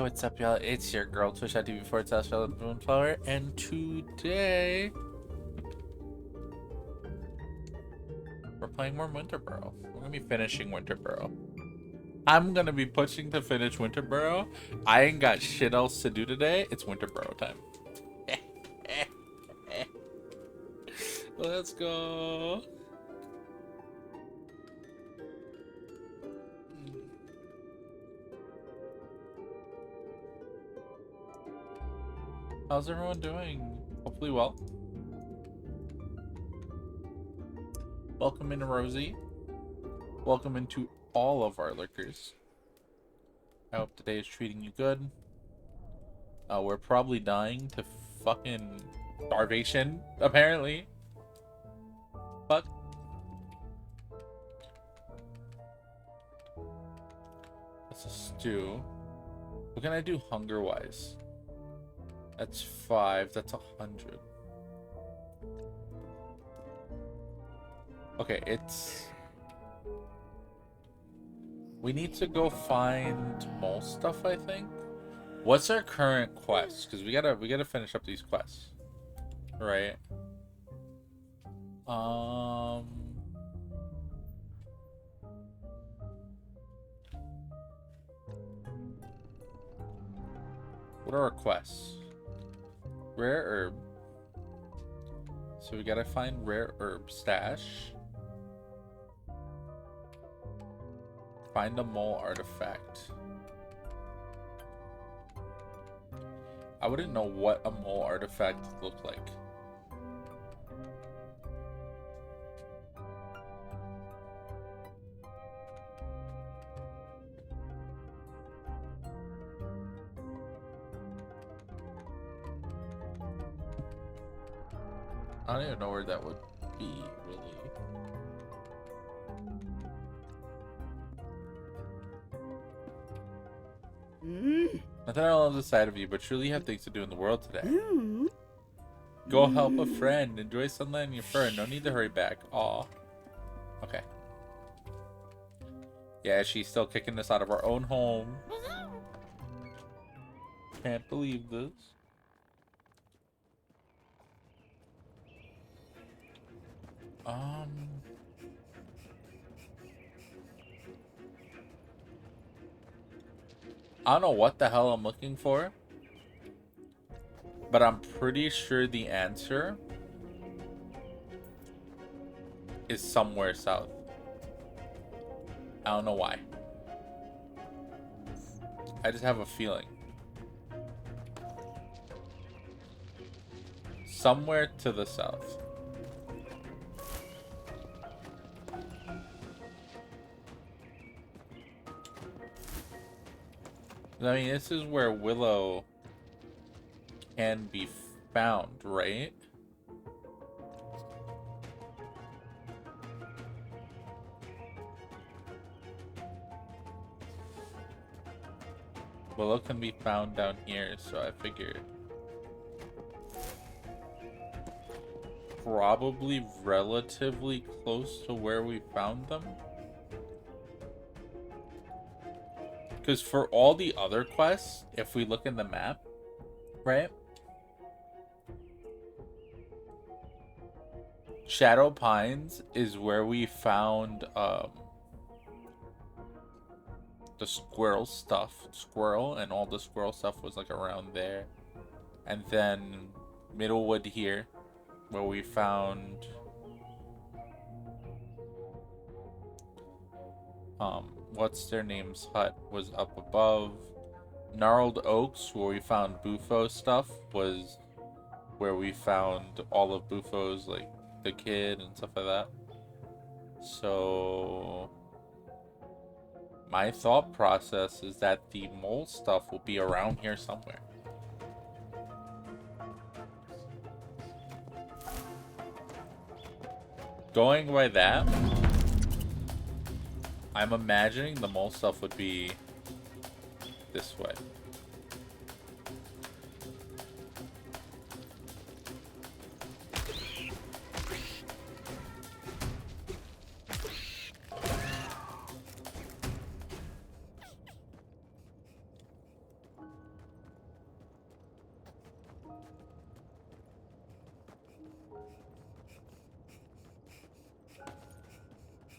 what's up, y'all? It's your girl, twitch.tv/Moonflower, and today we're playing more Winter Burrow. We're gonna be finishing Winter Burrow. I'm gonna be pushing to finish Winter Burrow. I ain't got shit else to do today. It's Winter Burrow time. Let's go. How's everyone doing? Hopefully well. Welcome into Rosie. Welcome into all of our lurkers. I hope today is treating you good. We're probably dying to fucking starvation, apparently. Fuck. That's a stew. What can I do hunger-wise? That's 5. That's 100. Okay, it's... We need to go find mole stuff, I think. What's our current quest? Because we gotta finish up these quests. Right. What are our quests? Rare herb. So we gotta find rare herb stash. Find a mole artifact. I wouldn't know what a mole artifact looked like. I don't even know where that would be, really. Not that I love the sight of you, but surely you have things to do in the world today. Go help a friend. Enjoy sunlight in your fur. No need to hurry back. Aw. Okay. Yeah, she's still kicking us out of our own home. Can't believe this. I don't know what the hell I'm looking for, but I'm pretty sure the answer is somewhere south. I don't know why. I just have a feeling. Somewhere to the south. I mean, this is where Willow can be found, right? Willow can be found down here, so I figured probably relatively close to where we found them. Because for all the other quests, if we look in the map, right? Shadow Pines is where we found the squirrel stuff. Squirrel, and all the squirrel stuff was like around there. And then Middlewood here, where we found what's their name's hut was up above. Gnarled Oaks, where we found Bufo stuff, was where we found all of Bufo's, like the kid and stuff like that. So my thought process is that the mole stuff will be around here somewhere. Going by that, I'm imagining the mole stuff would be this way.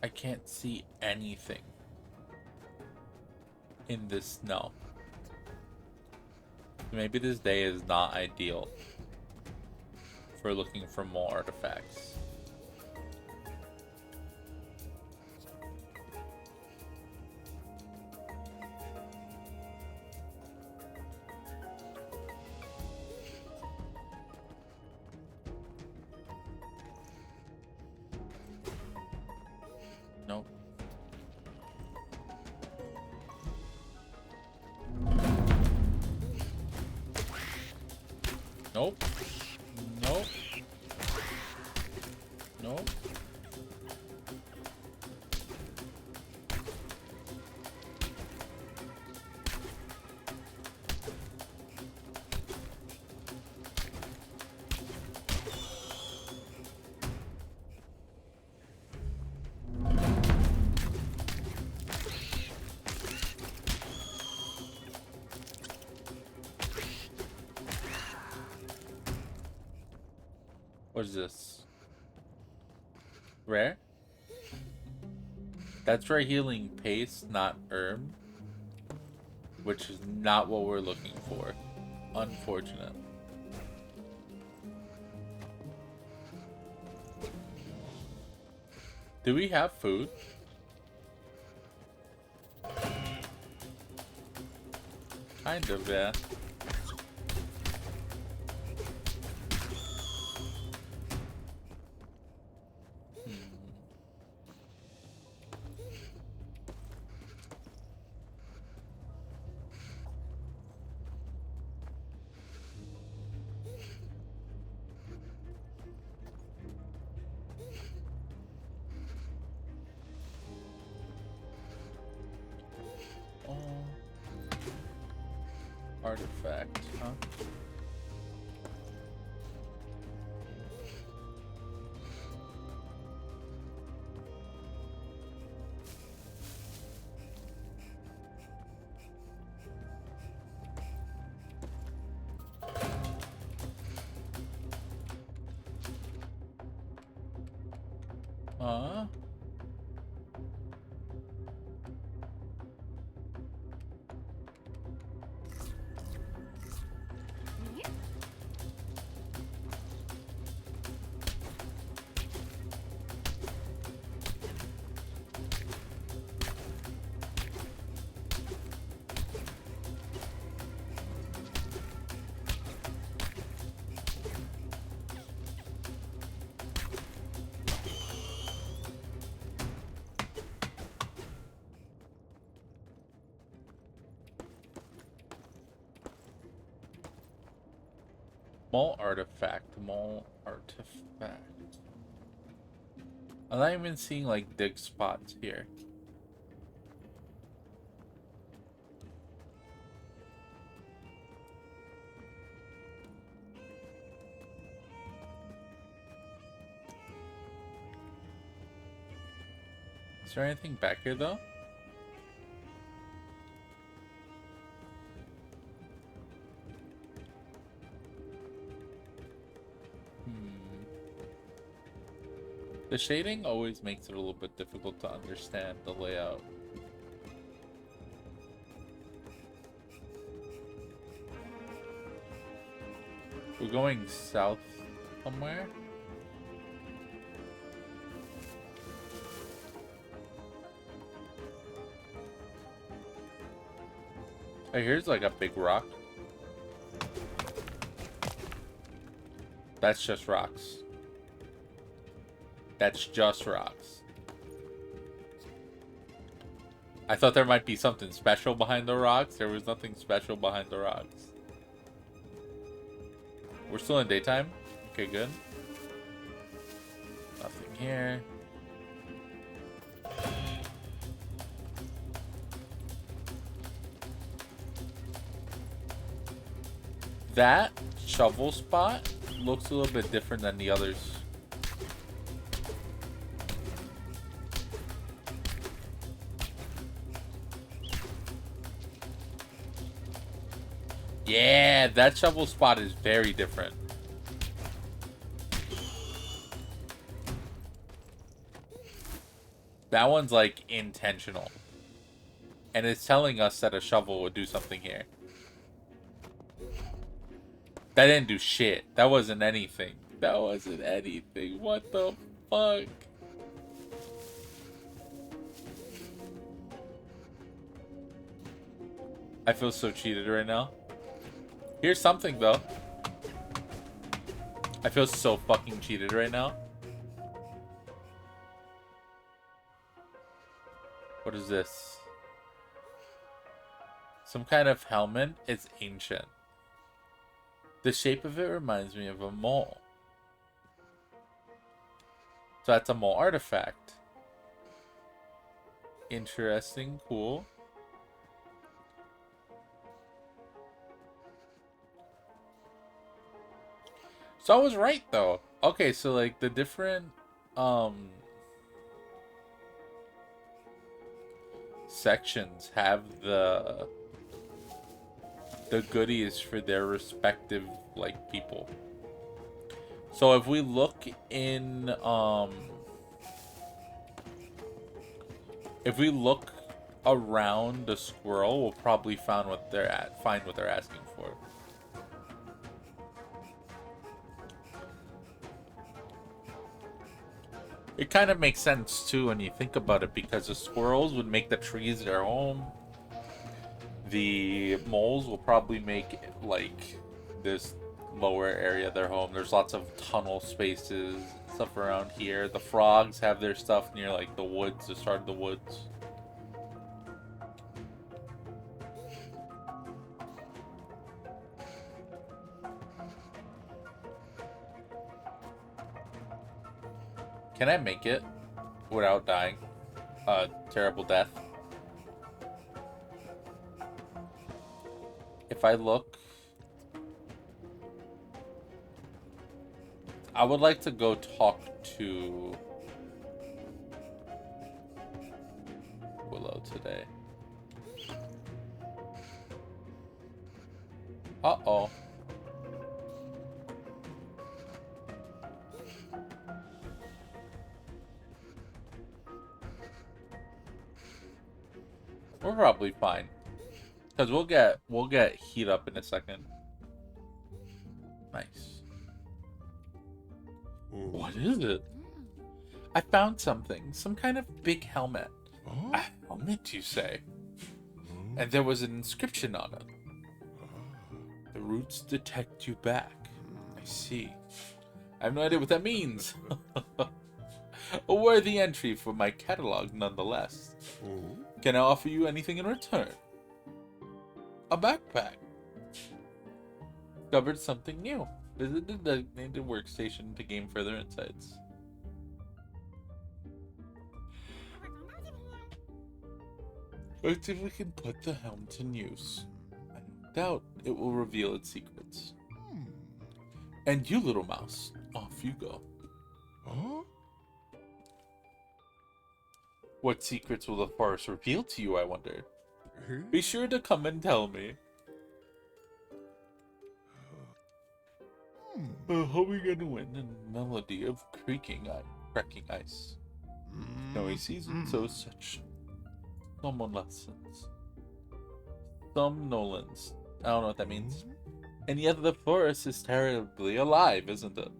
I can't see anything in this snow. Maybe this day is not ideal for looking for more artifacts. Nope. Nope. Nope. Nope. What is this? Rare? That's rare healing paste, not herb. Which is not what we're looking for. Unfortunate. Do we have food? Kind of, yeah. Artifact, huh? Huh? Mole artifact. Mole artifact. I'm not even seeing like dig spots here. Is there anything back here though? The shading always makes it a little bit difficult to understand the layout. We're going south somewhere. Oh, here's like a big rock. That's just rocks. That's just rocks. I thought there might be something special behind the rocks. There was nothing special behind the rocks. We're still in daytime? Okay, good. Nothing here. That shovel spot looks a little bit different than the others. Yeah, that shovel spot is very different. That one's like intentional. And it's telling us that a shovel would do something here. That didn't do shit. That wasn't anything. That wasn't anything. What the fuck? I feel so cheated right now. Here's something though. I feel so fucking cheated right now. What is this? Some kind of helmet. It's ancient. The shape of it reminds me of a mole. So that's a mole artifact. Interesting, cool. So I was right though. Okay, so like the different sections have the goodies for their respective like people. So if we look in if we look around the squirrel, we'll probably find what they're asking for. It kind of makes sense too when you think about it, because the squirrels would make the trees their home. The moles will probably make like this lower area their home. There's lots of tunnel spaces, stuff around here. The frogs have their stuff near like the woods, the start of the woods. Can I make it without dying a terrible death? If I look, I would like to go talk to Willow today. Uh-oh. We're probably fine. Because we'll get heat up in a second. Nice. What is it? I found something. Some kind of big helmet. A helmet, you say? And there was an inscription on it. The roots detect you back. I see. I have no idea what that means. A worthy entry for my catalog, nonetheless. Can I offer you anything in return? A backpack. Discovered something new. Visit the designated workstation to gain further insights. Let's see if we can put the helmet in use. I doubt it will reveal its secrets. And you, little mouse, off you go. Huh? What secrets will the forest reveal to you, I wonder? Be sure to come and tell me. Humming and wind and melody of cracking ice. Snowy season, so such somnolence. Somnolence. I don't know what that means. And yet the forest is terribly alive, isn't it?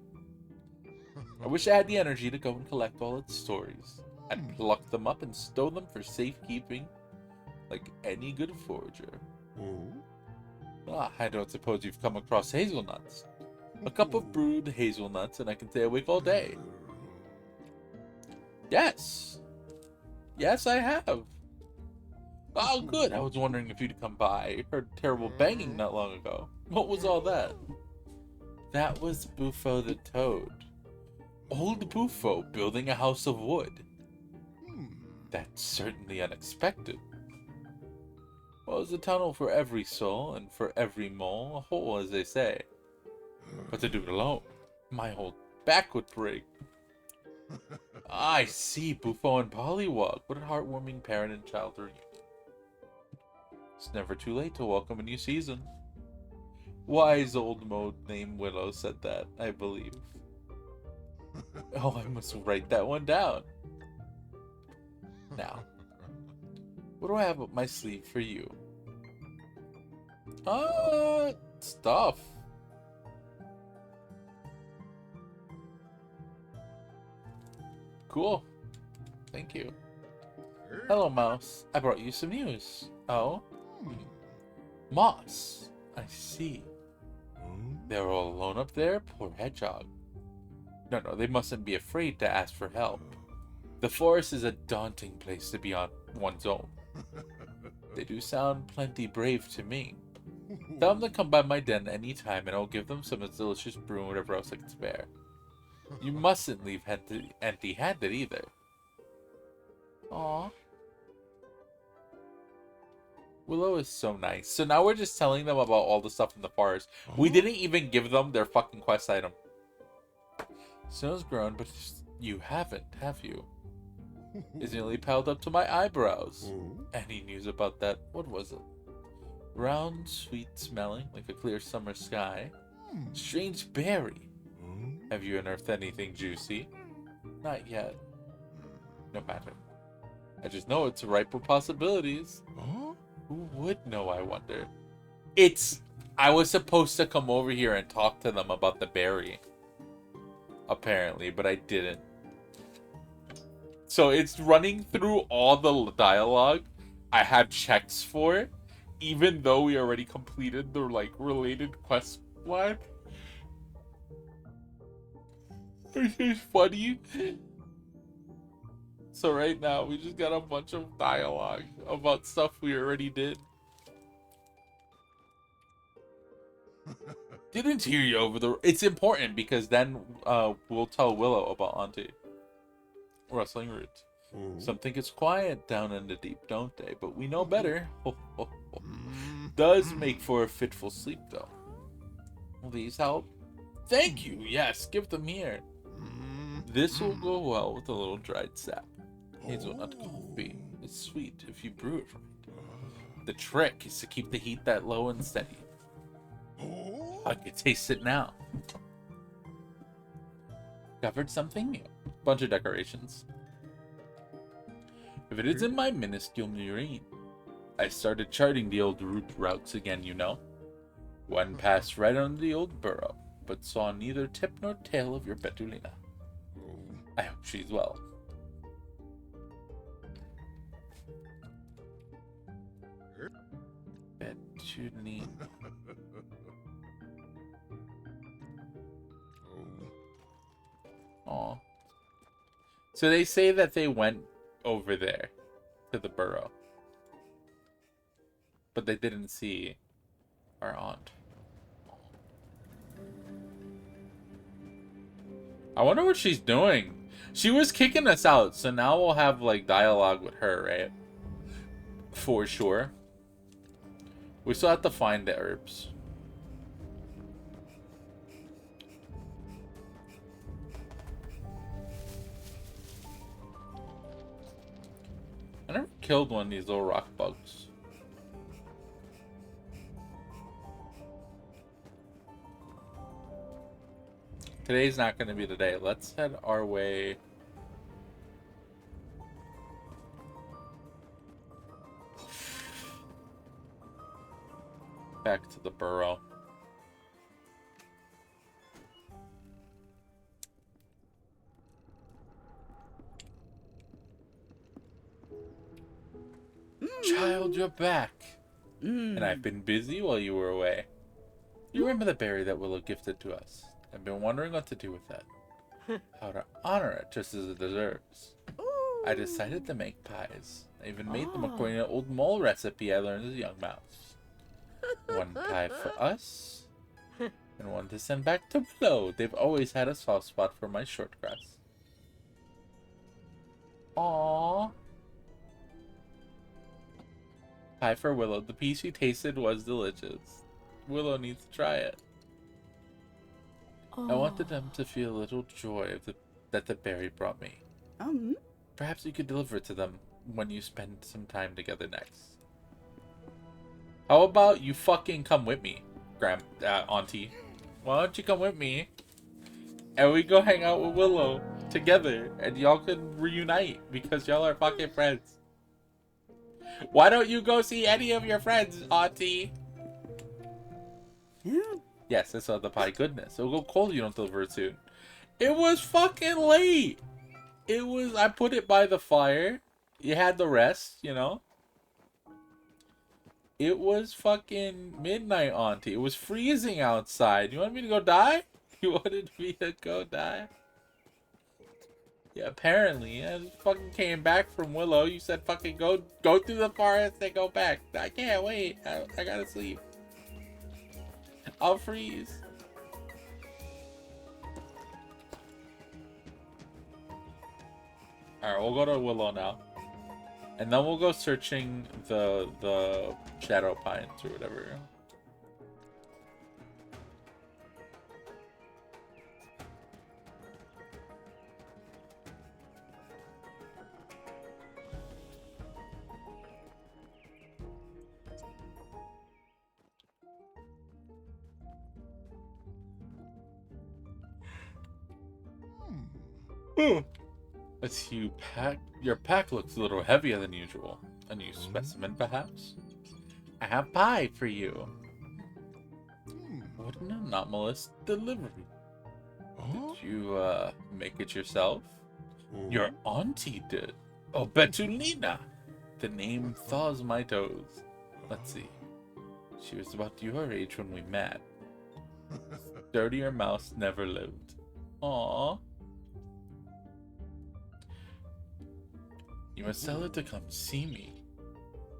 I wish I had the energy to go and collect all its stories. I'd pluck them up and stow them for safekeeping, like any good forager. I don't suppose you've come across hazelnuts. A cup of brewed hazelnuts and I can stay awake all day. Yes. Yes, I have. Oh, good. I was wondering if you'd come by. I heard terrible banging not long ago. What was all that? That was Bufo the Toad. Old Bufo building a house of wood. That's certainly unexpected. Well, there's a tunnel for every soul, and for every mole, a hole, as they say. But to do it alone, my whole back would break. I see, Bufo and Pollywog. What a heartwarming parent and child reunion. It's never too late to welcome a new season. Wise old mode named Willow said that, I believe. Oh, I must write that one down. now. What do I have up my sleeve for you? Stuff. Cool. Thank you. Hello, Mouse. I brought you some news. Oh? Moss. I see. They're all alone up there? Poor Hedgehog. No, they mustn't be afraid to ask for help. The forest is a daunting place to be on one's own. They do sound plenty brave to me. Tell them to come by my den anytime and I'll give them some delicious brew and whatever else I can spare. You mustn't leave empty-handed either. Aww. Willow is so nice. So now we're just telling them about all the stuff in the forest. We didn't even give them their fucking quest item. Snow's grown, but you haven't, have you? It's nearly piled up to my eyebrows. Any news about that? What was it? Round, sweet smelling, like a clear summer sky. Strange berry. Have you unearthed anything juicy? Not yet. No matter. I just know it's ripe with possibilities. Who would know, I wonder? I was supposed to come over here and talk to them about the berry. Apparently, but I didn't. So it's running through all the dialogue I have checks for, even though we already completed the related quest line. Which is funny. So right now we just got a bunch of dialogue about stuff we already did. Didn't hear you over the... It's important because then we'll tell Willow about Auntie. Rustling roots. Some think it's quiet down in the deep, don't they? But we know better. Does make for a fitful sleep, though. Will these help? Thank you. Yes, give them here. This will go well with a little dried sap. Hazelnut coffee. It's sweet if you brew it right. The trick is to keep the heat that low and steady. I can taste it now. Covered something new. Bunch of decorations. If it isn't my minuscule marine, I started charting the old routes again, you know. One passed right under the old Burrow, but saw neither tip nor tail of your Petulina. I hope she's well. Petulina. Aw. So they say that they went over there to the Burrow, but they didn't see our aunt. I wonder what she's doing. She was kicking us out, so now we'll have dialogue with her, right? For sure. We still have to find the herbs. I never killed one of these little rock bugs. Today's not going to be the day. Let's head our way. Back to the Burrow. Child, you're back. And I've been busy while you were away. You remember the berry that Willow gifted to us? I've been wondering what to do with that. How to honor it just as it deserves. I decided to make pies. I even made them according to an old mole recipe I learned as a young mouse. One pie for us, and one to send back to Willow. They've always had a soft spot for my shortgrass. Aww. Pie for Willow. The piece she tasted was delicious. Willow needs to try it. I wanted them to feel a little joy that the berry brought me. Perhaps you could deliver it to them when you spend some time together next. How about you fucking come with me, Auntie? Why don't you come with me? And we go hang out with Willow. together and y'all can reunite because y'all are fucking friends. Why don't you go see any of your friends, Auntie? Yes, I saw the pie. Goodness. It'll go cold if you don't deliver it soon. It was fucking late. It was, I put it by the fire. You had the rest, you know? It was fucking midnight, Auntie. It was freezing outside. You want me to go die? You wanted me to go die? Yeah, apparently. I just fucking came back from Willow. You said fucking go through the forest and go back. I can't wait. I gotta sleep. I'll freeze. Alright, we'll go to Willow now. And then we'll go searching the Shadow Pines or whatever. Let's see, your pack looks a little heavier than usual. A new specimen, perhaps? I have pie for you. What an anomalous delivery. Did you, make it yourself? Your auntie did. Oh, Betulina! The name thaws my toes. Let's see. She was about your age when we met. Dirtier mouse never lived. Aww. You must tell her to come see me.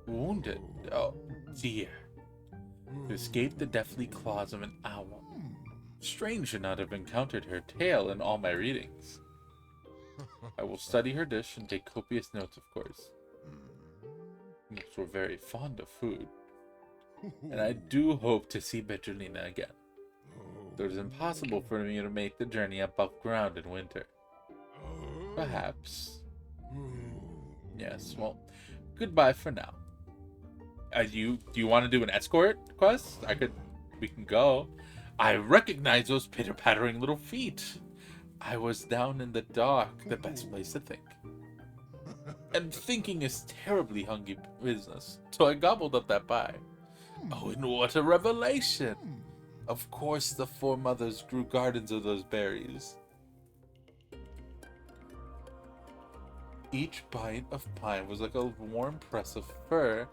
Wounded, oh dear. To escape the deathly claws of an owl. Strange to not have encountered her tale in all my readings. I will study her dish and take copious notes, of course. Mooks were very fond of food. And I do hope to see Petronina again. Though it is impossible for me to make the journey above ground in winter. Perhaps. Yes, well, goodbye for now. Do you want to do an escort quest? We can go. I recognize those pitter-pattering little feet. I was down in the dark, the best place to think. And thinking is terribly hungry business, so I gobbled up that pie. Oh, and what a revelation! Of course the foremothers grew gardens of those berries. Each bite of pie was like a warm press of fur.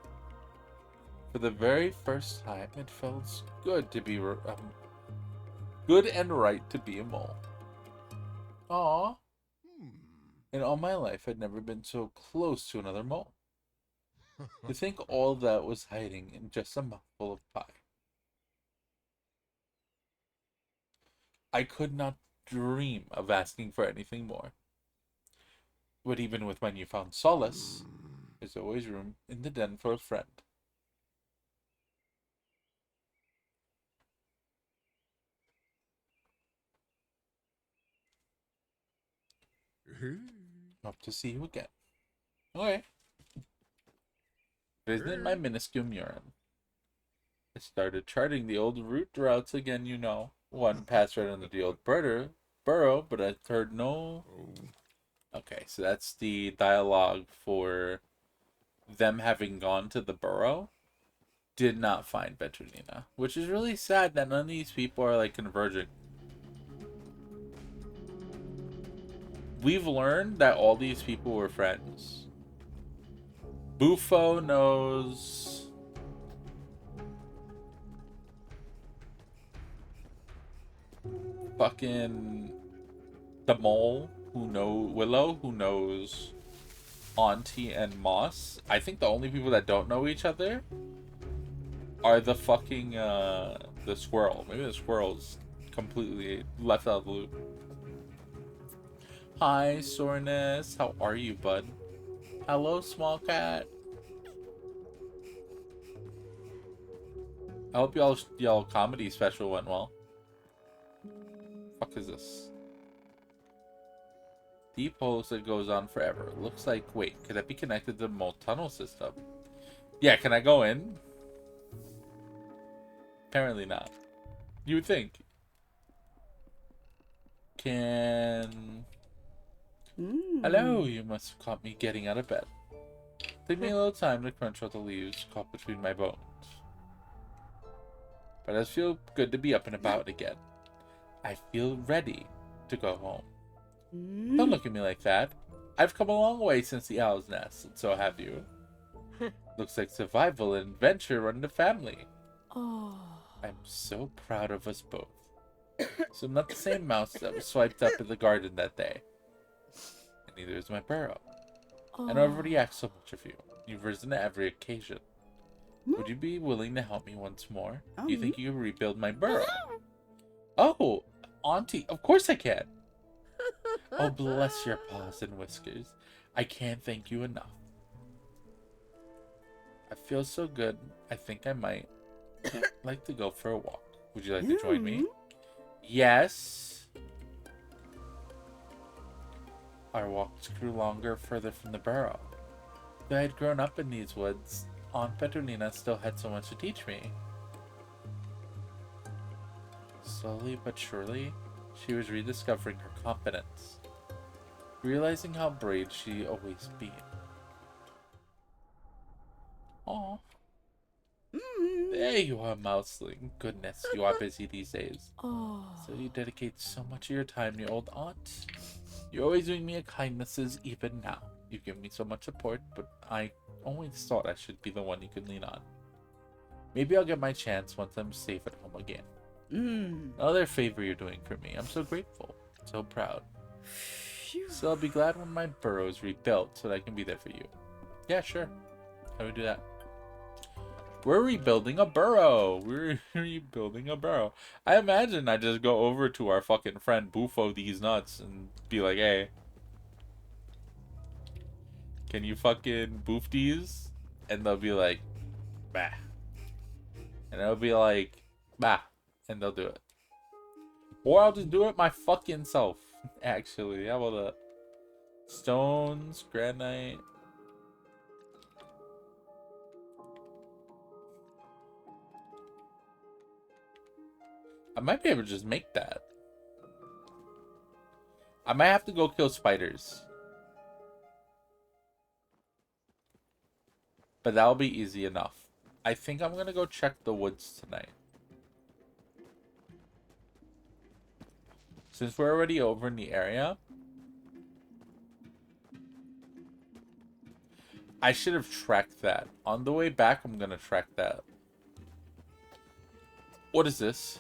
For the very first time, it felt good to be good and right to be a mole. Aww. In all my life, I'd never been so close to another mole. To think all that was hiding in just a mouthful of pie. I could not dream of asking for anything more. But even with my newfound solace, there's always room in the den for a friend. Hope to see you again. Okay. Visiting my minuscule Murin. I started charting the old routes again, you know. One passed right under the old Burrow, but I heard no... Okay, so that's the dialogue for them having gone to the Burrow. Did not find Petronina, which is really sad that none of these people are like converging. We've learned that all these people were friends. Bufo knows... Fucking... the mole, Willow, who knows Auntie and Moss. I think the only people that don't know each other are the fucking, the squirrel. Maybe the squirrel's completely left out of the loop. Hi, Soreness. How are you, bud? Hello, small cat. I hope y'all comedy special went well. Fuck is this? Deep holes that goes on forever. Looks like, wait, could that be connected to the mole tunnel system? Yeah, can I go in? Apparently not. You would think. Can... Hello, you must have caught me getting out of bed. Took me a little time to crunch all the leaves caught between my bones. But it does feel good to be up and about again. I feel ready to go home. Don't look at me like that. I've come a long way since the owl's nest, and so have you. Looks like survival and adventure run in the family. I'm so proud of us both. So I'm not the same mouse that was swiped up in the garden that day. And neither is my Burrow. And I've already asked so much of you. You've risen to every occasion. Would you be willing to help me once more? Do you think you can rebuild my Burrow? Oh, Auntie, of course I can. Oh, bless your paws and whiskers. I can't thank you enough. I feel so good, I think I might like to go for a walk. Would you like to join me? Yes. Our walks grew longer further from the Burrow. Though I had grown up in these woods, Aunt Petronina still had so much to teach me. Slowly but surely, she was rediscovering her confidence, realizing how brave she always been. Aw. There you are, Mouseling. Goodness, you are busy these days. So you dedicate so much of your time to your old aunt. You're always doing me a kindnesses even now. You give me so much support, but I always thought I should be the one you could lean on. Maybe I'll get my chance once I'm safe at home again. Another favor you're doing for me. I'm so grateful. So proud. So I'll be glad when my burrow's rebuilt so that I can be there for you. Yeah, sure. How do we do that? We're rebuilding a burrow. We're rebuilding a burrow. I imagine I just go over to our fucking friend Bufo these nuts and be like, hey, can you fucking boof these? And they'll be like, bah. And it'll be like, bah. And they'll do it. Or I'll just do it my fucking self. Actually, how about that? Stones, granite. I might be able to just make that. I might have to go kill spiders. But that'll be easy enough. I think I'm gonna go check the woods tonight. Since we're already over in the area, I should have tracked that. On the way back, I'm gonna track that. What is this?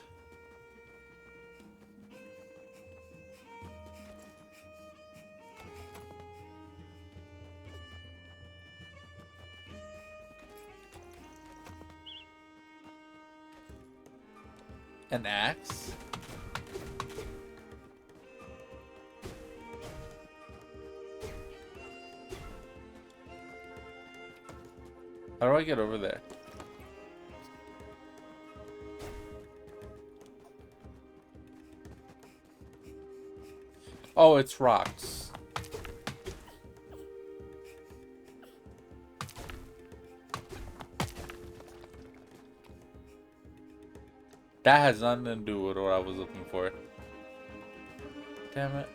An axe? How do I get over there? Oh, it's rocks. That has nothing to do with what I was looking for. Damn it.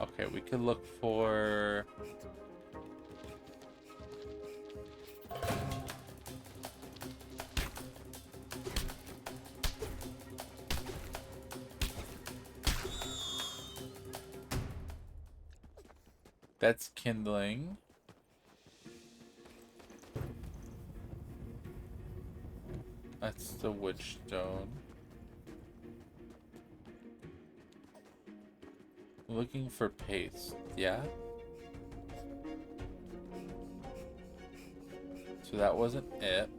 Okay, we could look for... That's kindling. That's the witch stone. Looking for paste, yeah? So that wasn't it.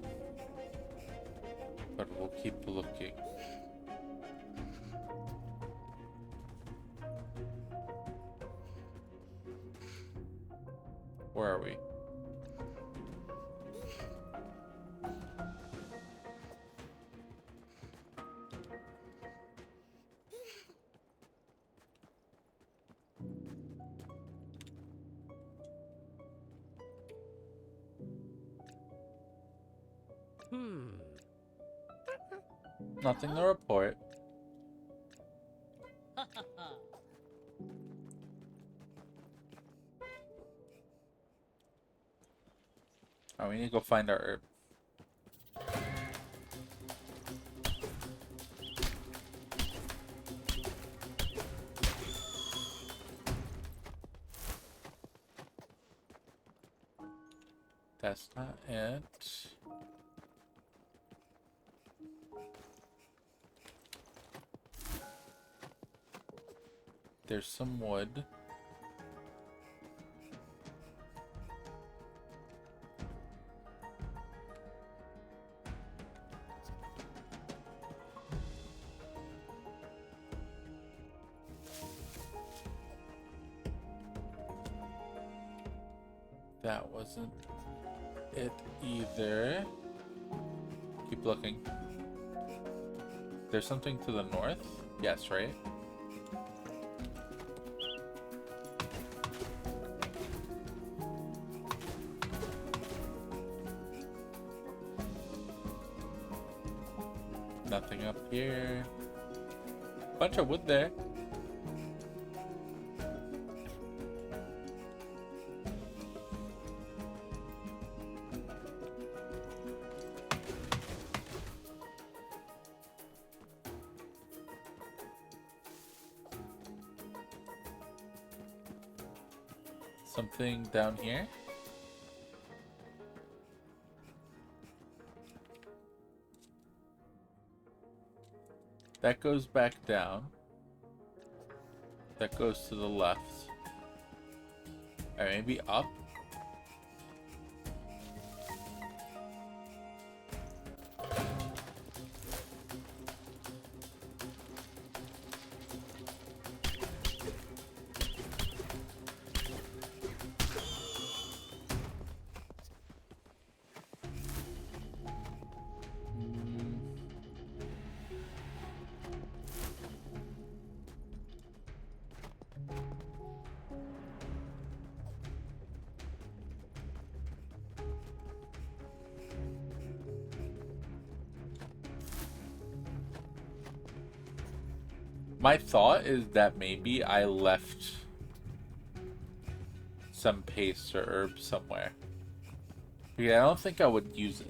But we'll keep looking. Where are we? Nothing to report. Oh, we need to go find our herb. That's not it. There's some wood. That wasn't it either. Keep looking. There's something to the north? Yes, right? Nothing up here. Bunch of wood there. Something down here. That goes back down. That goes to the left. Alright, maybe up. My thought is that maybe I left some paste or herb somewhere. Yeah, I don't think I would use it.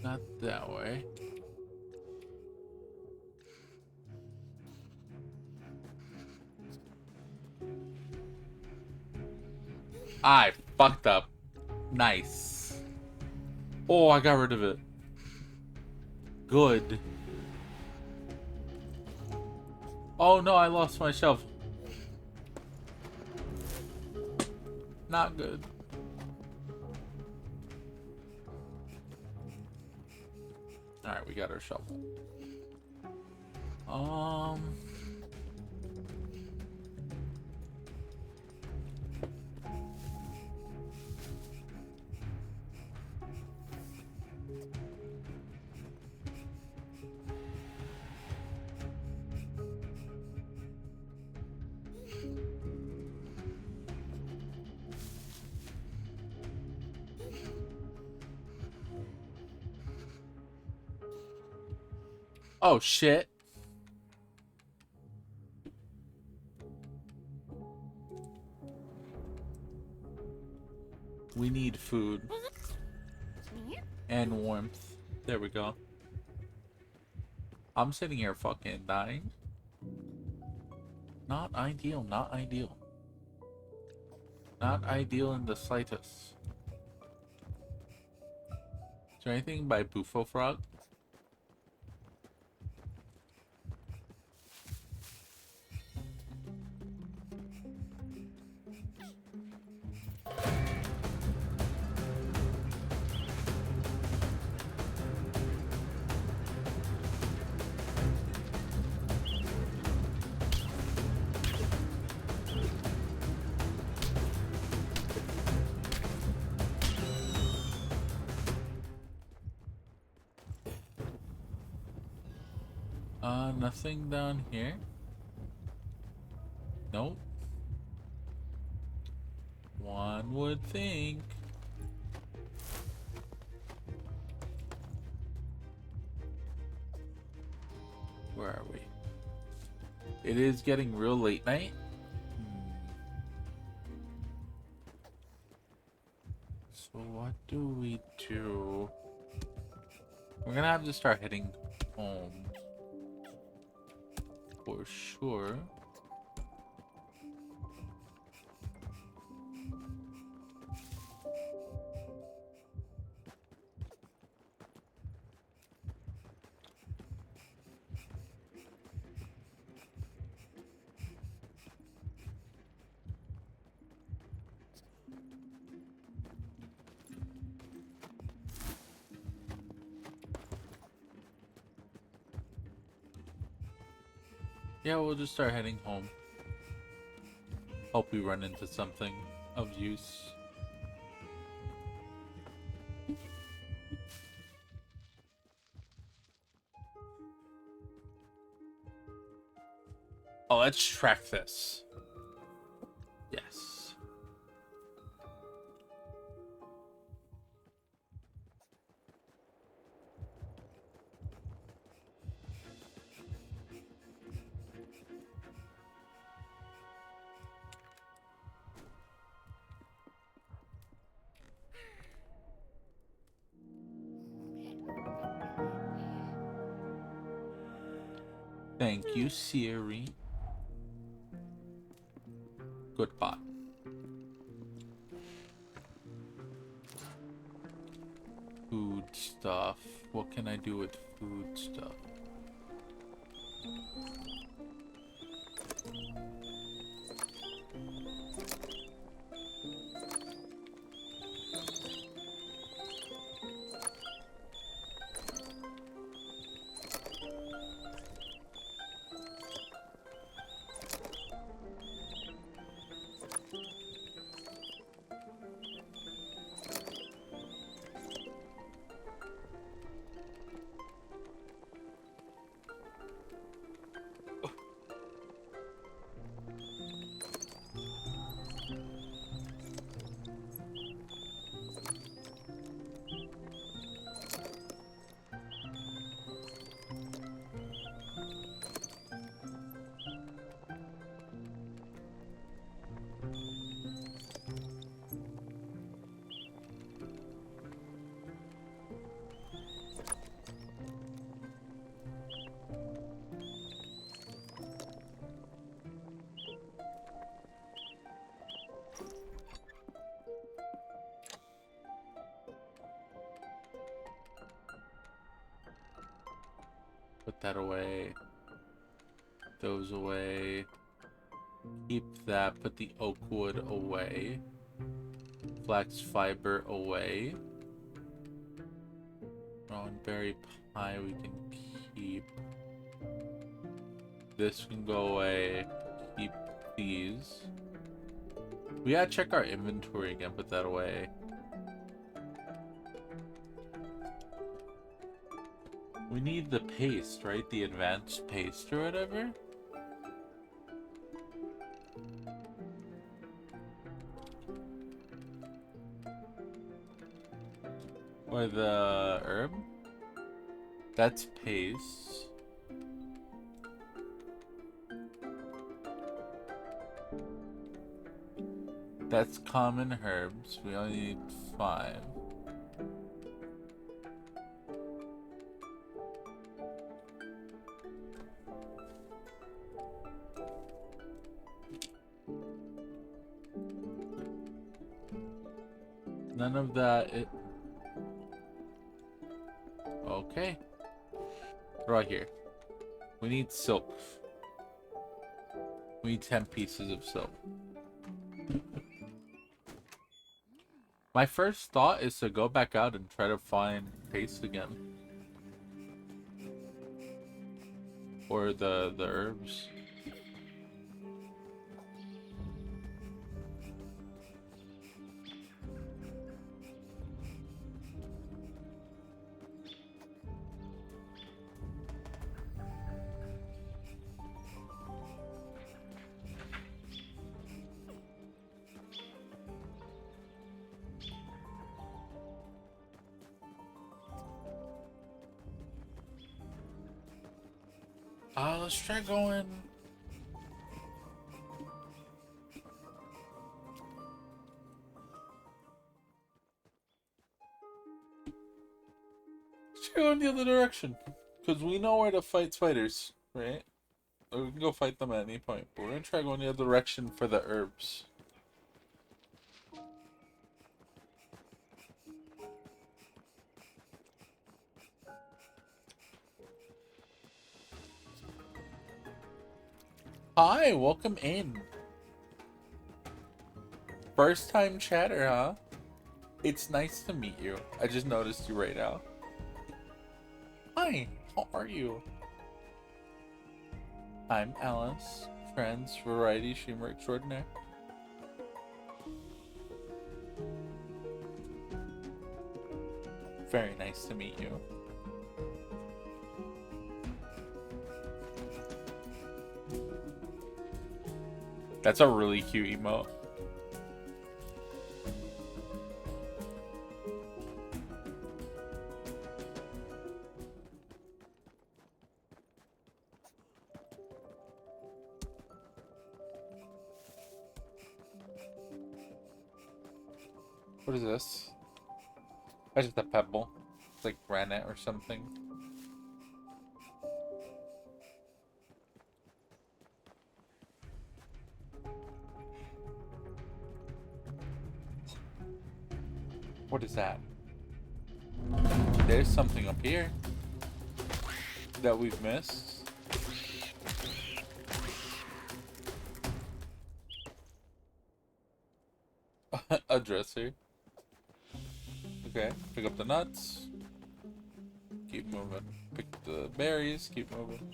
Not that way. I fucked up. Nice. Oh, I got rid of it. Good. Oh no, I lost my shovel. Not good. Alright, we got our shovel. Oh shit. We need food. And warmth. There we go. I'm sitting here fucking dying. Not ideal, not ideal. Not ideal in the slightest. Is there anything by Bufo Frog? Nothing down here. Nope. One would think. Where are we? It is getting real late night. So what do we do? We're gonna have to start heading home. For sure. Yeah, we'll just start heading home. Hope we run into something of use. Oh, let's track this. Yes. Thank you, Siri. Goodbye. Food stuff. What can I do with food stuff? Put that away. Those away. Keep that. Put the oak wood away. Flax fiber away. Berry pie we can keep. This can go away. Keep these. We gotta check our inventory again. Put that away. We need the paste, right? The advanced paste or whatever. Or the herb. That's paste. That's common herbs. We only need 5. None of that. Okay. Right here. We need silk. We need 10 pieces of silk. My first thought is to go back out and try to find paste again. Or the herbs. Let's try going. Let's try going the other direction. Because we know where to fight spiders, right? Or we can go fight them at any point. But we're gonna try going the other direction for the herbs. Hi, welcome in. First time chatter, huh? It's nice to meet you. I just noticed you right now. Hi, how are you? I'm Alice, friends, variety streamer extraordinaire. Very nice to meet you. That's a really cute emote. What is this? That's just a pebble. It's like granite or something. What is that? There's something up here that we've missed. A dresser. Okay, pick up the nuts. Keep moving. Pick the berries. Keep moving.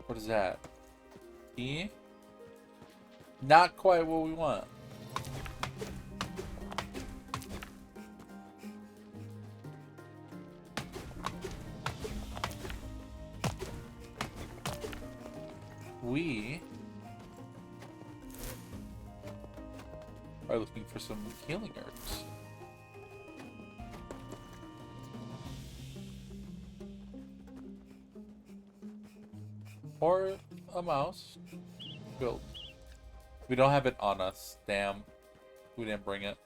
What is that? E? Not quite what we want. We are looking for some healing herbs. Or a mouse. Build. We don't have it on us. Damn. We didn't bring it.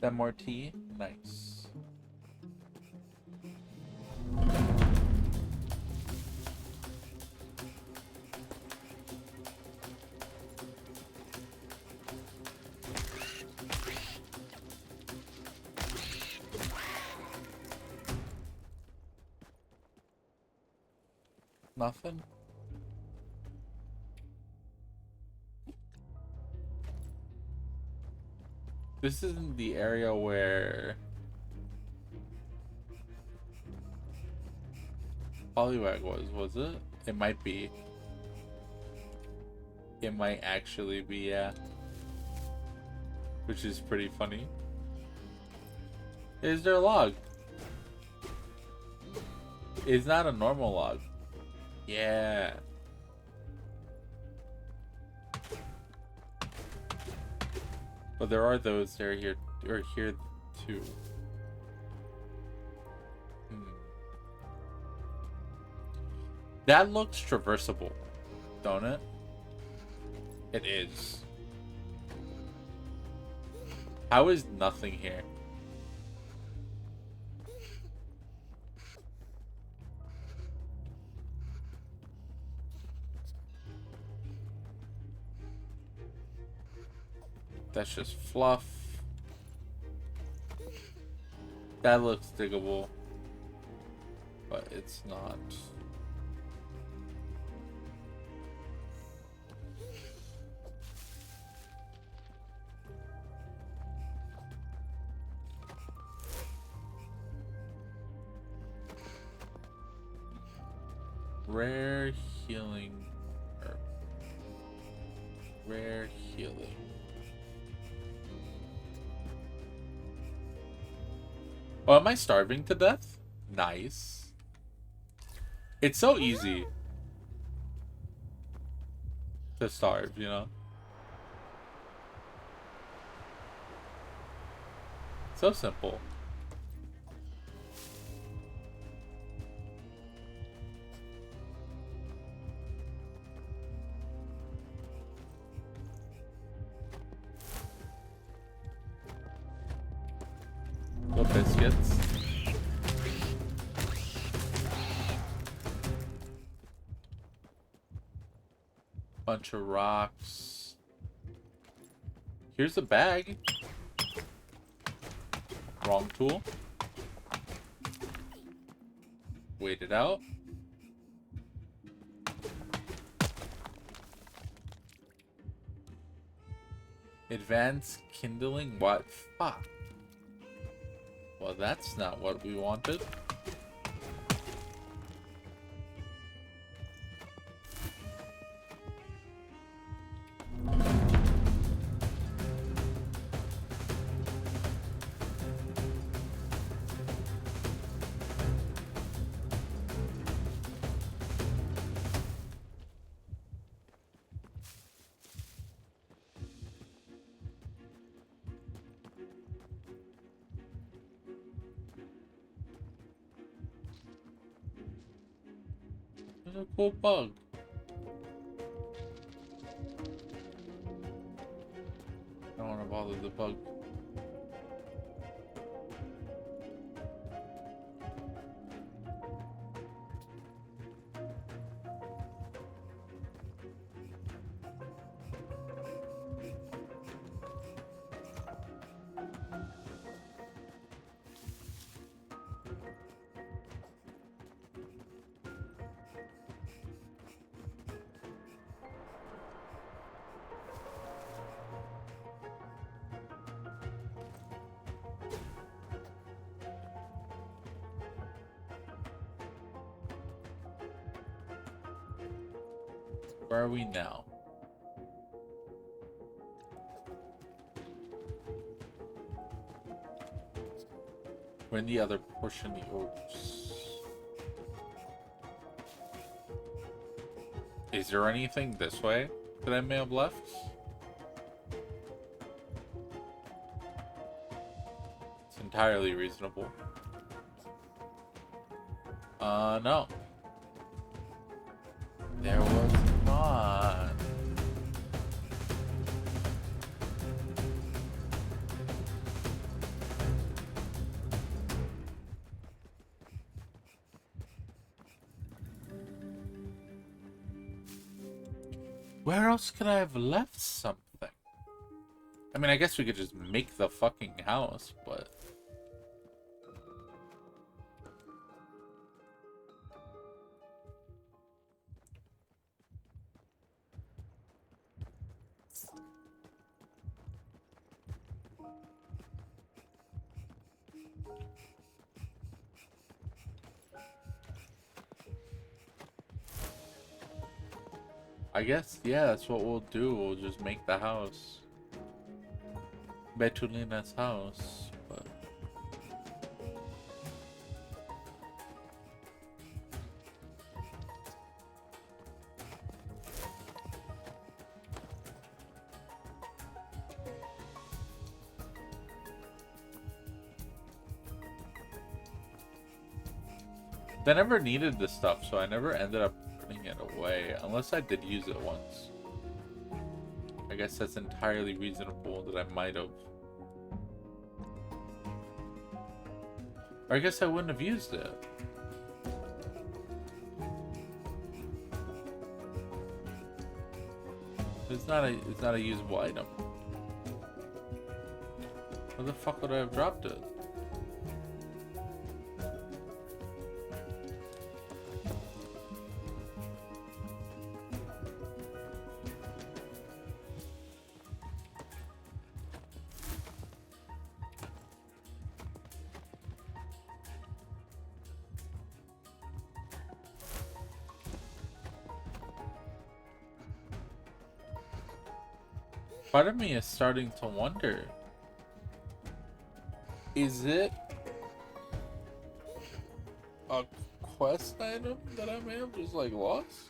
Then more tea? Nice. Nothing? This isn't the area where Poliwag was it? It might be. It might actually be, yeah. Which is pretty funny. Is there a log? It's not a normal log. Yeah. But there are those that are here too. That looks traversable, don't it? It is. How is nothing here? That's just fluff. That looks diggable, but it's not. Rare healing herb. Rare healing. Oh, am I starving to death? Nice. It's so easy to starve, you know? So simple. Little biscuits. Bunch of rocks. Here's a bag. Wrong tool. Wait it out. Advanced kindling? What? Fuck. Well, that's not what we wanted. There's a cool bug. I don't want to bother the bug. Where are we now? We're in the other portion of the oaks. Is there anything this way that I may have left? It's entirely reasonable. No. There was not. Where else could I have left something? I mean, I guess we could just make the fucking house, but... I guess, yeah, that's what we'll do. We'll just make the house. Betulina's house, but... I never needed this stuff, so I never ended up putting it away, unless I did use it once. I guess that's entirely reasonable that I might have. Or I guess I wouldn't have used it. It's not a usable item. Where the fuck would I have dropped it? Part of me is starting to wonder, is it a quest item that I may have just like lost?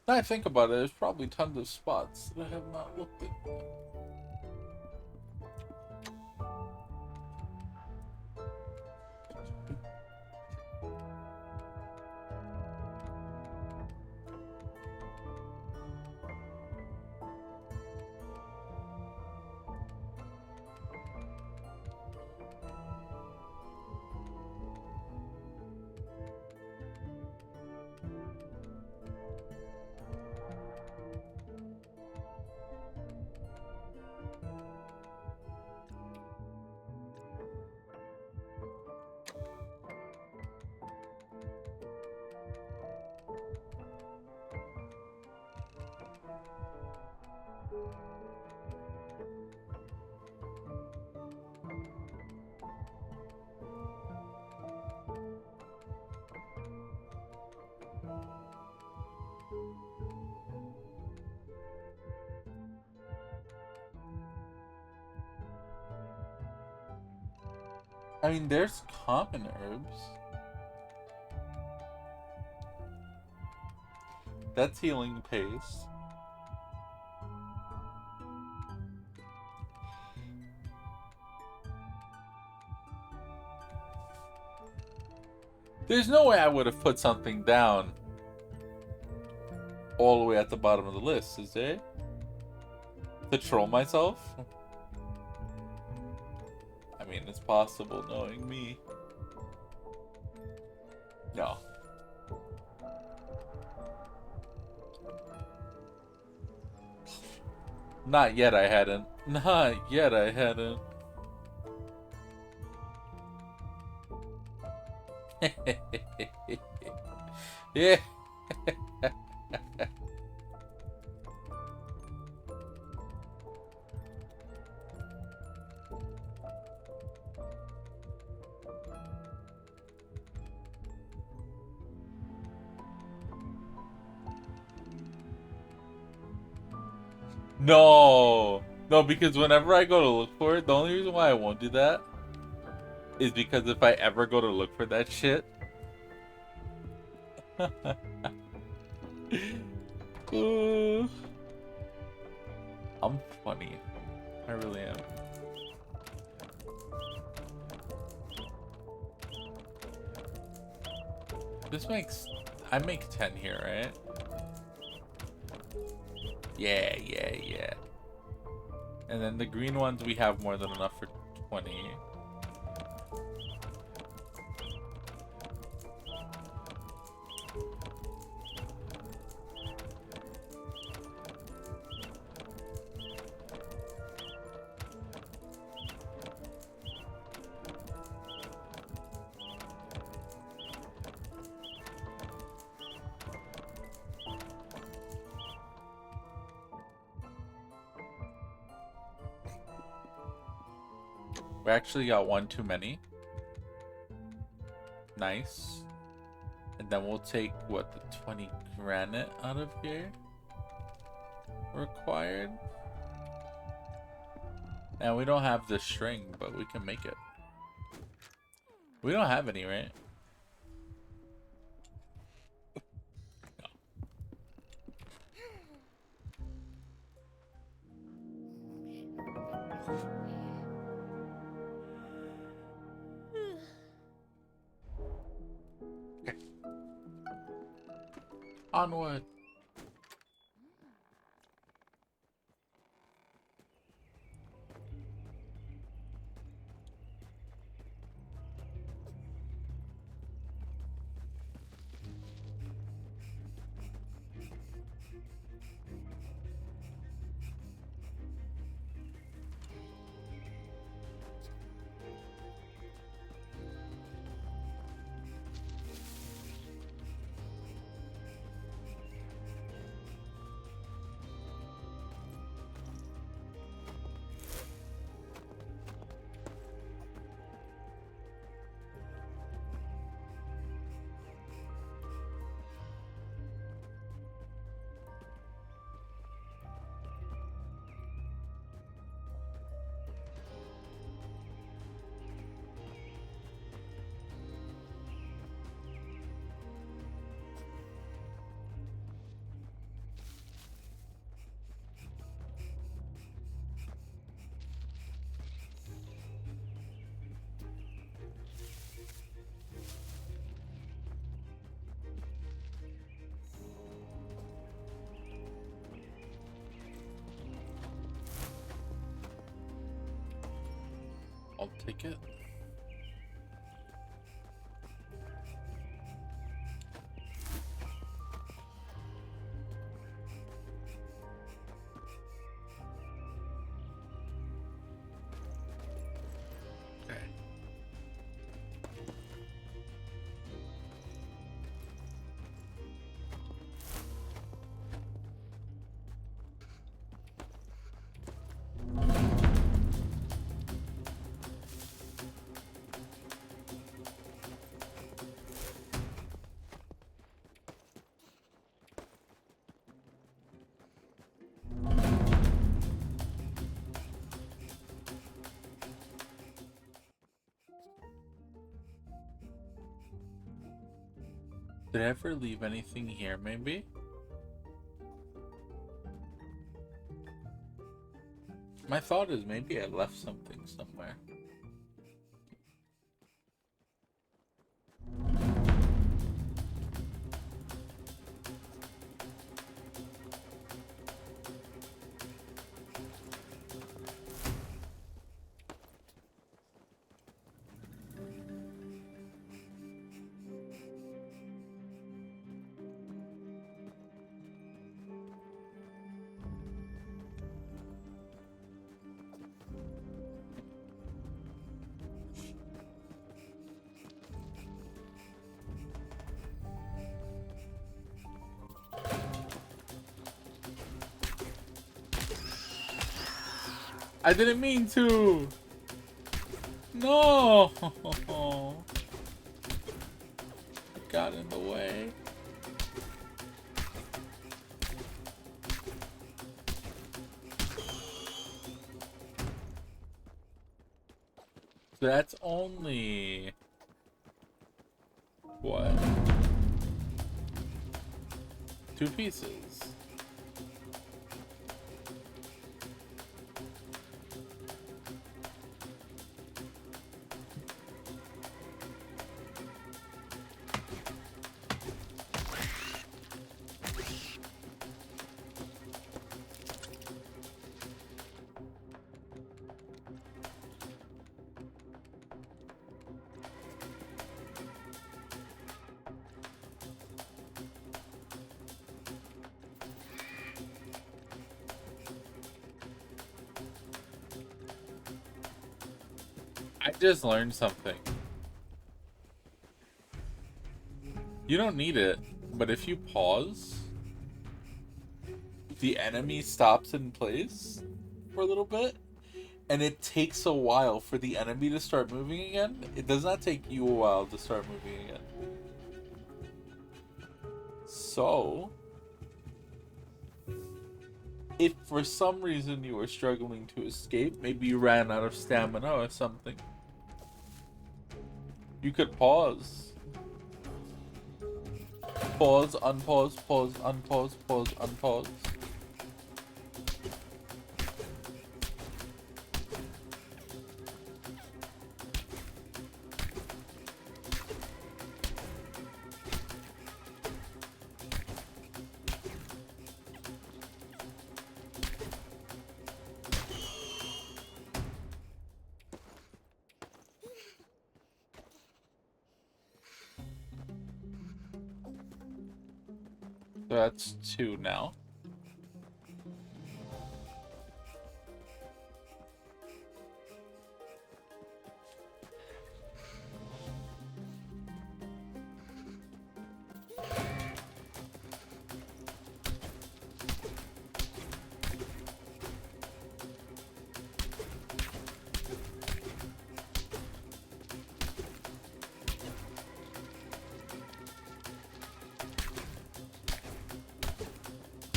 Now I think about it, there's probably tons of spots that I have not looked at. I mean, there's common herbs. That's healing paste. There's no way I would have put something down all the way at the bottom of the list, is there? To troll myself? I mean, it's possible knowing me. No. Not yet I hadn't. Not yet I hadn't. Yeah. No. No, because whenever I go to look for it, the only reason why I won't do that is because if I ever go to look for that shit, I'm funny. I really am. This makes... I make 10 here, right? Yeah. And then the green ones, we have more than enough for 20. We actually got one too many. Nice. And then we'll take, what, the 20 granite out of here? Required. And we don't have the string, but we can make it. We don't have any, right? Onward. I'll take it. Did I ever leave anything here, maybe? My thought is maybe I left something somewhere. I didn't mean to! No! It got in the way. So that's only... what? 2 pieces. I just learned something. You don't need it, but if you pause, the enemy stops in place for a little bit, and it takes a while for the enemy to start moving again. It does not take you a while to start moving again. So, if for some reason you were struggling to escape, maybe you ran out of stamina or something, you could pause. Pause, unpause, pause, unpause, pause, unpause. So that's 2 now.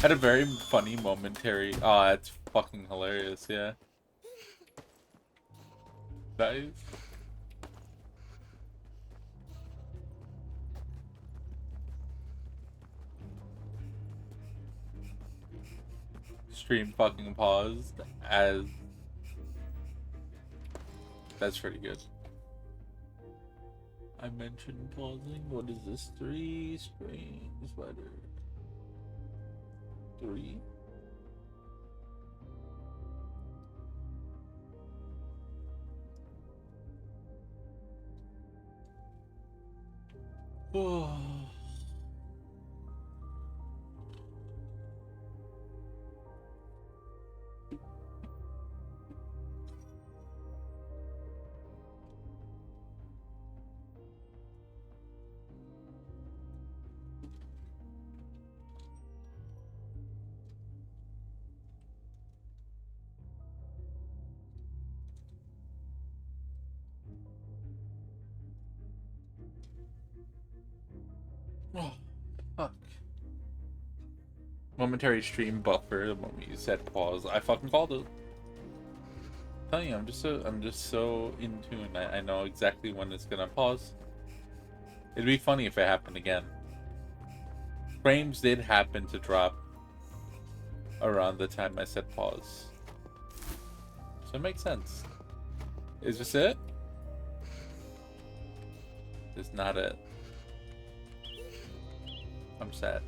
Had a very funny momentary. Oh, that's fucking hilarious, yeah. Nice. Stream fucking paused as. That's pretty good. I mentioned pausing. What is this? 3 spring spider. 3. Oh. Oh, fuck. Momentary stream buffer. The moment you said pause, I fucking called it. I'm telling you, I'm just so in tune. I know exactly when it's gonna pause. It'd be funny if it happened again. Frames did happen to drop around the time I said pause, so it makes sense. Is this it? It's not it. I'm sad.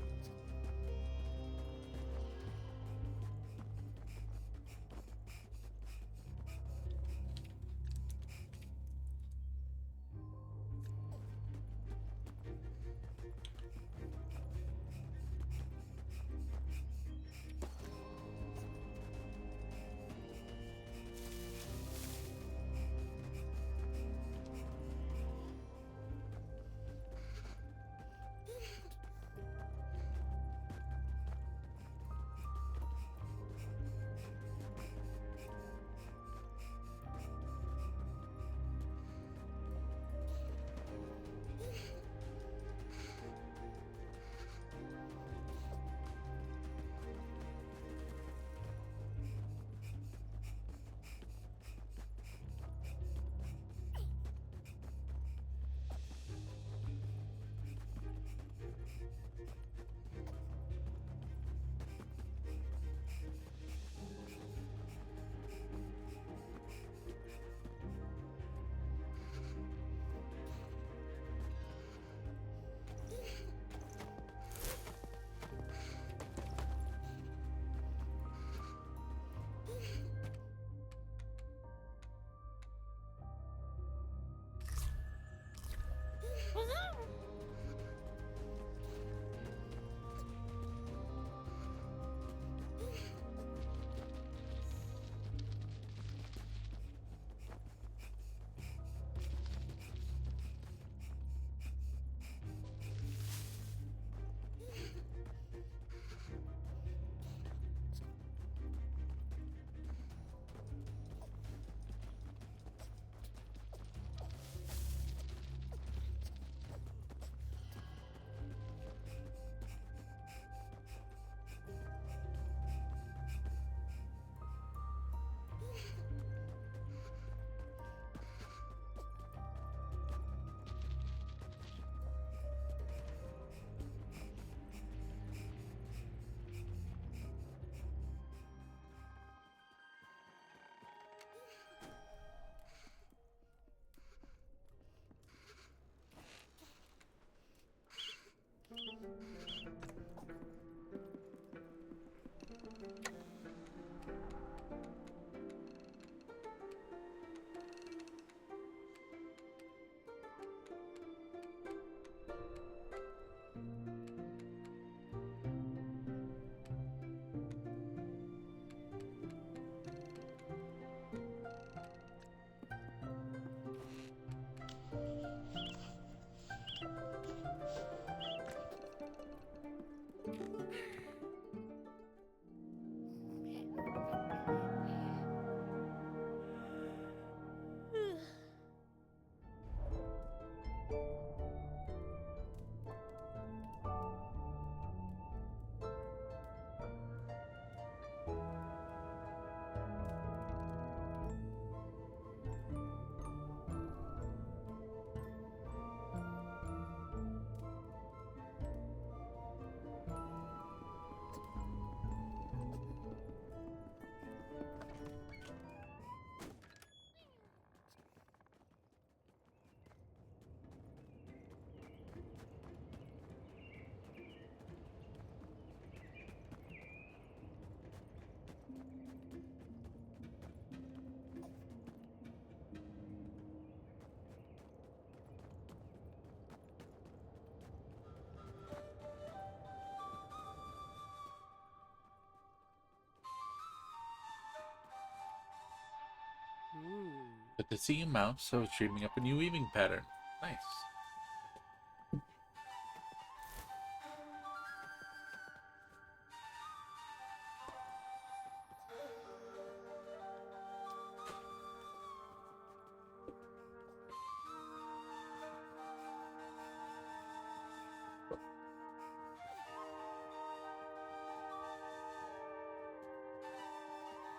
Good to see you, Mouse. I was dreaming up a new weaving pattern. Nice.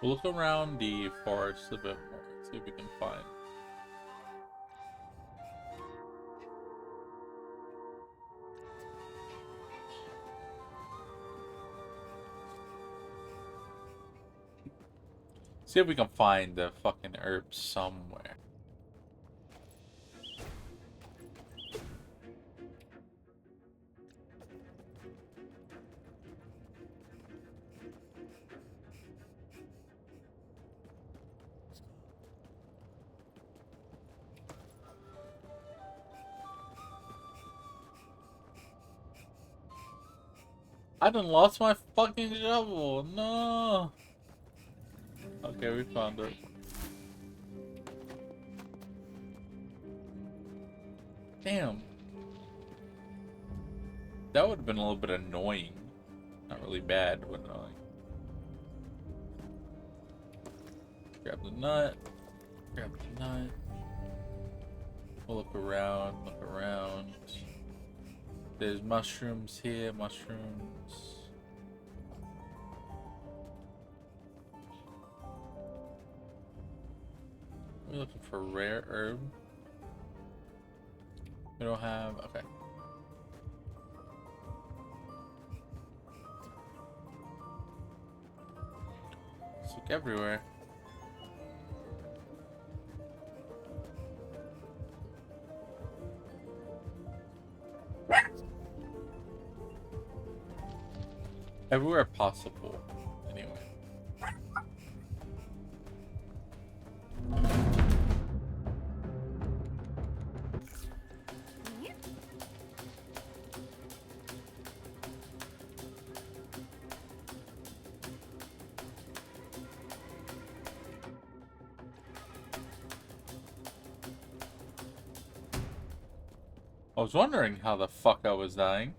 We'll look around the forest a bit more, see if we can find. See if we can find the fucking herbs somewhere. I done lost my fucking shovel. No. Okay, we found it. Damn. That would have been a little bit annoying. Not really bad, but annoying. Grab the nut. Grab the nut. We'll look around, look around. There's mushrooms here, mushrooms. We're looking for rare herb. We don't have, okay. Let's look everywhere. Everywhere possible, anyway. I was wondering how the fuck I was dying.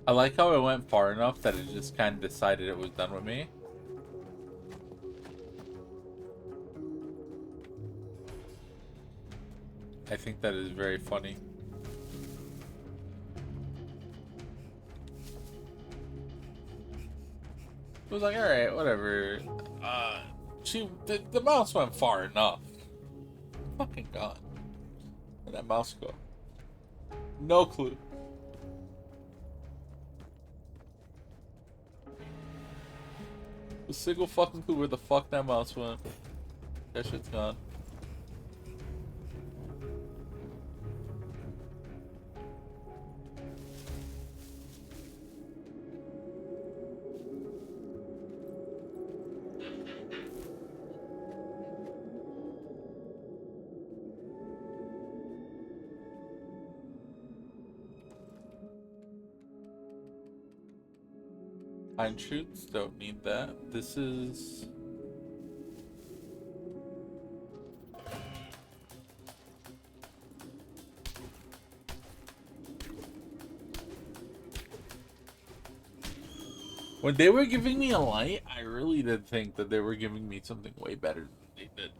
I like how it went far enough that it just kind of decided it was done with me. I think that is very funny. It was like, alright, whatever. The mouse went far enough. Fucking gone. Where'd that mouse go? No clue. A single fucking clue where the fuck that mouse went. That shit's gone. Pine shoots, don't need that. This is... When they were giving me a light, I really did think that they were giving me something way better than they did.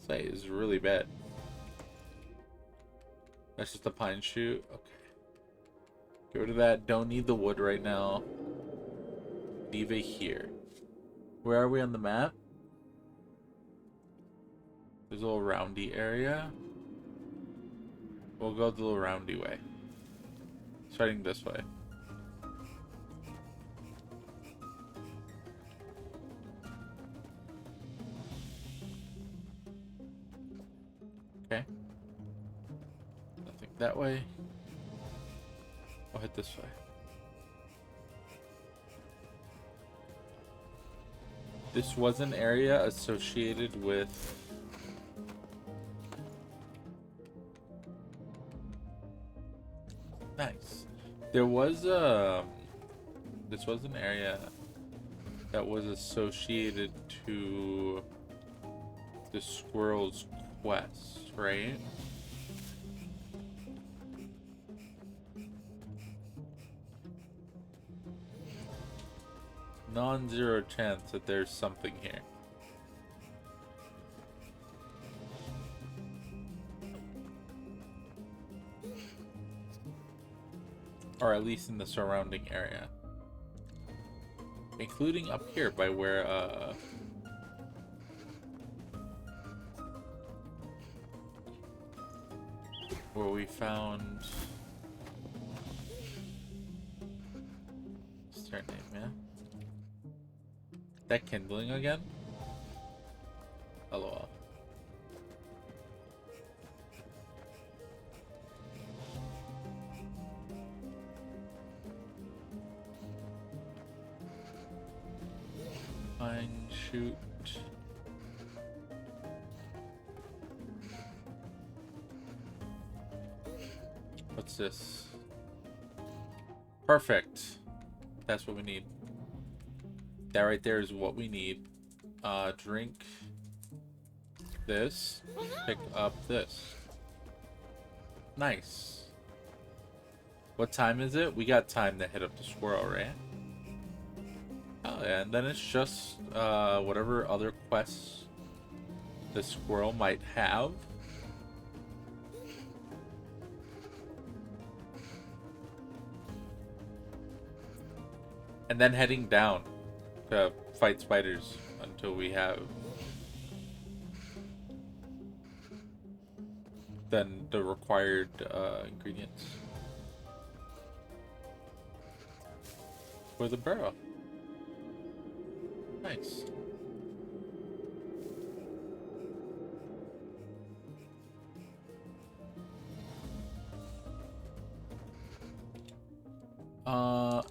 Say is really bad. That's just a pine shoot. Okay. Get rid of that. Don't need the wood right now. Leave it here. Where are we on the map? There's a little roundy area. We'll go the little roundy way. Starting this way. Nothing that way. I'll head this way. This was an area associated with nice. There was this was an area that was associated to the squirrel's quest, right? Non-zero chance that there's something here. Or at least in the surrounding area. Including up here by where we found what's her name, yeah? That kindling again? LOL. Fine, shoot. What's this? Perfect. That's what we need. That right there is what we need. Drink this. Pick up this. Nice. What time is it? We got time to hit up the squirrel, right? Oh yeah, and then it's just whatever other quests the squirrel might have. And then heading down to fight spiders until we have then the required ingredients for the burrow. Nice.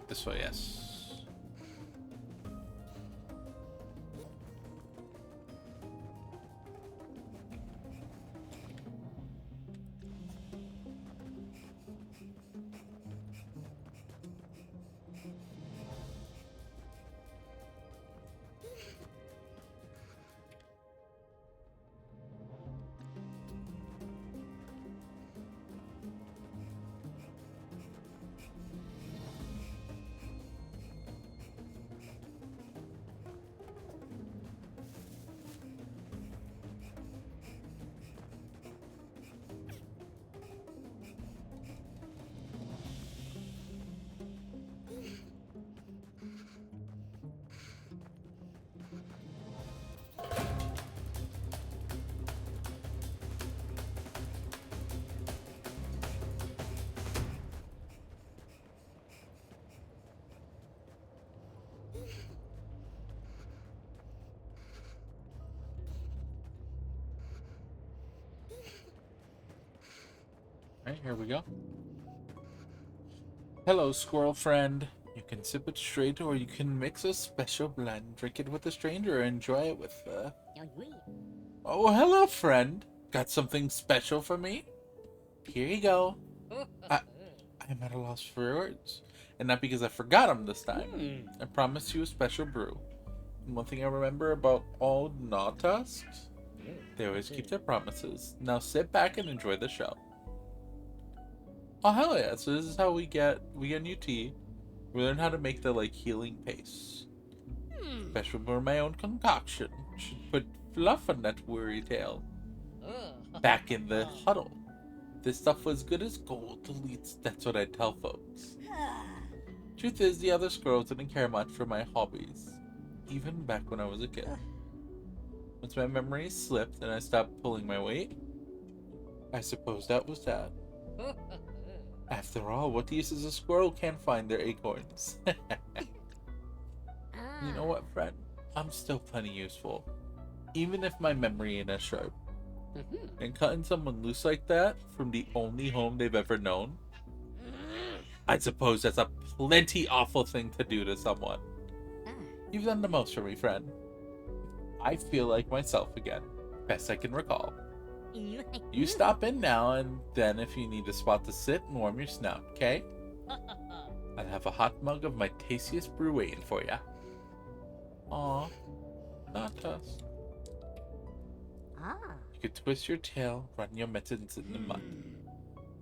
This way, yes. Alright, here we go. Hello, squirrel friend. You can sip it straight, or you can mix a special blend, drink it with a stranger, or enjoy it with Oh, hello, friend. Got something special for me? Here you go. I'm at a loss for words. And not because I forgot them this time. I promised you a special brew. And one thing I remember about all Nautusks, they always keep their promises. Now sit back and enjoy the show. Oh, hell yeah. So this is how we get new tea. We learn how to make the, like, healing paste. Special for my own concoction. Should put fluff on that worry tail. Back in the huddle. This stuff was good as gold. At least that's what I tell folks. Truth is, the other squirrels didn't care much for my hobbies. Even back when I was a kid. Once my memory slipped and I stopped pulling my weight, I suppose that was that. After all, what use is a squirrel can't find their acorns? You know what, friend? I'm still plenty useful. Even if my memory ain't as sharp. And cutting someone loose like that from the only home they've ever known, I suppose that's a plenty awful thing to do to someone. You've done the most for me, friend. I feel like myself again, best I can recall. You stop in now and then if you need a spot to sit and warm your snout, okay? I'll have a hot mug of my tastiest brew waiting for ya. Aw, not us. You could twist your tail, run your mittens in the mud,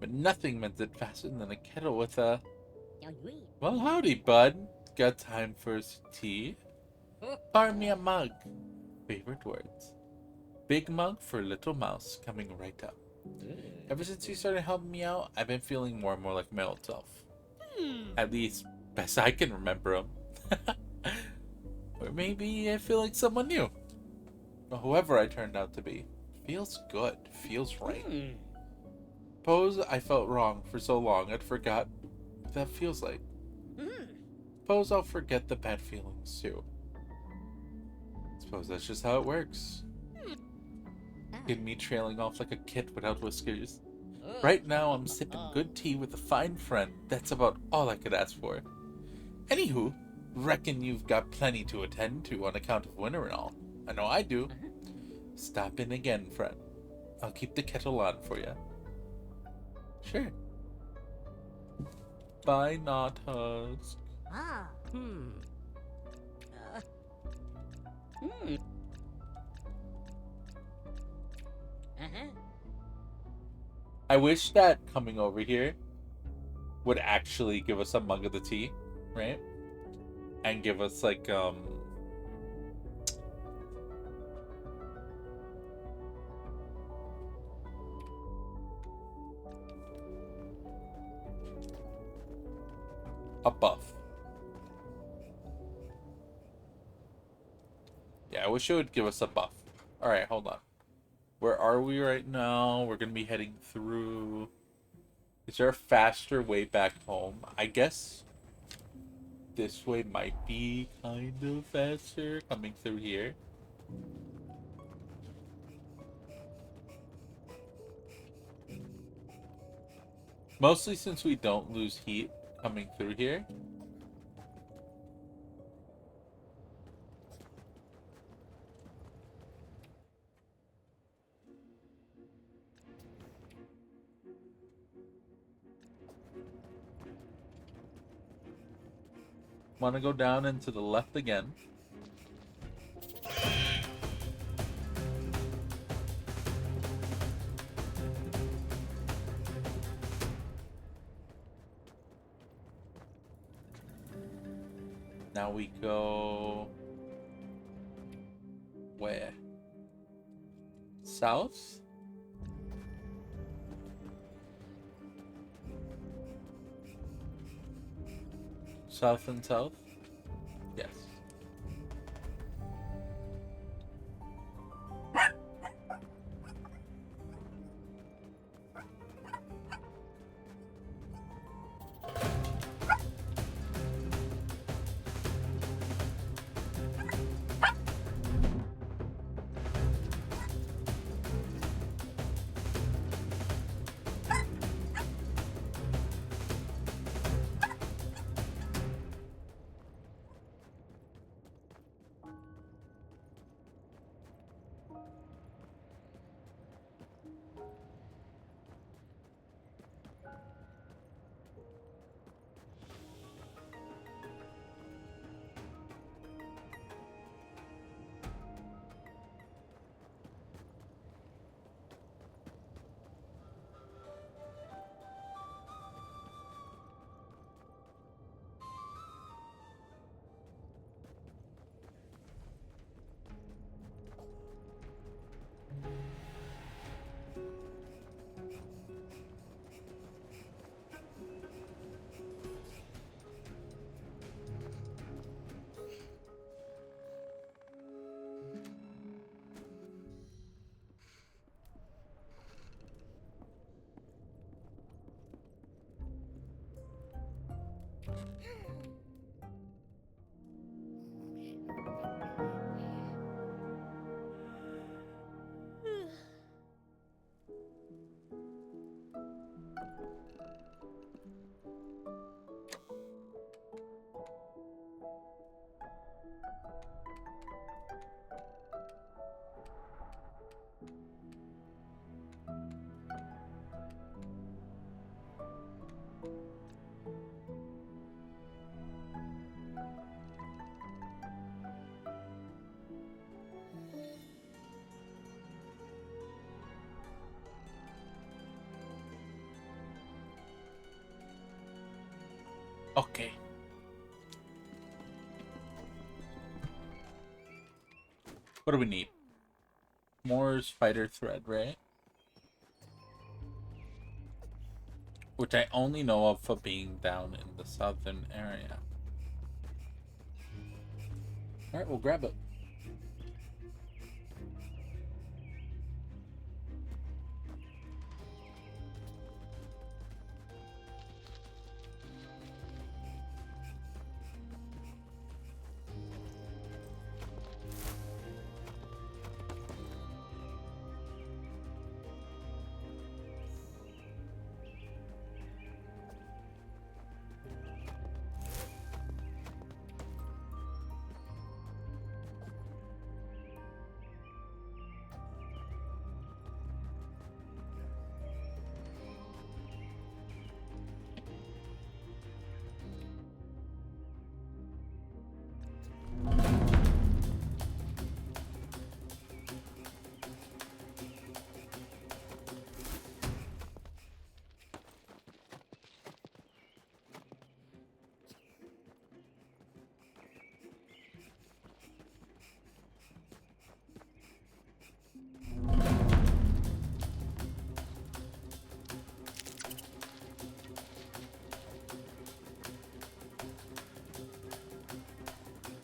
but nothing mends it faster than a kettle with a... Well, howdy, bud. Got time for some tea? Pour me a mug. Favorite words. Big mug for little mouse, coming right up. Ever since you started helping me out, I've been feeling more and more like my old self. At least, best I can remember him. Or maybe I feel like someone new. Or whoever I turned out to be. Feels good. Feels right. Suppose I felt wrong for so long I'd forgot what that feels like. Suppose I'll forget the bad feelings too. Suppose that's just how it works. Look at me trailing off like a kid without whiskers. Right now I'm sipping good tea with a fine friend. That's about all I could ask for. Anywho, reckon you've got plenty to attend to on account of winter and all. I know I do. Stop in again, friend. I'll keep the kettle on for you. Sure. Bye, Not Husk. I wish that coming over here would actually give us a mug of the tea, right? And give us like a buff. Yeah, I wish it would give us a buff. Alright, hold on. Where are we right now? We're gonna be heading through... Is there a faster way back home? I guess this way might be kind of faster, coming through here. Mostly since we don't lose heat coming through here. Want to go down and to the left again. Now we go... Where? South? South and south? Yes. Okay. What do we need? More spider thread, right? Which I only know of for being down in the southern area. Alright, we'll grab it.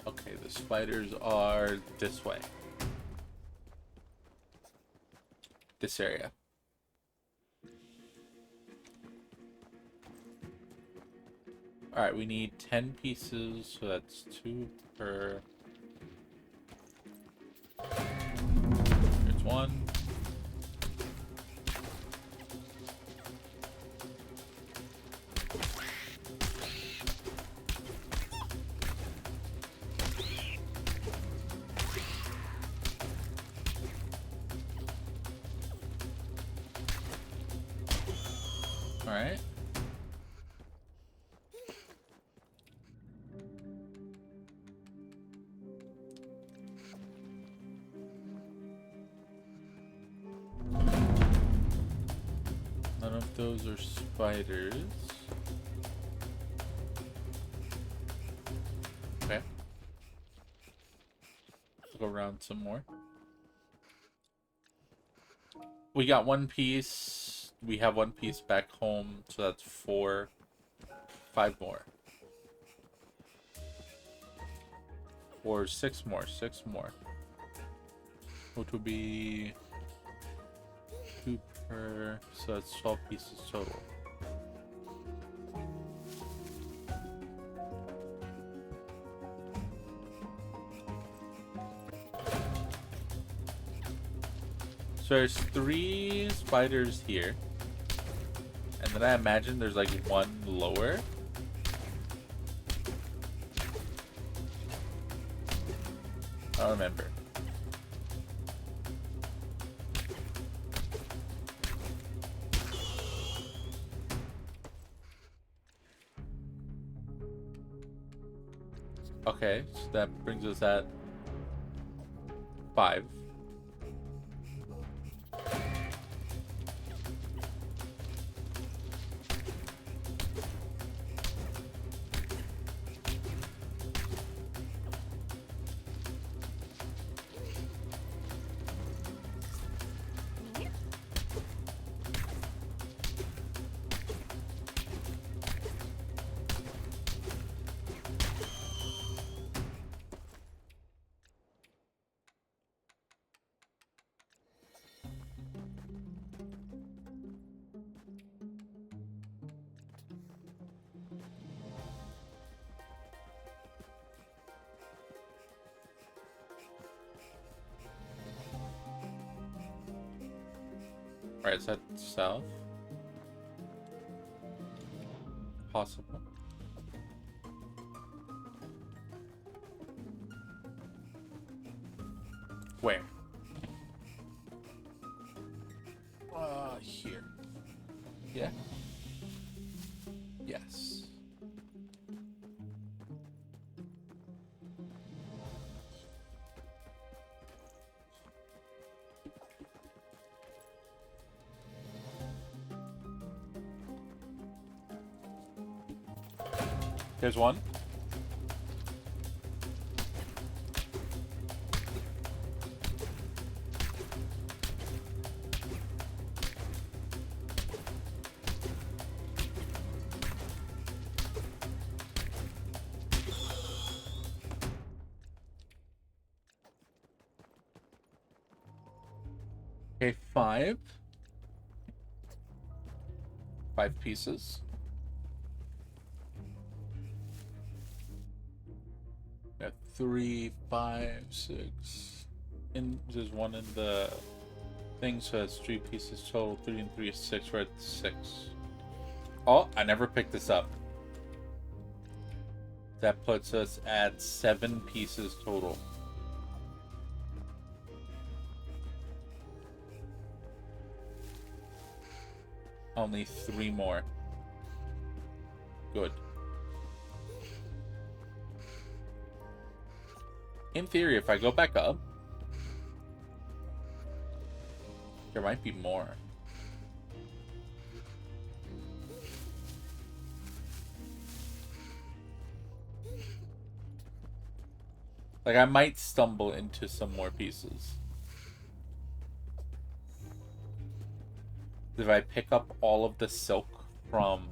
Okay, the spiders are this way. This area. Alright, we need 10 pieces, so that's 2 per... Here's 1. Alright. None of those are spiders. Okay. Go around some more. We got 1 piece. We have 1 piece back home, so that's 4. 5 more. Or 6 more. 6 more. Which would be 2 per. So that's 12 pieces total. So there's 3 spiders here. And then I imagine there's like 1 lower. I don't remember. Okay, so that brings us at 5. Alright, is that south? Possible. Where? Here. Yeah? Yes. Here's one. Okay, 5. 5 pieces. Got 3, 5, 6. And there's 1 in the thing, so that's 3 pieces total. 3 and 3 is 6. We're at 6. Oh, I never picked this up. That puts us at 7 pieces total. Only 3 more. Good. In theory, if I go back up, there might be more. Like, I might stumble into some more pieces. If I pick up all of the silk from,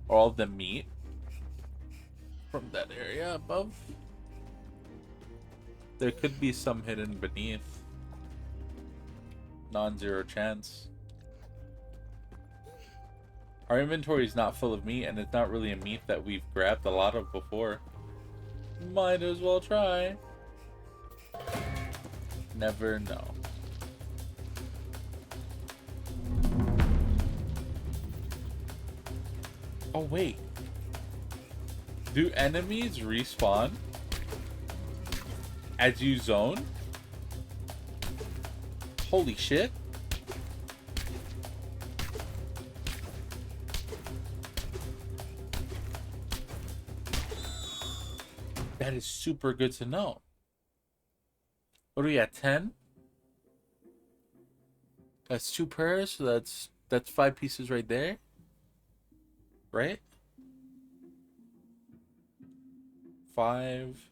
or all of the meat from that area above, there could be some hidden beneath. Non-zero chance. Our inventory is not full of meat, and it's not really a meat that we've grabbed a lot of before. Might as well try. Never know. Oh, wait. Do enemies respawn as you zone? Holy shit. That is super good to know. What are we at, 10? That's 2 pairs, so that's 5 pieces right there. Right? 5.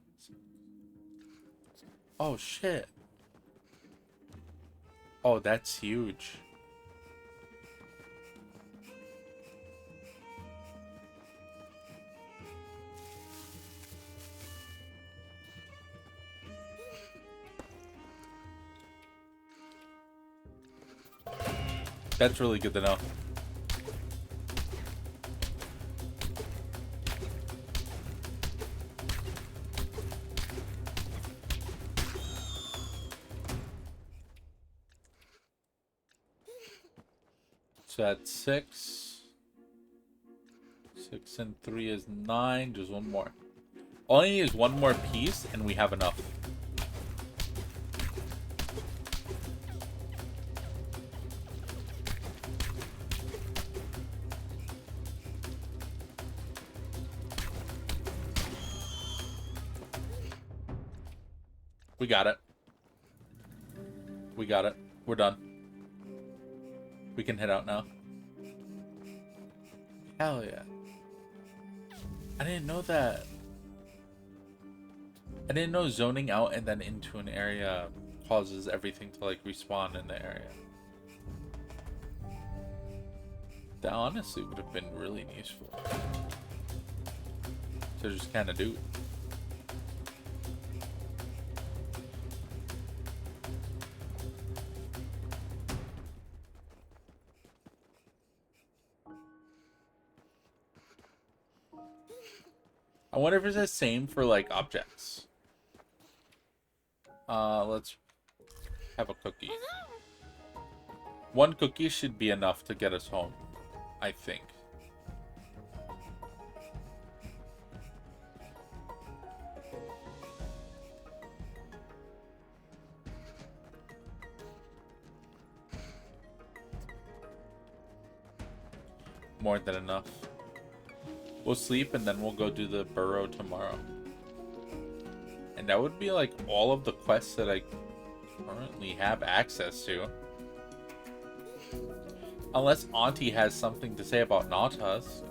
Oh, shit. Oh, that's huge. That's really good to know. So that's 6. 6 and 3 is 9. Just 1 more. All I need is 1 more piece, and we have enough. We got it. We got it. We're done. We can head out now. Hell yeah. I didn't know that. I didn't know zoning out and then into an area causes everything to like respawn in the area. That honestly would have been really useful to just kind of do. I wonder if it's the same for like objects. Let's have a cookie. 1 cookie should be enough to get us home, I think. More than enough. We'll sleep and then we'll go do the Burrow tomorrow. And that would be like all of the quests that I currently have access to. Unless Auntie has something to say about Nautas.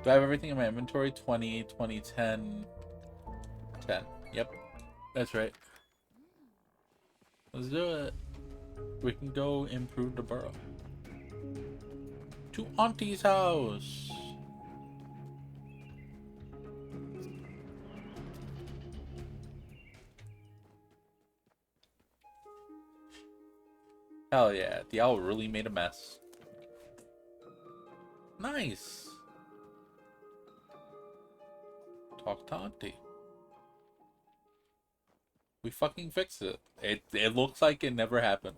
Do I have everything in my inventory? 20, 20, 10. Yep, that's right. Let's do it. We can go improve the Burrow. To Auntie's house. Hell yeah, the owl really made a mess. Nice. Talk to Auntie. We fucking fixed it. It looks like it never happened.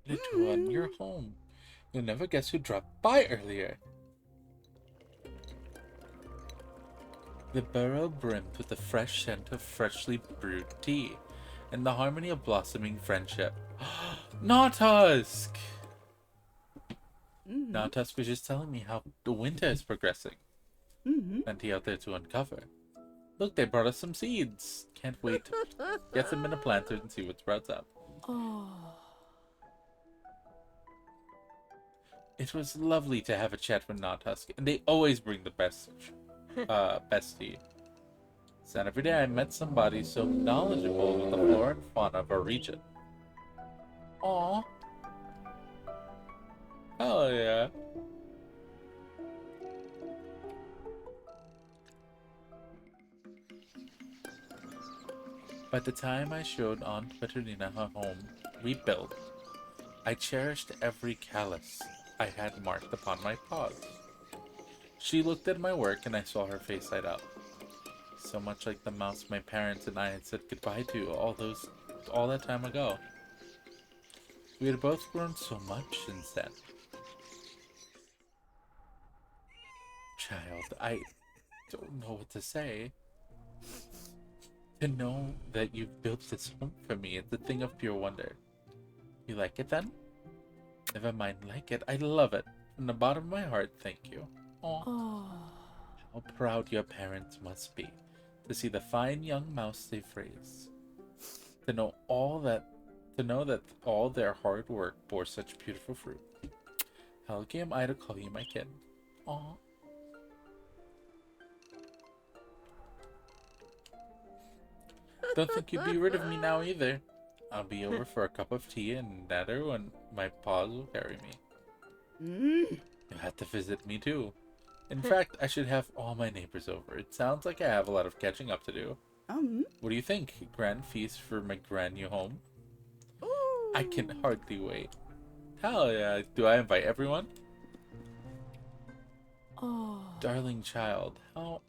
Little one, you're home. You'll never guess who dropped by earlier. The burrow brimmed with the fresh scent of freshly brewed tea and the harmony of blossoming friendship. Nautusk! Nautusk was just telling me how the winter is progressing. Plenty out there to uncover. Look, they brought us some seeds. Can't wait to get them in a planter and see what sprouts up. It was lovely to have a chat with Nautusk, and they always bring the best tea. It's not every day I met somebody so knowledgeable with the flora and fauna of our region. Aww. Hell yeah. By the time I showed Aunt Petronina her home rebuilt, I cherished every callus I had marked upon my paws. She looked at my work and I saw her face light up. So much like the mouse my parents and I had said goodbye to all that time ago. We had both grown so much since then. Child, I don't know what to say. To know that you've built this home for me is a thing of pure wonder. You like it then? Never mind like it, I love it. From the bottom of my heart, thank you. Aww. How proud your parents must be to see the fine young mouse they've raised. To know that all their hard work bore such beautiful fruit. How lucky am I to call you my kid? Aww. Don't think you'd be rid of me now either. I'll be over for a cup of tea and natter when my paws will carry me. You'll have to visit me too. In fact, I should have all my neighbors over. It sounds like I have a lot of catching up to do. What do you think? Grand feast for my grand new home? I can hardly wait. Hell yeah. Do I invite everyone? Darling child, how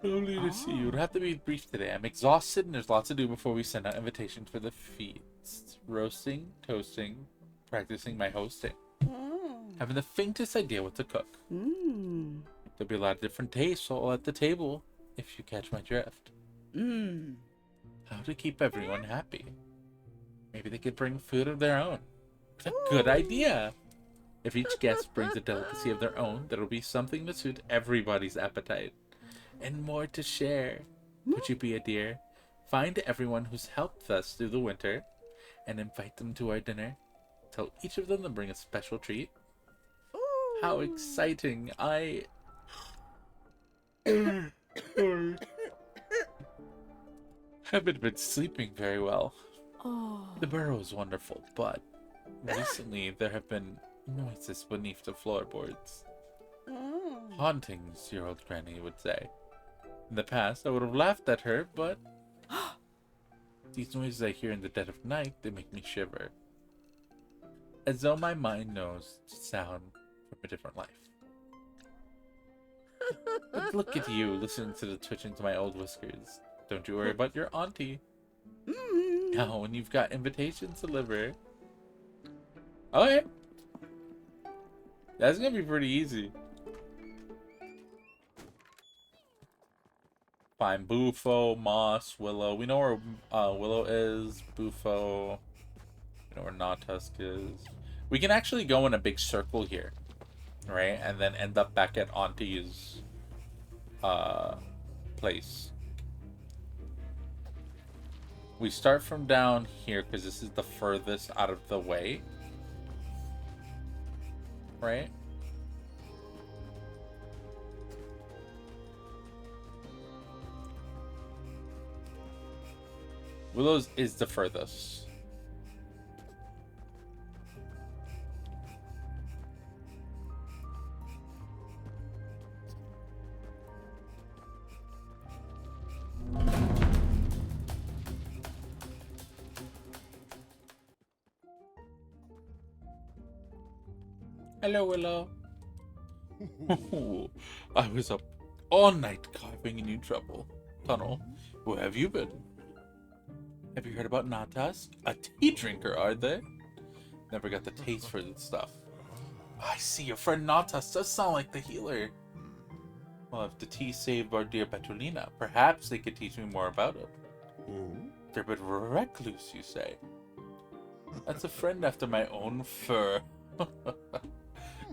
lovely to see you. It'll have to be brief today. I'm exhausted and there's lots to do before we send out invitations for the feast. Roasting, toasting, practicing my hosting. Having the faintest idea what to cook. There'll be a lot of different tastes all at the table, if you catch my drift. How to keep everyone happy. Maybe they could bring food of their own. It's a good idea. If each guest brings a delicacy of their own, there'll be something to suit everybody's appetite. And more to share. Would you be a dear? Find everyone who's helped us through the winter and invite them to our dinner. Tell each of them to bring a special treat. How exciting. I haven't been sleeping very well. The burrow is wonderful, but recently there have been noises beneath the floorboards. Hauntings, your old granny would say. In the past, I would have laughed at her, but these noises I hear in the dead of night, they make me shiver. As though my mind knows sound from a different life. But look at you, listening to the twitching to my old whiskers. Don't you worry about your auntie. Now, when you've got invitations to deliver. Okay. That's gonna be pretty easy. Fine, Bufo, Moss, Willow. We know where Willow is. Bufo. We know where Nautusk is. We can actually go in a big circle here, right? And then end up back at Auntie's place. We start from down here because this is the furthest out of the way. Right? Willow's is the furthest. Hello, Willow. I was up all night carving a new tunnel. Where have you been? Have you heard about Natas? A tea drinker, are they? Never got the taste for this stuff. I see your friend Natas does sound like the healer. Well, if the tea saved our dear Petulina, perhaps they could teach me more about it. They're a bit recluse, you say? That's a friend after my own fur.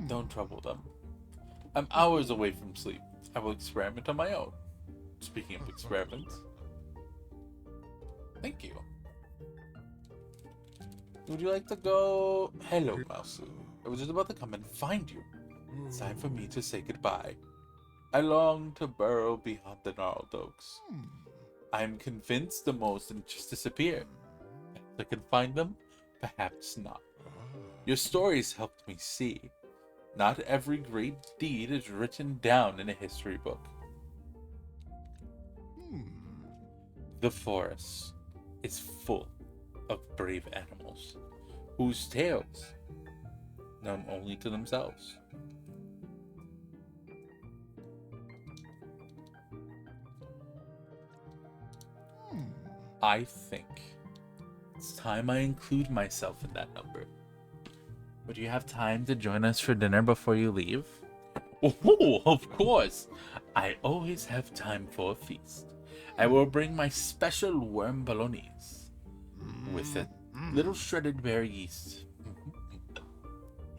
Don't trouble them. I'm hours away from sleep. I will experiment on my own. Speaking of experiments. Thank you. Would you like to go? Hello, Mousu. I was just about to come and find you. It's time for me to say goodbye. I long to burrow beyond the gnarled oaks. I am convinced the most and just disappear. If I can find them, perhaps not. Your stories helped me see. Not every great deed is written down in a history book. The forest is full of brave animals whose tales known only to themselves. I think it's time I include myself in that number. Would you have time to join us for dinner before you leave? Oh, of course! I always have time for a feast. I will bring my special worm bolognese with a little shredded berry yeast.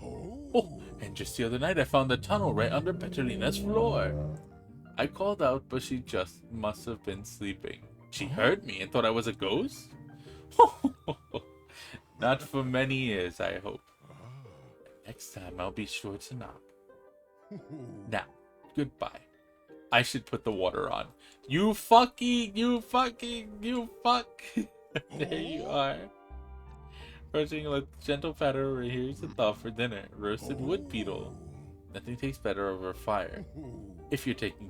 Oh, and just the other night I found the tunnel right under Petulina's floor. I called out, but she just must have been sleeping. She heard me and thought I was a ghost? Not for many years, I hope. Next time I'll be sure to knock. Now, goodbye. I should put the water on. You fuck. There you are. Approaching a gentle patter over here's the thought for dinner. Roasted wood beetle. Nothing tastes better over fire. If you're taking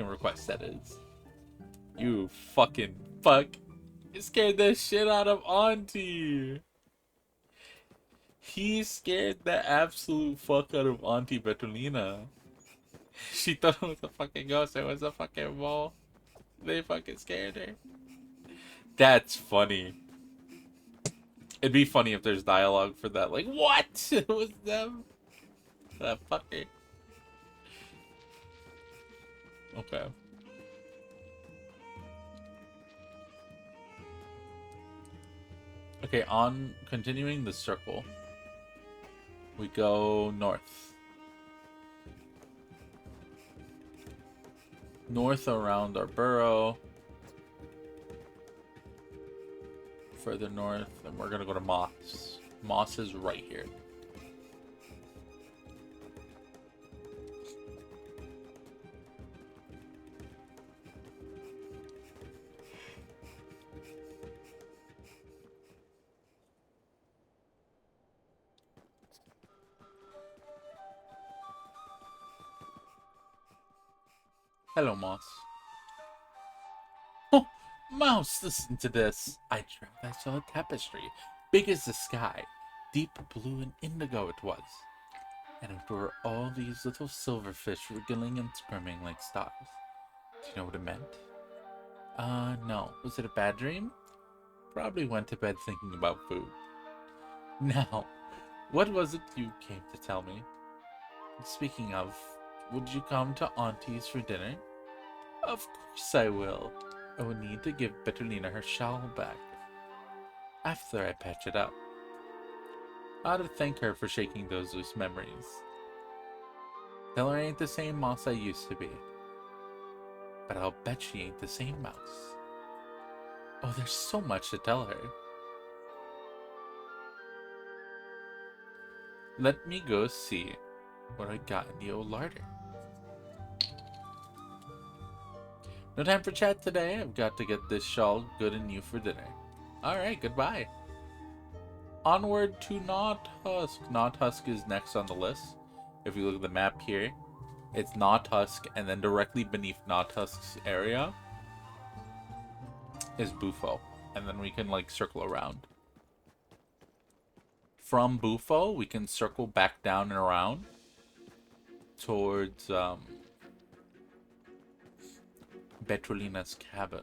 requests, that is. You fucking fuck. You scared the shit out of Auntie. He scared the absolute fuck out of Auntie Petulina. She thought it was a fucking ghost. It was a fucking ball. They fucking scared her. That's funny. It'd be funny if there's dialogue for that. Like, what? It was them? That fucker. Okay. Okay, on continuing the circle, we go north. North around our burrow. Further north, and we're gonna go to Moss. Moss is right here. Hello, Moss. Oh, Mouse, listen to this. I saw a tapestry, big as the sky, deep blue and indigo it was. And it were all these little silverfish wriggling and squirming like stars. Do you know what it meant? No. Was it a bad dream? Probably went to bed thinking about food. Now, what was it you came to tell me? Speaking of, would you come to Auntie's for dinner? Of course I will. I will need to give Petulina her shawl back. After I patch it up. I ought to thank her for shaking those loose memories. Tell her I ain't the same Moss I used to be. but I'll bet she ain't the same mouse. Oh, there's so much to tell her. Let me go see what I got in the old larder. No time for chat today. I've got to get this shawl good and new for dinner. Alright, goodbye. Onward to Knothusk. Knothusk is next on the list. If you look at the map here, it's Knothusk, and then directly beneath Knothusk's area is Bufo. And then we can, like, circle around. From Bufo, we can circle back down and around towards Betrolina's cabin.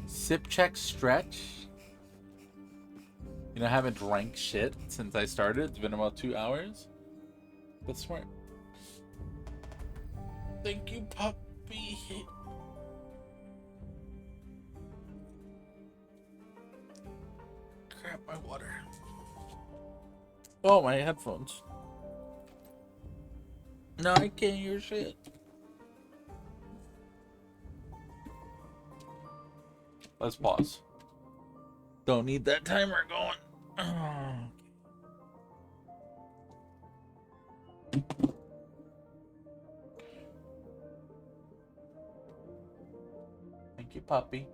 Sip check stretch. You know, I haven't drank shit since I started. It's been about 2 hours. That's smart. Thank you, puppy. Grab my water. Oh, my headphones. No, I can't hear shit. Let's pause. Don't need that timer going. Thank you, puppy.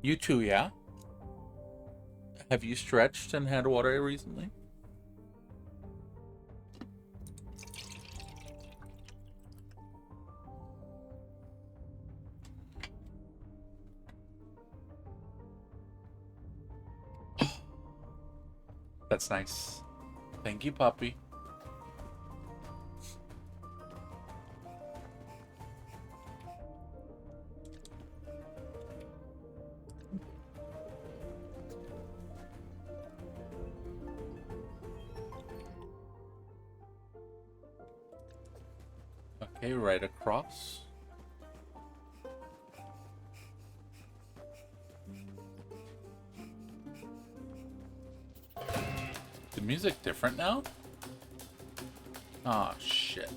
You too, yeah? Have you stretched and had water recently? That's nice. Thank you, puppy. Okay, right across. The music different now? Oh shit.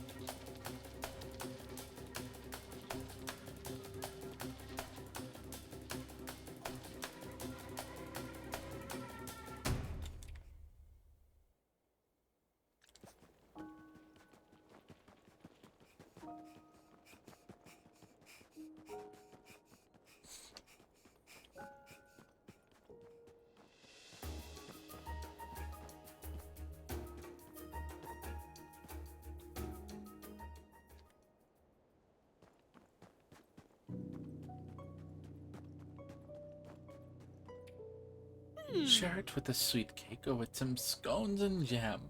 Share it with a sweet cake or with some scones and jam.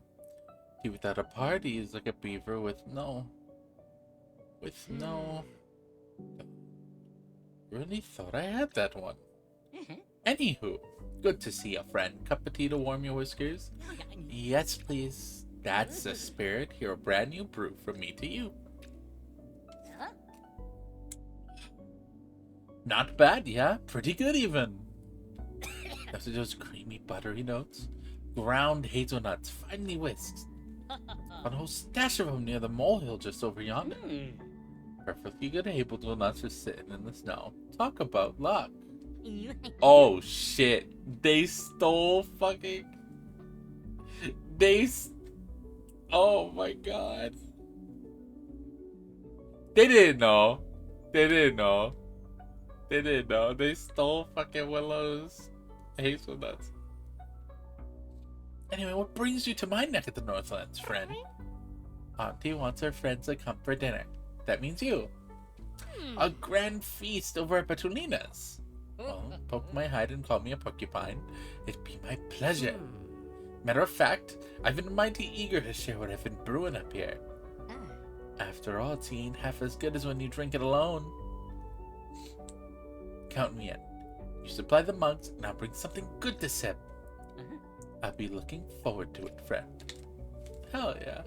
Tea without a party is like a beaver with no... Really thought I had that one. Anywho, good to see a friend. Cup of tea to warm your whiskers? Yes, please. That's the spirit. Here, a brand new brew from me to you. Not bad, yeah? Pretty good, even. After those creamy, buttery notes, ground hazelnuts finely whisked. A whole stash of them near the molehill just over yonder. Perfectly good hazelnuts just sitting in the snow. Talk about luck. Oh shit! They stole fucking. Oh my god! They didn't know. They didn't know. They didn't know. They stole fucking Willow's hazelnuts. Anyway, what brings you to my neck of the Northlands, friend? Auntie wants her friends to come for dinner. That means you. A grand feast over at Petulina's. Well, poke my hide and call me a porcupine. It'd be my pleasure. Matter of fact, I've been mighty eager to share what I've been brewing up here. After all, tea ain't half as good as when you drink it alone. Count me in. You supply the mugs, and I'll bring something good to sip. I'll be looking forward to it, friend. Hell yeah.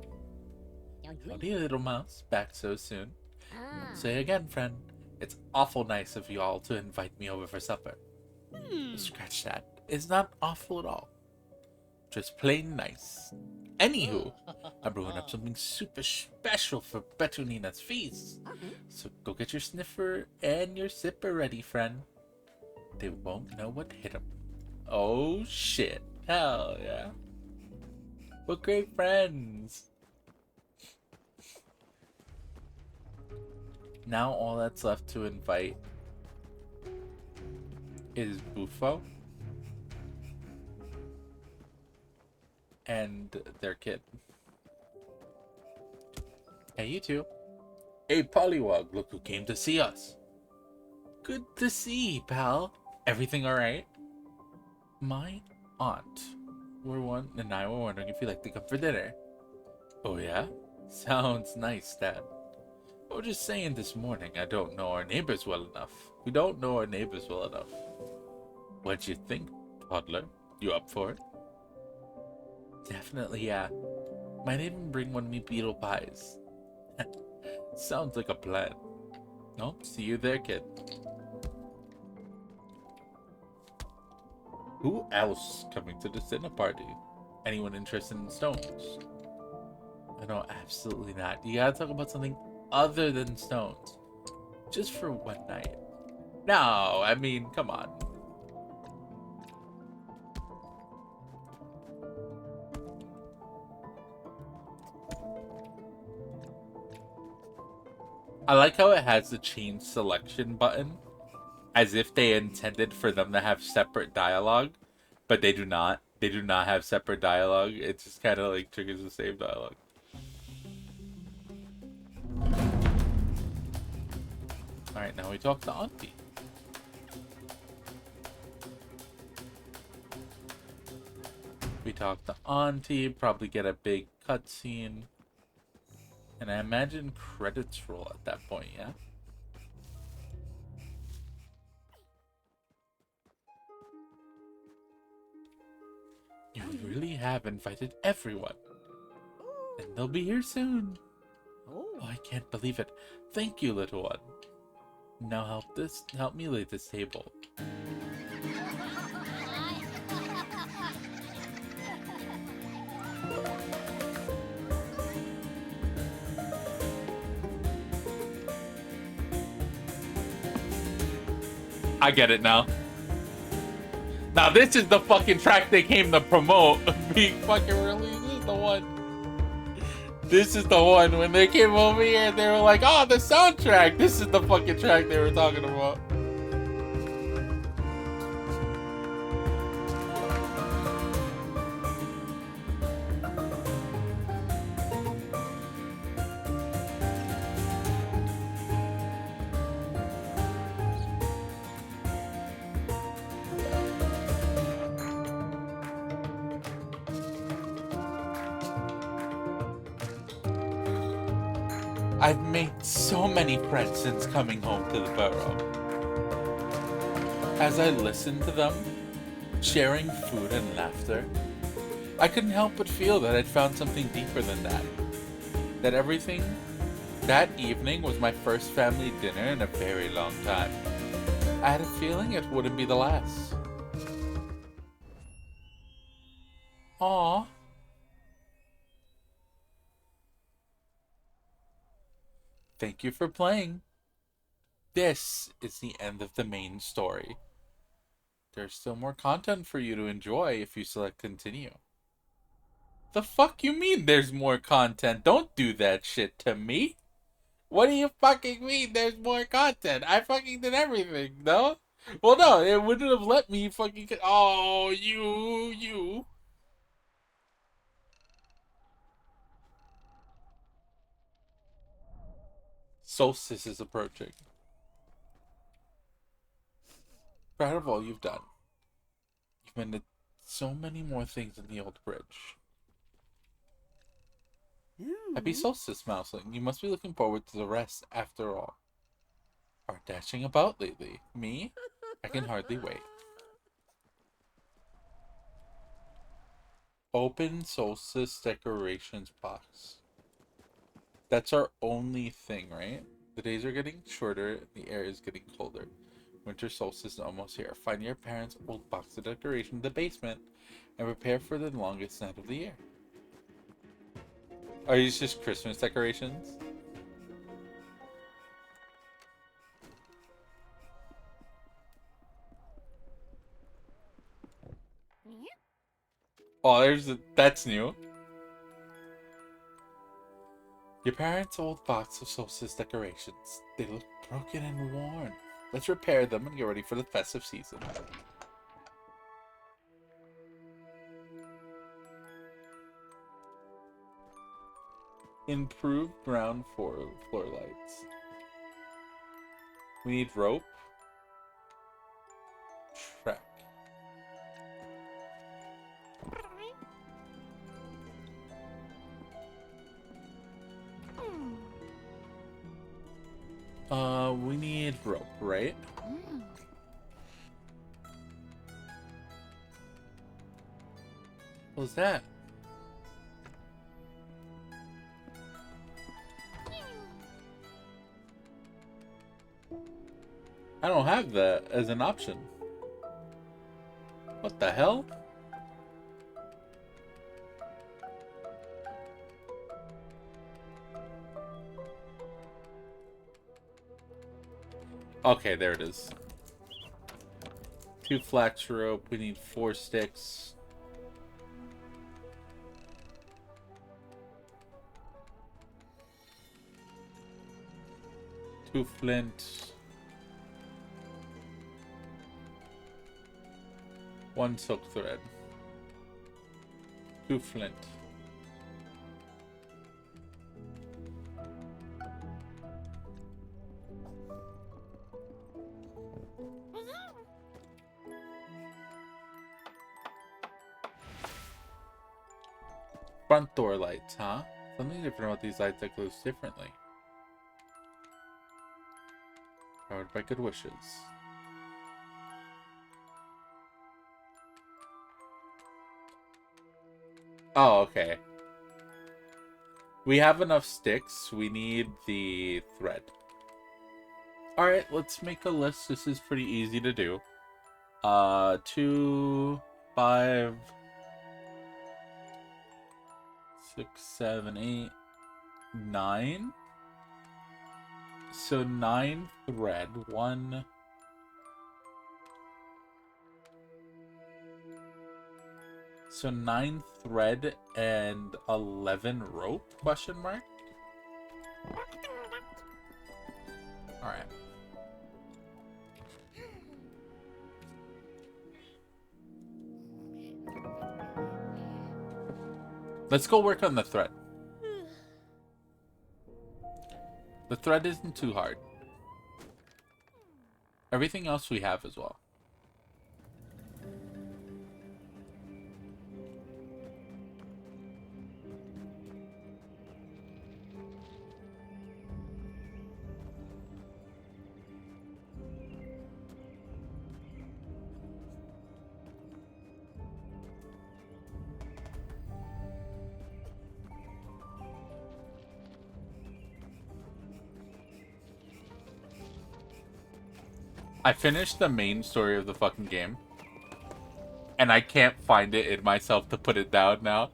Howdy, little mouse. Back so soon. I'll say again, friend. It's awful nice of you all to invite me over for supper. Scratch that. It's not awful at all. Just plain nice. Anywho, I'm brewing up something super special for Petronina's feast. So go get your sniffer and your sipper ready, friend. They won't know what hit them. Oh shit. Hell yeah. What great friends. Now all that's left to invite is Bufo and their kid. Hey, you two. Hey, Pollywog, look who came to see us. Good to see, pal. Everything alright? My aunt and I were wondering if you'd like to come for dinner. Oh, yeah? Sounds nice, Dad. I was just saying this morning, I don't know our neighbors well enough. We don't know our neighbors well enough. What'd you think, toddler? You up for it? Definitely, yeah. Might even bring one of me beetle pies. Sounds like a plan. No, see you there, kid. Who else coming to this dinner party? Anyone interested in stones? No, absolutely not. You gotta talk about something other than stones. Just for one night. No, I mean, come on. I like how it has the change selection button, as if they intended for them to have separate dialogue, but they do not. They do not have separate dialogue. It just kind of like triggers the same dialogue. Alright, now we talk to Auntie. We talk to Auntie, probably get a big cutscene. And I imagine credits roll at that point, yeah? You really have invited everyone. And they'll be here soon. Oh, I can't believe it. Thank you, little one. Now help me lay this table. I get it now. Now this is the fucking track they came to promote. Being fucking released. This is the one. This is the one. When they came over here, they were like, oh, the soundtrack. This is the fucking track they were talking about. I've made so many friends since coming home to the Burrow. As I listened to them, sharing food and laughter, I couldn't help but feel that I'd found something deeper than that. That evening was my first family dinner in a very long time. I had a feeling it wouldn't be the last. Aww. Thank you for playing. This is the end of the main story. There's still more content for you to enjoy if you select continue. The fuck you mean there's more content? Don't do that shit to me. What do you fucking mean there's more content? I fucking did everything, no? Well, no, it wouldn't have let me fucking... Oh, you. Solstice is approaching. Proud of all you've done. You've been to so many more things than the old bridge. Happy solstice, Mouseling. You must be looking forward to the rest after all. Are dashing about lately. Me? I can hardly wait. Open solstice decorations box. That's our only thing, right? The days are getting shorter, the air is getting colder. Winter solstice is almost here. Find your parents' old box of decoration in the basement and prepare for the longest night of the year. Are these just Christmas decorations? Oh, that's new. Your parents' old box of solstice decorations. They look broken and worn. Let's repair them and get ready for the festive season. Improved ground floor lights. We need rope. Track. We need rope, right? What was that? I don't have that as an option. What the hell? Okay, there it is. 2 flax rope. We need 4 sticks. Two flint. 1 silk thread. 2 flint. Front door lights, huh? Something different about these lights that glows differently. Powered by good wishes. Oh, okay. We have enough sticks. We need the thread. Alright, let's make a list. This is pretty easy to do. 2, 5, 6, 7, 8, 9. So 9 thread, 1. So 9 thread and 11 rope? Question mark. All right. Let's go work on the thread. The thread isn't too hard. Everything else we have as well. I finished the main story of the fucking game. And I can't find it in myself to put it down now.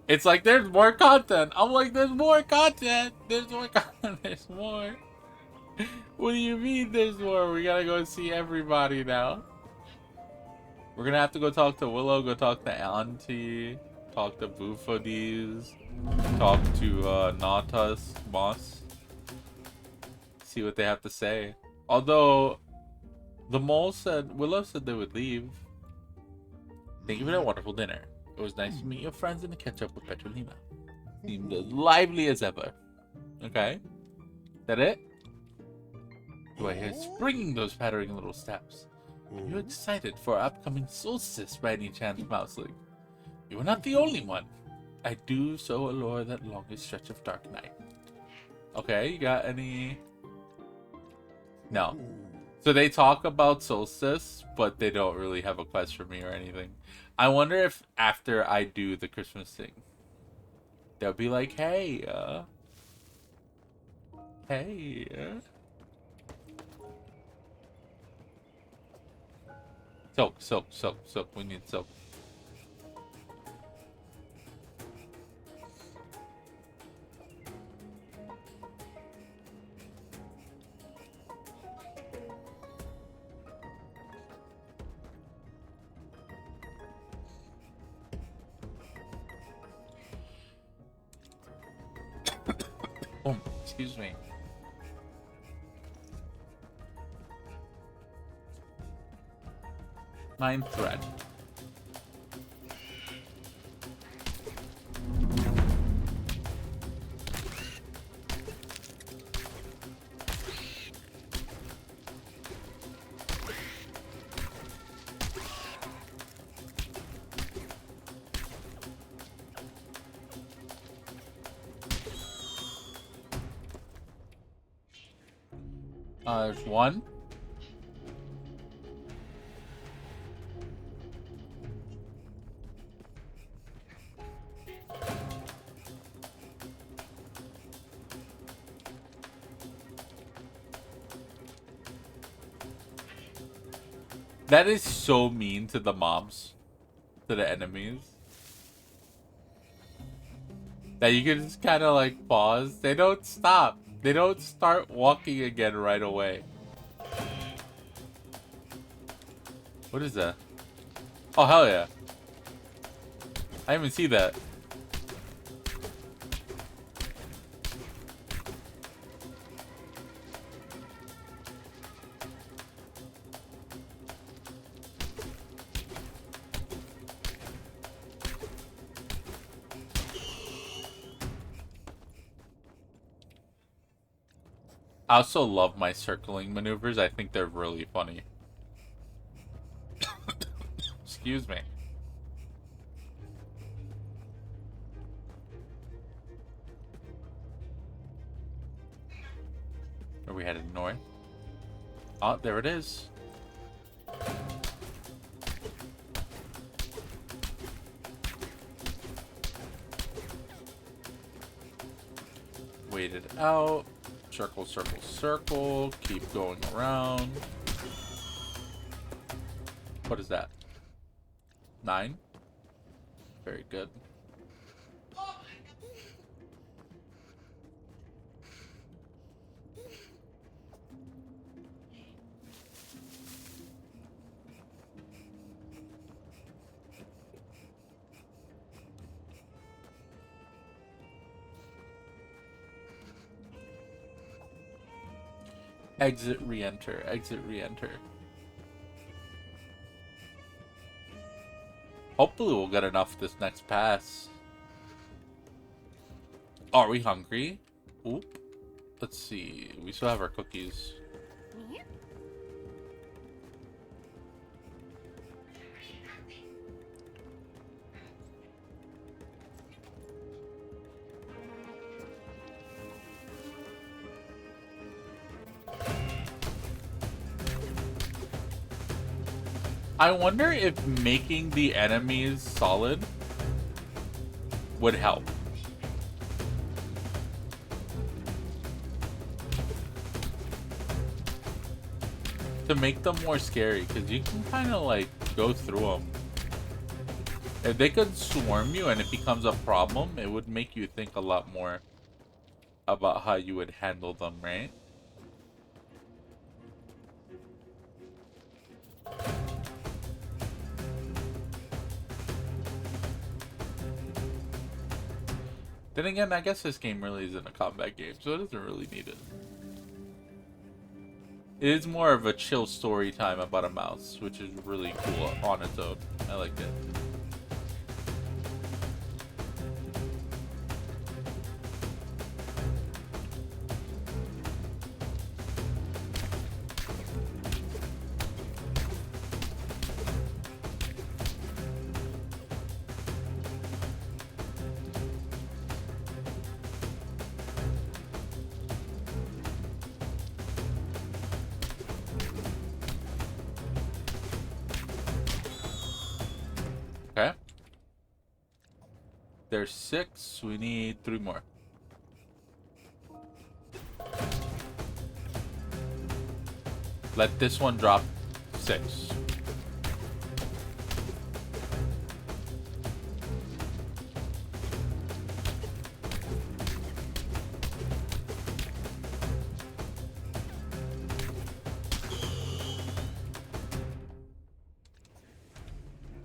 It's like, there's more content. I'm like, there's more content. There's more content. There's more. What do you mean there's more? We gotta go see everybody now. We're gonna have to go talk to Willow, go talk to Auntie, talk to Bufodis, talk to Nautus, Moss. See what they have to say. Although, Willow said they would leave. Thank you for that wonderful dinner. It was nice to meet your friends and to catch up with Petrolina. Seemed as lively as ever. Okay? Is that it? Do I hear springing those pattering little steps? Are you excited for our upcoming solstice by any chance, Mouseling? You are not the only one. I do so allure that longest stretch of dark night. Okay, you got any... No. So they talk about Solstice, but they don't really have a quest for me or anything. I wonder if after I do the Christmas thing, they'll be like, hey, hey. Silk, silk, silk, silk. We need silk. Oh, excuse me. Ninth thread. There's one. That is so mean to the mobs, to the enemies. That you can just kind of like pause. They don't stop. They don't start walking again right away. What is that? Oh, hell yeah. I didn't even see that. I also love my circling maneuvers. I think they're really funny. Excuse me. Are we headed north? Oh, there it is. Wait it out. Circle, circle, circle. Keep going around. What is that? 9? Very good. Exit, re-enter, exit, re-enter. Hopefully we'll get enough this next pass. Are we hungry? Oop. Let's see. We still have our cookies. I wonder if making the enemies solid would help. To make them more scary, because you can kind of like go through them. If they could swarm you and it becomes a problem, it would make you think a lot more about how you would handle them, right? Then again, I guess this game really isn't a combat game, so it doesn't really need it. It is more of a chill story time about a mouse, which is really cool on its own. I like it. There's 6. We need 3 more. Let this one drop 6.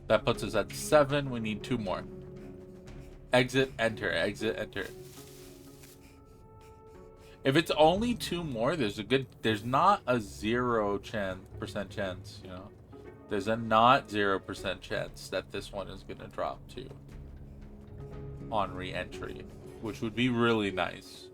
That puts us at 7. We need 2 more. Exit, enter, exit, enter. If it's only 2 more, there's not a 0% chance, you know? There's a not 0% chance that this one is gonna drop too on re-entry, which would be really nice.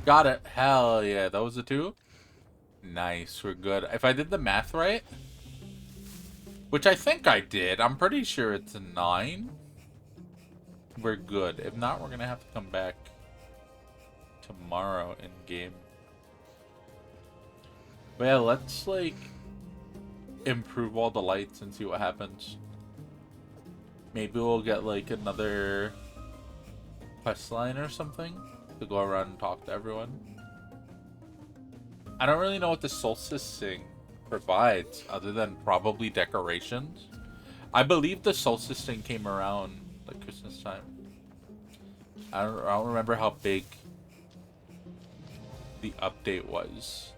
Got it. Hell yeah. That was a 2? Nice. We're good. If I did the math right, which I think I did, I'm pretty sure it's a 9. We're good. If not, we're going to have to come back tomorrow in game. But yeah, let's, like, improve all the lights and see what happens. Maybe we'll get, like, another quest line or something to go around and talk to everyone. I don't really know what the solstice thing provides other than probably decorations. I believe the solstice thing came around like Christmas time. I don't remember how big the update was.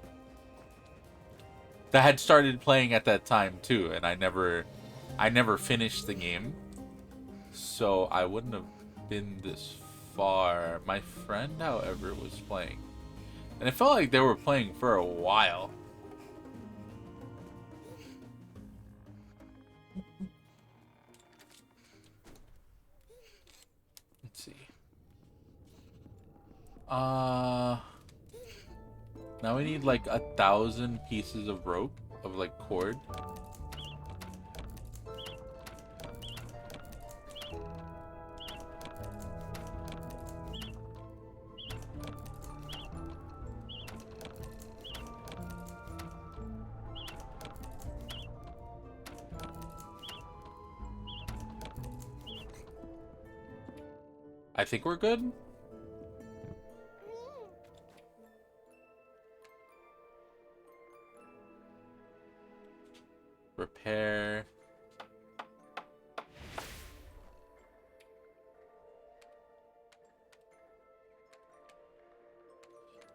That had started playing at that time too, and I never finished the game, so I wouldn't have been this far. My friend, however, was playing, and it felt like they were playing for a while. Let's see. Now we need like 1,000 pieces of rope, of like cord. I think we're good. Repair.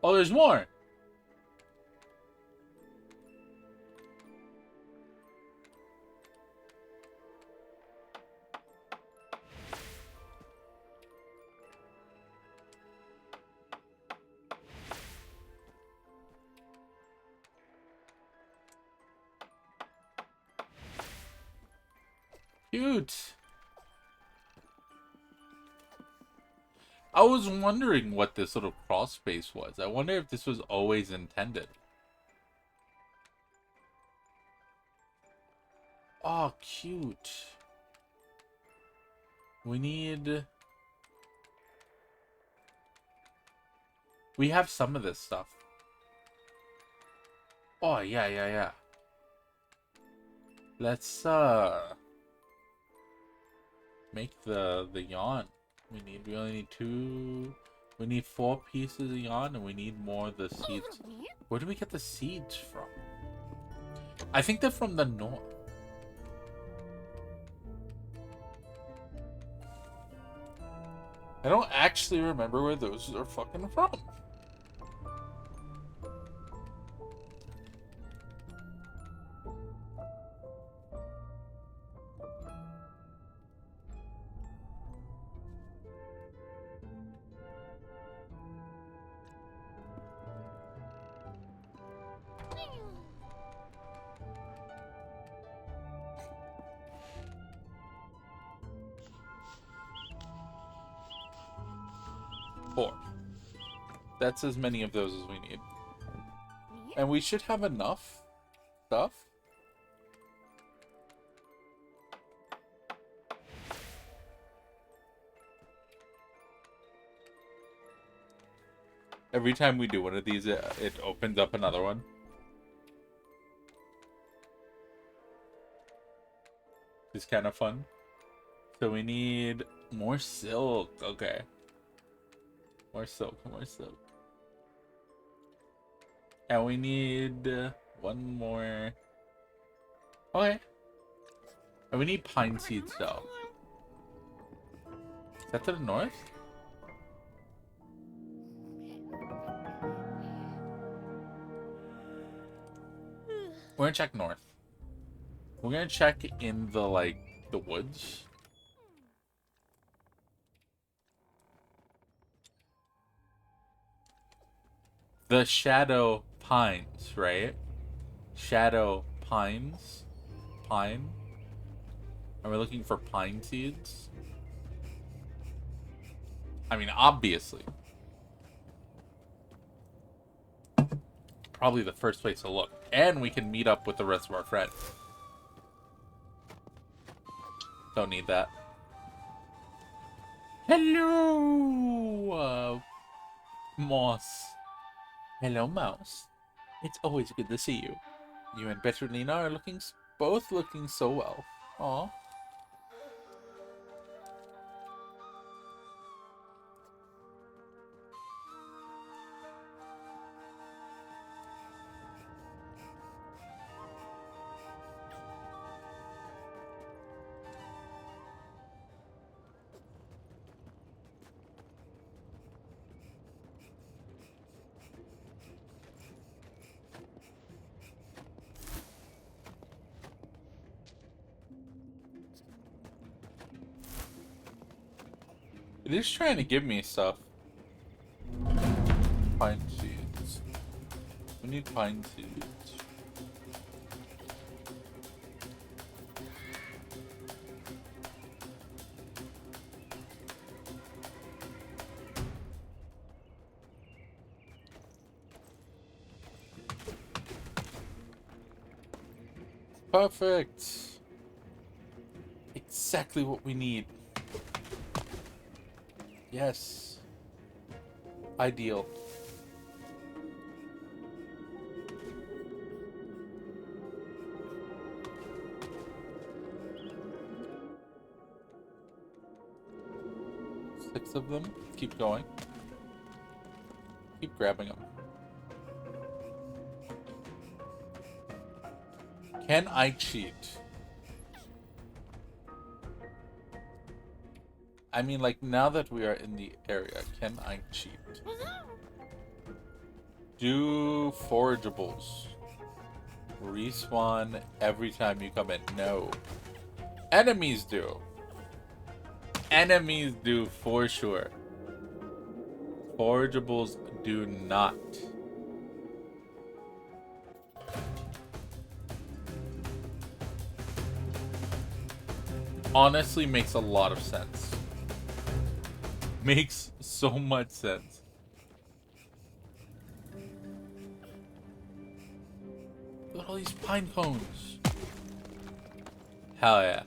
Oh, there's more. Cute. I was wondering what this little crawl space was. I wonder if this was always intended. Oh, cute. We have some of this stuff. Oh, yeah. Let's, make the yarn. We only need 2. We need 4 pieces of yarn, and we need more of the seeds. Where do we get the seeds from? I think they're from the north. I don't actually remember where those are fucking from. Four. That's as many of those as we need. And we should have enough stuff. Every time we do one of these, it opens up another one. It's kind of fun. So we need more silk. Okay. More silk, more silk. And we need one more. Okay. And we need pine seeds though. Is that to the north? We're gonna check north. We're gonna check in the, like, the woods. The shadow pines, right? Shadow pines. Pine. Are we looking for pine seeds? I mean, obviously. Probably the first place to look. And we can meet up with the rest of our friends. Don't need that. Hello, Moss. Hello, Mouse. It's always good to see you. You and Petrolina are both looking so well. Aw. It is trying to give me stuff. Pine seeds. We need pine seeds. Perfect. Exactly what we need. Yes. Ideal. Six of them. Keep going. Keep grabbing them. Can I cheat? I mean, like, now that we are in the area, can I cheat? Do forageables respawn every time you come in? No. Enemies do. Enemies do for sure. Forageables do not. Honestly, makes a lot of sense. Makes so much sense. Look at all these pine cones. Hell yeah.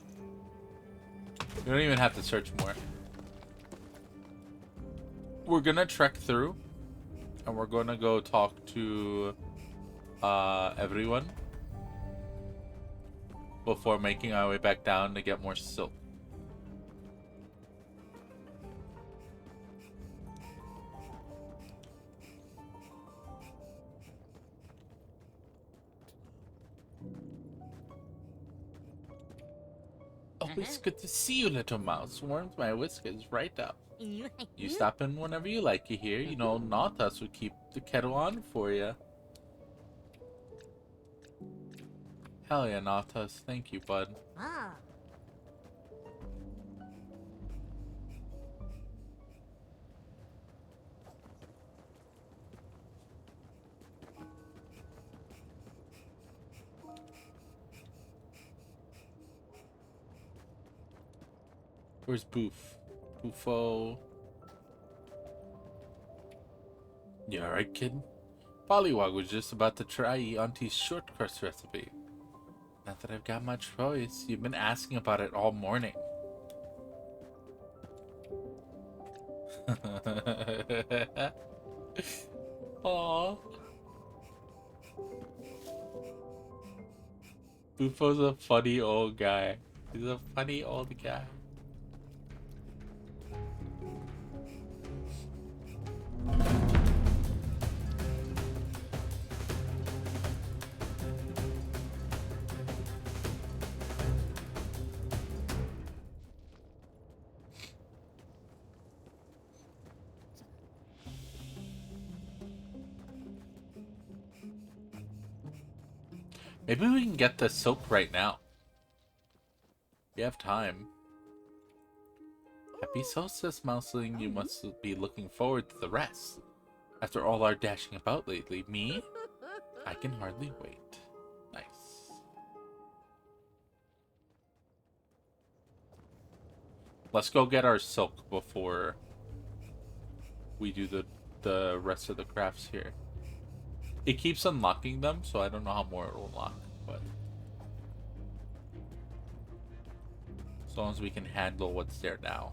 We don't even have to search more. We're gonna trek through. And we're gonna go talk to everyone. Before making our way back down to get more silk. Always good to see you, little mouse. Warms my whiskers right up. You stop in whenever you like, you hear? You know, not us would keep the kettle on for you. Hell yeah, Natas. Thank you, bud. Where's Boof? Boofo. You alright, kid? Pollywog was just about to try Auntie's short crust recipe. Not that I've got much choice. You've been asking about it all morning. Aww. Bufo's a funny old guy. He's a funny old guy. Maybe we can get the silk right now. We have time. Happy solstice, Mouseling. You must be looking forward to the rest. After all our dashing about lately, me? I can hardly wait. Nice. Let's go get our silk before we do the rest of the crafts here. It keeps unlocking them, so I don't know how more it will unlock, but as long as we can handle what's there now.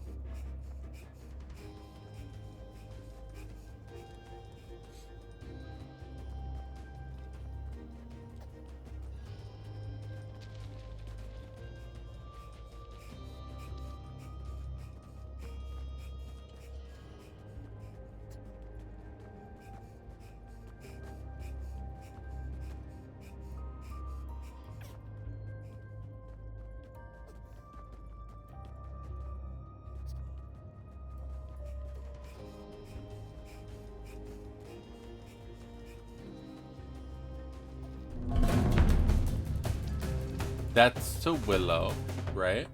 That's to Willow, right?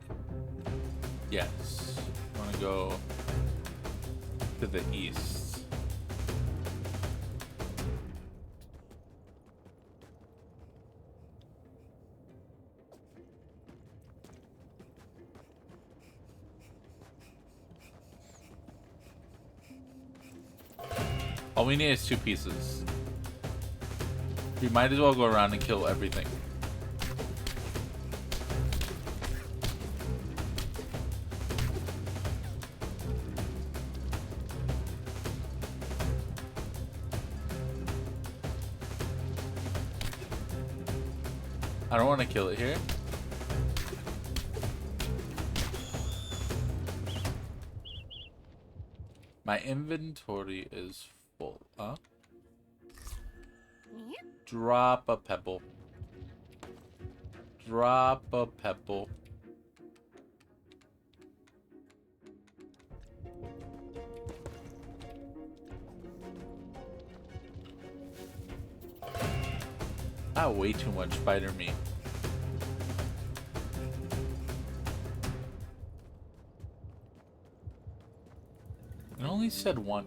Yes. I want to go to the east. All we need is 2 pieces. We might as well go around and kill everything. I don't want to kill it here. My inventory is full, huh? Drop a pebble. Drop a pebble. Ah, way too much spider meat. It only said 1.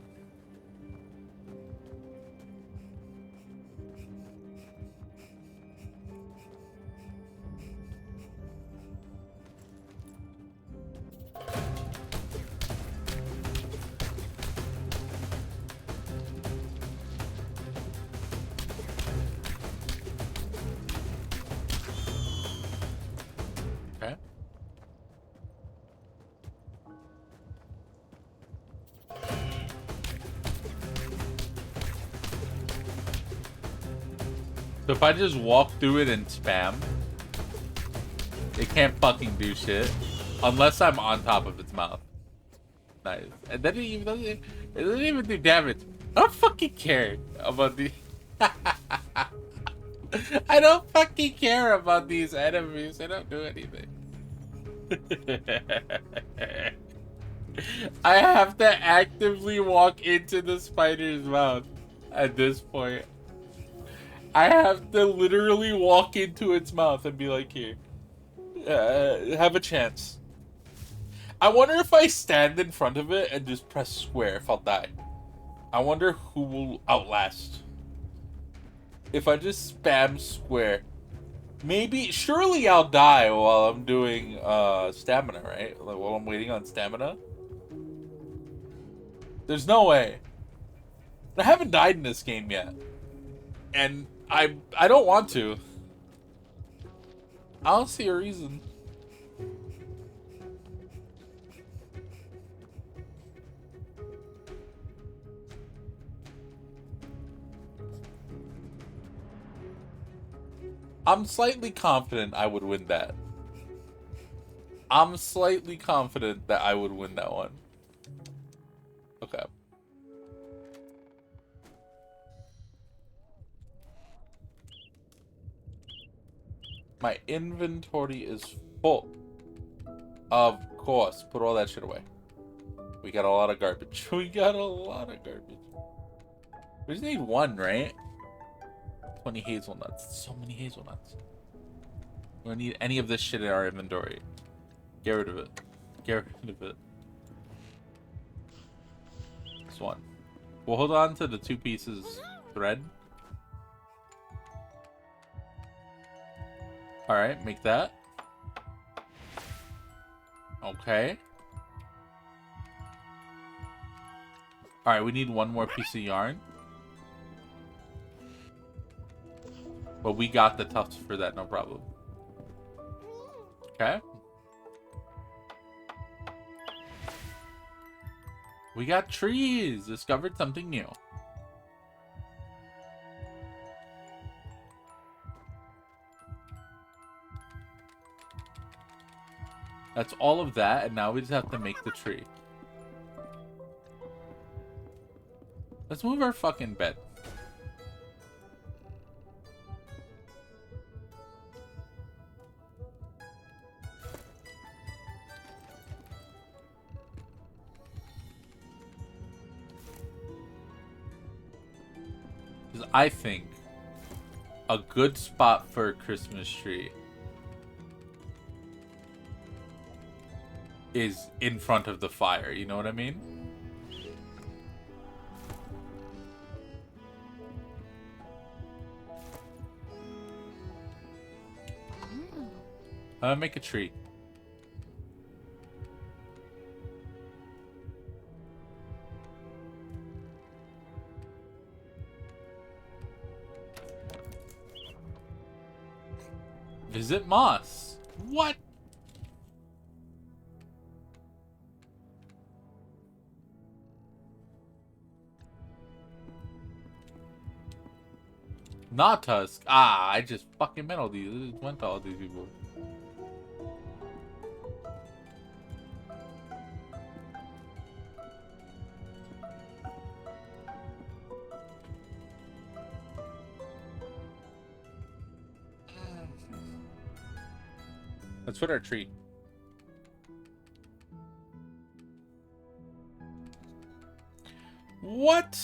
Okay. So if I just walk through it and spam, it can't fucking do shit. Unless I'm on top of its mouth. Nice. And then it doesn't even do damage. I don't fucking care about the... I don't fucking care about these enemies. They don't do anything. I have to actively walk into the spider's mouth at this point. I have to literally walk into its mouth and be like, here, have a chance. I wonder if I stand in front of it and just press square if I'll die. I wonder who will outlast. If I just spam square. Maybe, surely I'll die while I'm doing stamina, right? Like, while I'm waiting on stamina. There's no way. I haven't died in this game yet. And I don't want to. I don't see a reason. I'm slightly confident I would win that. I'm slightly confident that I would win that one. Okay. My inventory is full. Of course. Put all that shit away. We got a lot of garbage. We got a lot of garbage. We just need one, right? 20 hazelnuts. So many hazelnuts. We don't need any of this shit in our inventory. Get rid of it. Get rid of it. This one. We'll hold on to the 2 pieces thread. Alright, make that. Okay. Alright, we need one more piece of yarn. But we got the tufts for that, no problem. Okay. We got trees! Discovered something new. That's all of that, and now we just have to make the tree. Let's move our fucking bed. Because I think a good spot for a Christmas tree is in front of the fire. You know what I mean? I'm gonna make a tree. Visit Moss. What? Not Tusk. Ah, I just fucking met all these. I just went to all these people. Let's put our tree. What?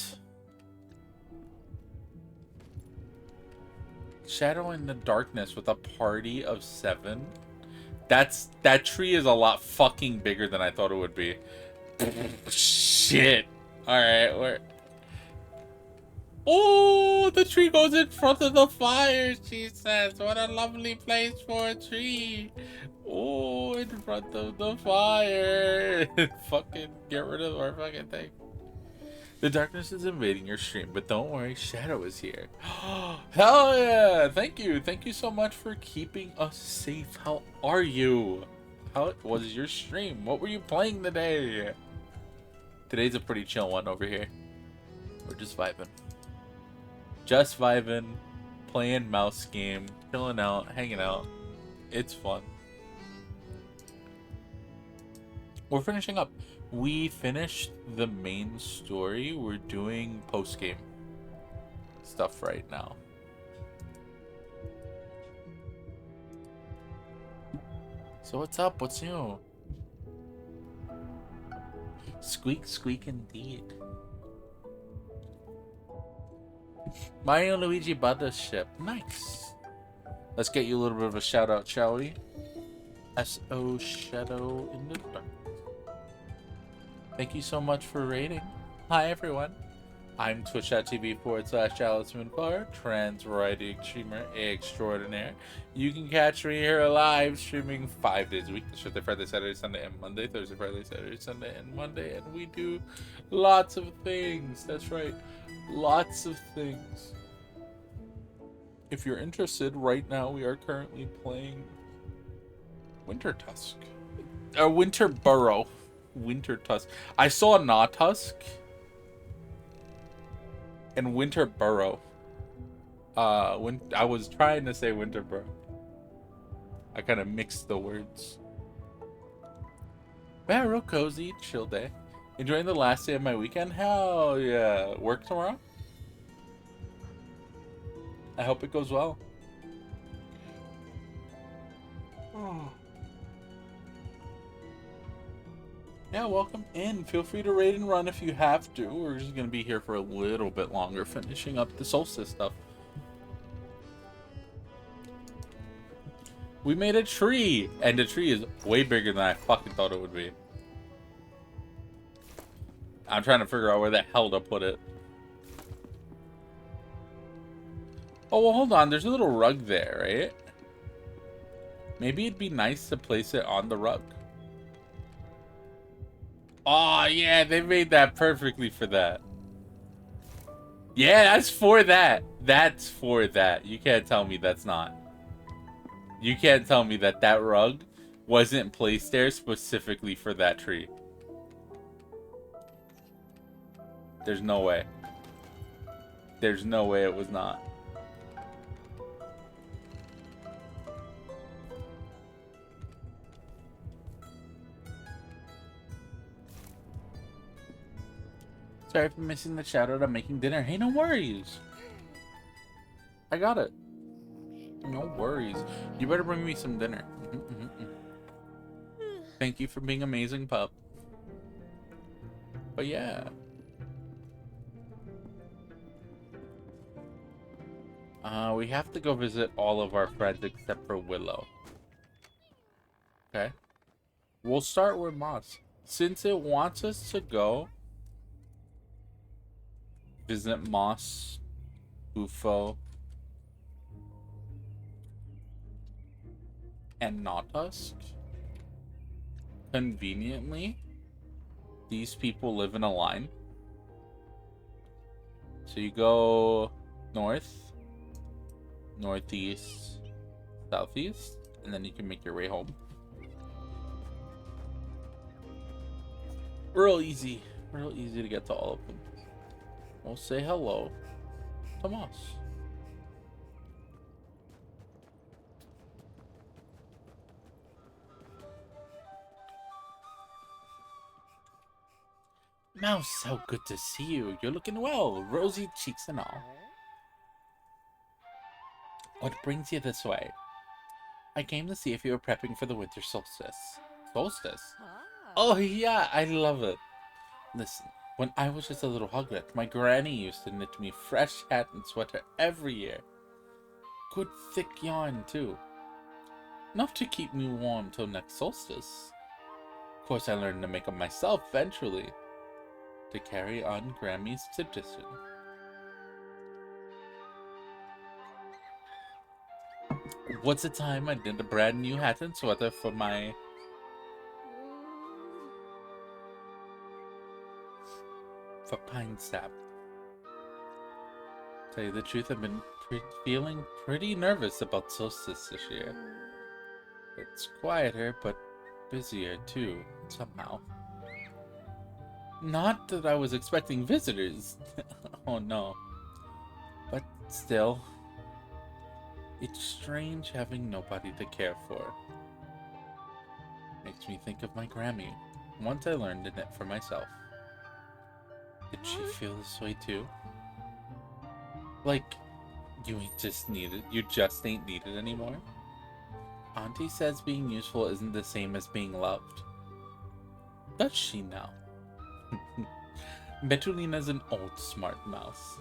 Shadow in the darkness with a party of 7? That tree is a lot fucking bigger than I thought it would be. Shit. Alright, where? Oh, the tree goes in front of the fire, she says. What a lovely place for a tree. Oh, in front of the fire. Fucking get rid of our fucking thing. The darkness is invading your stream, but don't worry, Shadow is here. Hell yeah! Thank you. Thank you so much for keeping us safe. How are you? How was your stream? What were you playing today? Today's a pretty chill one over here. We're just vibing. Just vibing, playing mouse game, chilling out, hanging out. It's fun. We're finishing up. We finished the main story. We're doing post-game stuff right now. So what's up? What's new? Squeak, squeak indeed. Mario and Luigi bought the ship. Nice. Let's get you a little bit of a shout out, shall we? S.O. Shadow in the Dark. Thank you so much for rating. Hi, everyone. I'm twitch.tv/AliceMoonFlower, trans variety streamer extraordinaire. You can catch me here live streaming 5 days a week. Thursday, Friday, Saturday, Sunday, and Monday. Thursday, Friday, Saturday, Sunday, and Monday. And we do lots of things. That's right. Lots of things. If you're interested, right now we are currently playing Winter Tusk. Winter Burrow. Winter Tusk. I saw Nautusk and Winter Burrow. When I was trying to say Winter Burrow, I kind of mixed the words. Yeah, real cozy, chill day. Enjoying the last day of my weekend? Hell yeah. Work tomorrow? I hope it goes well. Oh. Yeah, welcome in. Feel free to raid and run if you have to. We're just going to be here for a little bit longer, finishing up the solstice stuff. We made a tree! And the tree is way bigger than I fucking thought it would be. I'm trying to figure out where the hell to put it. Oh, well, hold on. There's a little rug there, right? Maybe it'd be nice to place it on the rug. Oh, yeah, they made that perfectly for that. Yeah, that's for that. That's for that. You can't tell me that's not. You can't tell me that that rug wasn't placed there specifically for that tree. There's no way. There's no way it was not. Sorry for missing the shout out. I'm making dinner. Hey, no worries. I got it. No worries. You better bring me some dinner. Thank you for being amazing, pup. But yeah. We have to go visit all of our friends except for Willow. Okay. We'll start with Moss. Since it wants us to go visit Moss, Bufo, and Nautusk, conveniently, these people live in a line. So you go north, northeast, southeast, and then you can make your way home. Real easy to get to all of them. We'll say hello to Moss. Mouse, so good to see you. You're looking well, rosy cheeks and all. What brings you this way? I came to see if you were prepping for the winter solstice. Solstice? Oh yeah, I love it. Listen, when I was just a little hoglet, my granny used to knit me fresh hat and sweater every year. Good thick yarn too. Enough to keep me warm till next solstice. Of course I learned to make them myself eventually, to carry on Grammy's tradition. What's the time I did a brand new hat and sweater for my... for Pine Sap. Tell you the truth, I've been feeling pretty nervous about solstice this year. It's quieter, but busier too, somehow. Not that I was expecting visitors. Oh no. But still, it's strange having nobody to care for. Makes me think of my Grammy. Once I learned to knit for myself. Did she feel this way too? Like, you just ain't needed anymore? Auntie says being useful isn't the same as being loved. Does she now? Betulina's an old smart mouse.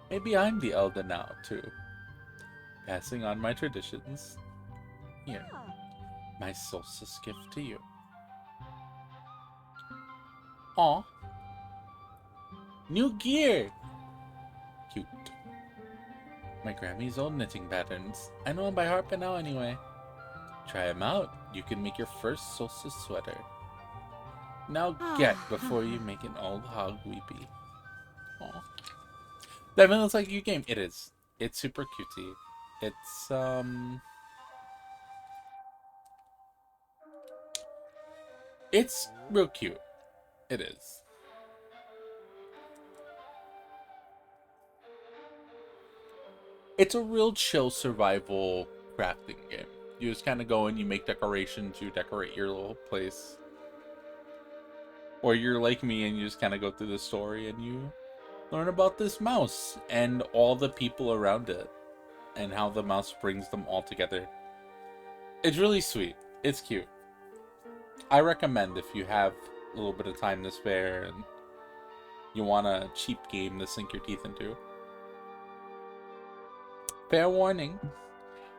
Maybe I'm the elder now, too. Passing on my traditions. Here, my solstice gift to you. Aw. New gear! Cute. My Grammy's old knitting patterns. I know them by heart by now anyway. Try them out. You can make your first solstice sweater. Now get before you make an old hog weepy. Aw. That looks like a cute game. It is. It's super cutesy. It's real cute. It is. It's a real chill survival crafting game. You just kind of go in, you make decorations, you decorate your little place. Or you're like me and you just kind of go through the story and you learn about this mouse and all the people around it and how the mouse brings them all together. It's really sweet. It's cute. I recommend if you have a little bit of time to spare and you want a cheap game to sink your teeth into. Fair warning.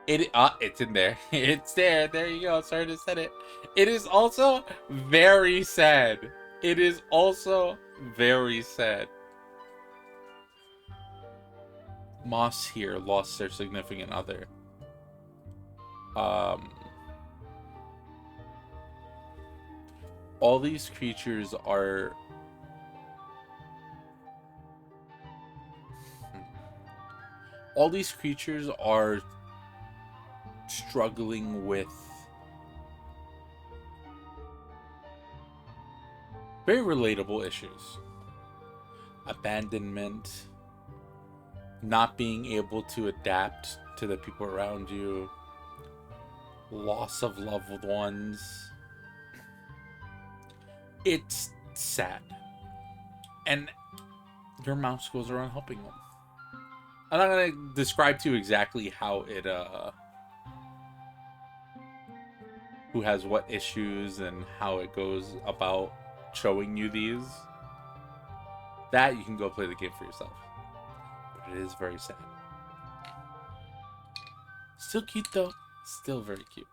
It's in there. It's there. There you go. Sorry to say it. It is also very sad. It is also very sad. Moss here lost their significant other. All these creatures are... All these creatures are struggling with very relatable issues. Abandonment, not being able to adapt to the people around you, loss of loved ones. It's sad. And your mouse goes around helping them. I'm not going to describe to you exactly how it, who has what issues and how it goes about showing you these. That you can go play the game for yourself. But it is very sad. Still cute though. Still very cute.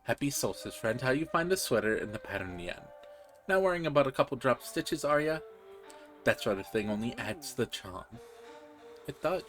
Happy solstice, friend. How you find the sweater and the pattern in the end? Not worrying about a couple drop stitches, are ya? That sort of thing only adds to the charm. It does.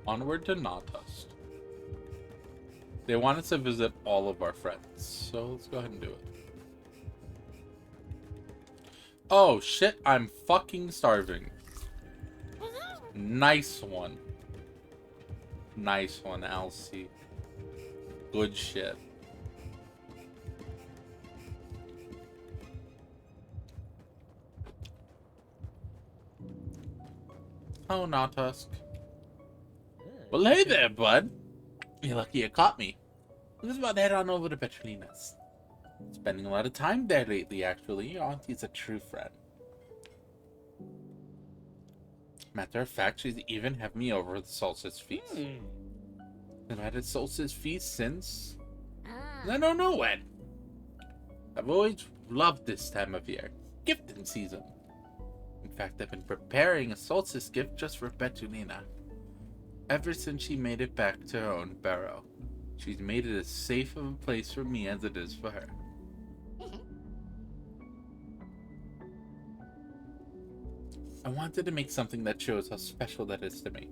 Onward to Nautusk. They want us to visit all of our friends, so let's go ahead and do it. Oh shit, I'm fucking starving. Nice one. Nice one, Elsie. Good shit. Oh, Nautusk. Well, hey there, bud. You're lucky you caught me. I was about to head on over to Petrolina's. Spending a lot of time there lately, actually. Your auntie's a true friend. Matter of fact, she's even had me over at the Solstice Feast. I've had a Solstice Feast since... I don't know when. I've always loved this time of year. Gifting season. In fact, I've been preparing a Solstice gift just for Petronina. Ever since she made it back to her own Burrow, she's made it as safe of a place for me as it is for her. I wanted to make something that shows how special that is to me.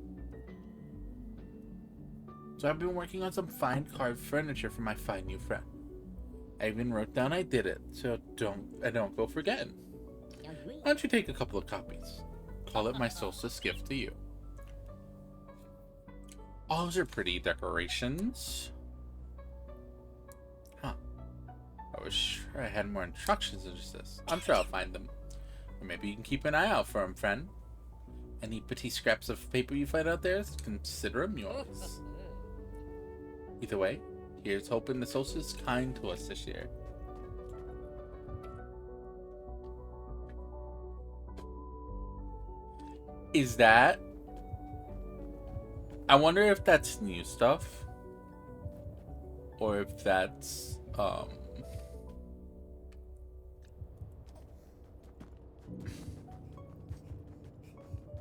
So I've been working on some fine carved furniture for my fine new friend. I even wrote down I did it, so I don't go forgetting. Why don't you take a couple of copies? Call it my solstice gift to you. Oh, those are pretty decorations. Huh. I was sure I had more instructions than just this. I'm sure I'll find them. Or maybe you can keep an eye out for them, friend. Any petty scraps of paper you find out there, consider them yours. Either way, here's hoping the solstice is kind to us this year. Is that... I wonder if that's new stuff. Or if that's...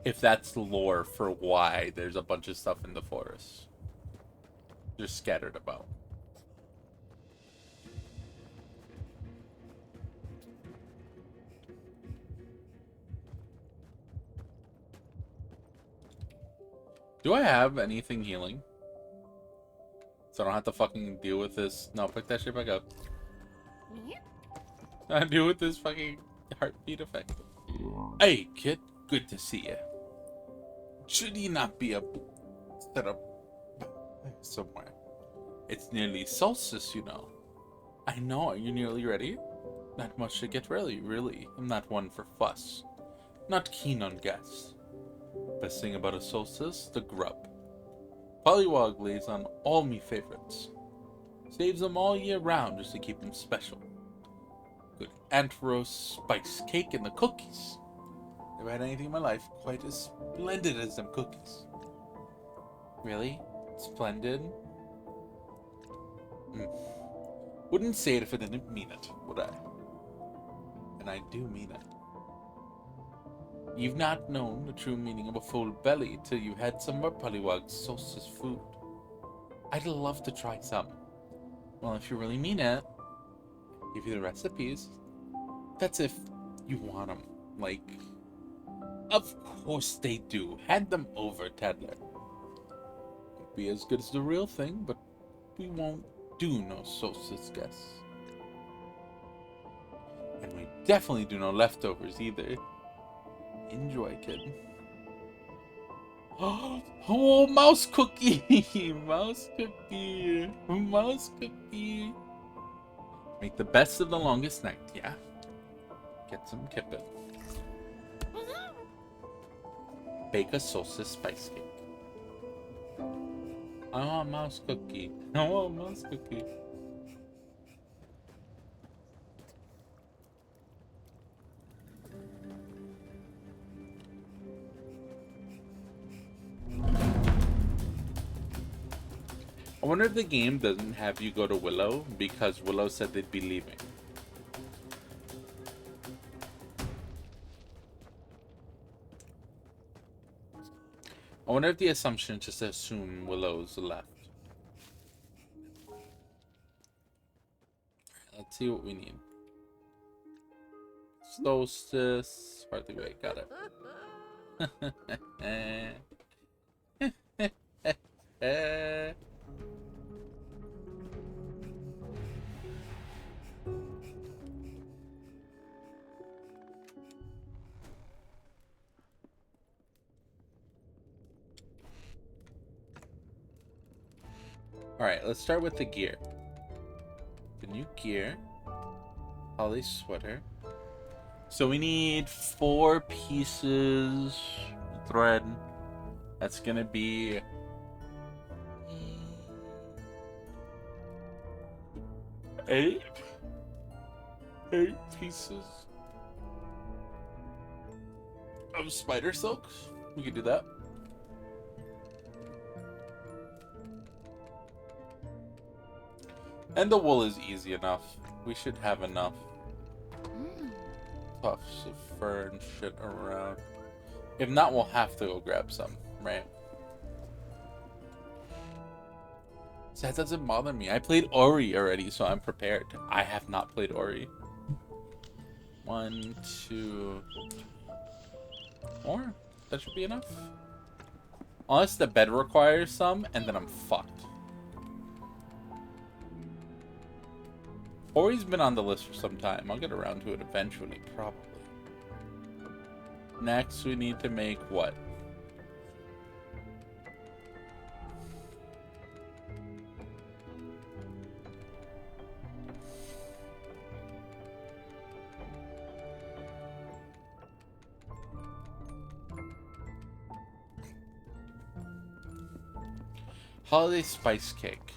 if that's lore for why there's a bunch of stuff in the forest. Just scattered about. Do I have anything healing? So I don't have to fucking deal with this. No, pick that shit back up. I deal with this fucking heartbeat effect. Hey, kid. Good to see you. Should he not be set up somewhere? It's nearly solstice, you know. I know. Are you nearly ready? Not much to get ready, really. I'm not one for fuss. Not keen on guests. Best thing about a solstice, the grub. Pollywog lays on all me favorites. Saves them all year round just to keep them special. Good ant roast, spice cake, and the cookies. Never had anything in my life quite as splendid as them cookies. Really? Splendid? Wouldn't say it if I didn't mean it, would I? And I do mean it. You've not known the true meaning of a full belly till you had some more Pollywog's solstice food. I'd love to try some. Well, if you really mean it, I'll give you the recipes. That's if you want them. Like, of course they do. Hand them over, Tadler. Won't be as good as the real thing, but we won't do no solstice guests. And we definitely do no leftovers either. Enjoy, kid. Oh, mouse cookie! Mouse cookie! Mouse cookie! Make the best of the longest night, yeah? Get some kippin'. Bake a solstice spice cake. I want a mouse cookie. I want a mouse cookie. I wonder if the game doesn't have you go to Willow because Willow said they'd be leaving. I wonder if the assumption is just to assume Willow's left. Let's see what we need. Solstice. Partly wait, got it. Alright, let's start with the gear. The new gear. Holly sweater. So we need 4 pieces of thread. That's gonna be 8 pieces of spider silk. We could do that. And the wool is easy enough. We should have enough tufts of fur and shit around. If not, we'll have to go grab some, right? So that doesn't bother me. I played Ori already, so I'm prepared. I have not played Ori. 1, 2, More? That should be enough. Unless the bed requires some, and then I'm fucked. Ori's been on the list for some time. I'll get around to it eventually, probably. Next, we need to make what? Holiday spice cake.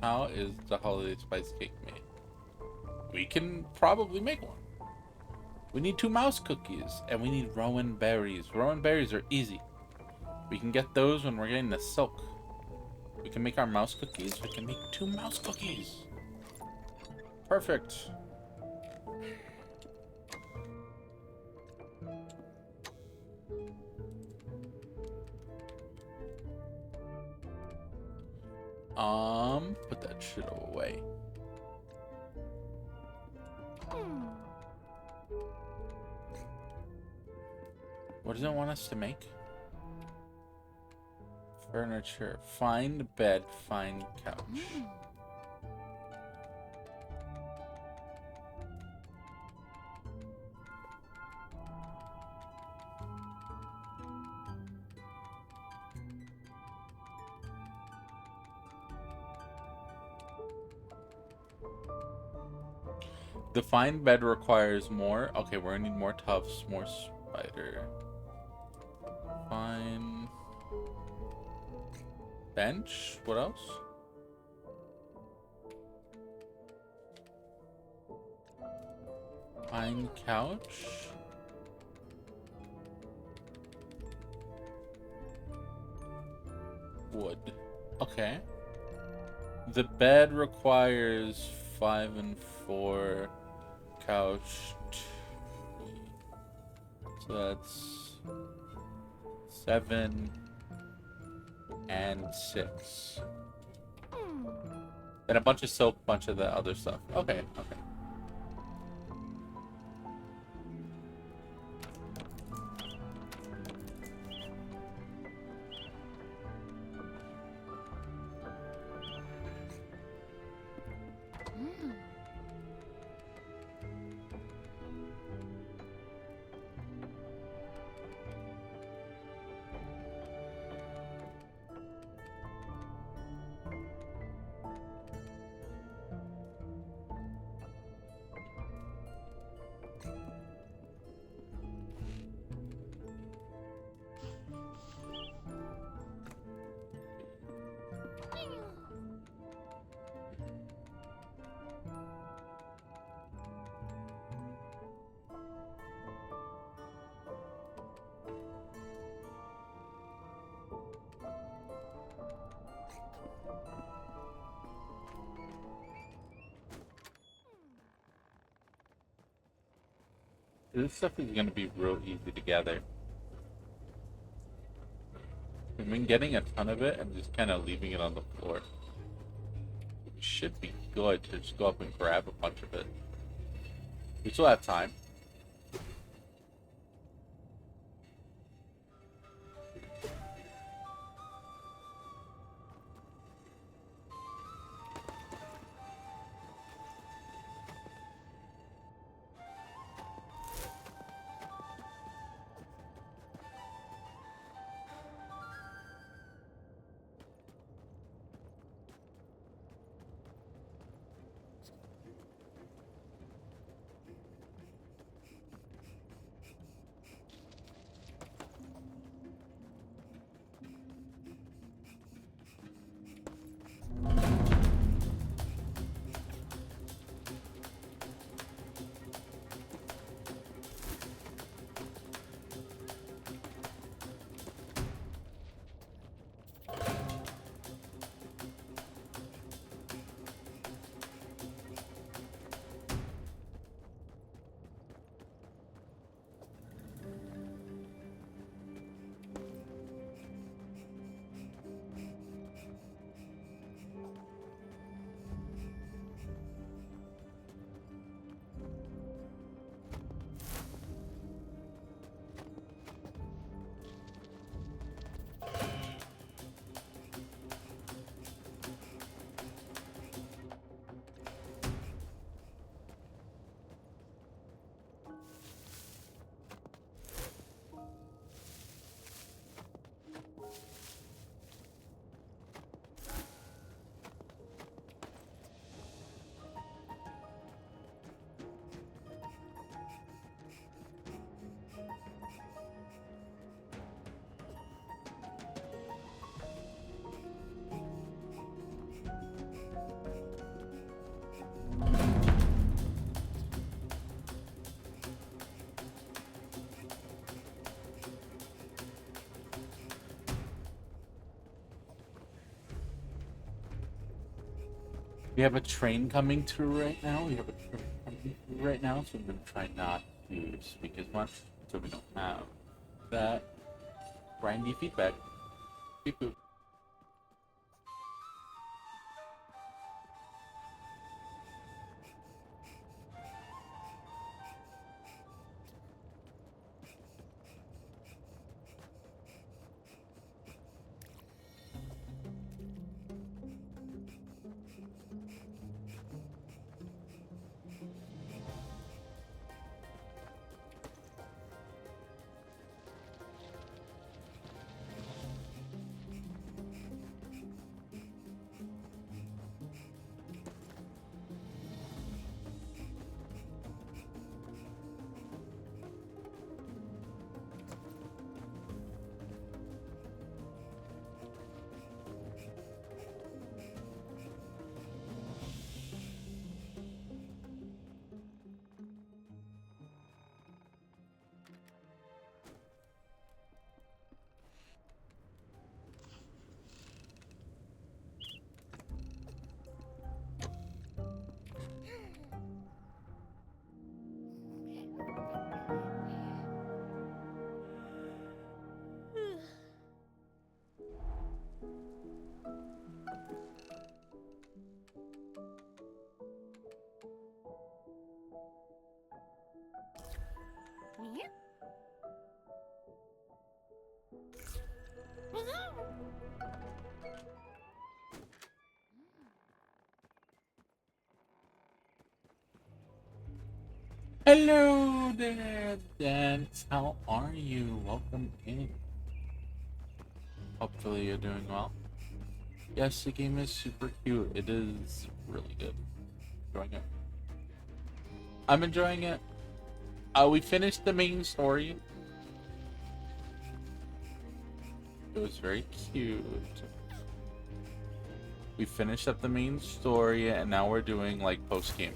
How is the holiday spice cake made? We can probably make one. We need 2 mouse cookies, and we need rowan berries. Rowan berries are easy. We can get those when we're getting the silk. We can make our mouse cookies. We can make 2 mouse cookies. Perfect. Put that shit away. What does it want us to make? Furniture. Find bed, find couch. The find bed requires more. Okay, we're gonna need more tufts, more spider. Fine. Bench. What else? Fine couch. Wood. Okay. The bed requires 5 and 4. Couch. So that's 7 and 6. Then a bunch of soap, bunch of the other stuff. Okay, okay. This stuff is gonna be real easy to gather. We've been getting a ton of it and just kind of leaving it on the floor. It should be good to just go up and grab a bunch of it. We still have time. We have a train coming through right now. We have a train coming through right now, so I'm gonna try not to speak as much so we don't have that grindy feedback. Beep boop. Hello there, Dance. How are you? Welcome in. Hopefully you're doing well. Yes, the game is super cute. It is really good. Enjoying it. I'm enjoying it. We finished the main story. It was very cute. We finished up the main story, and now we're doing like post game.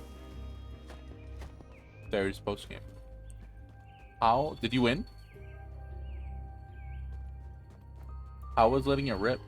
There's post game. How did you win? How was letting it rip?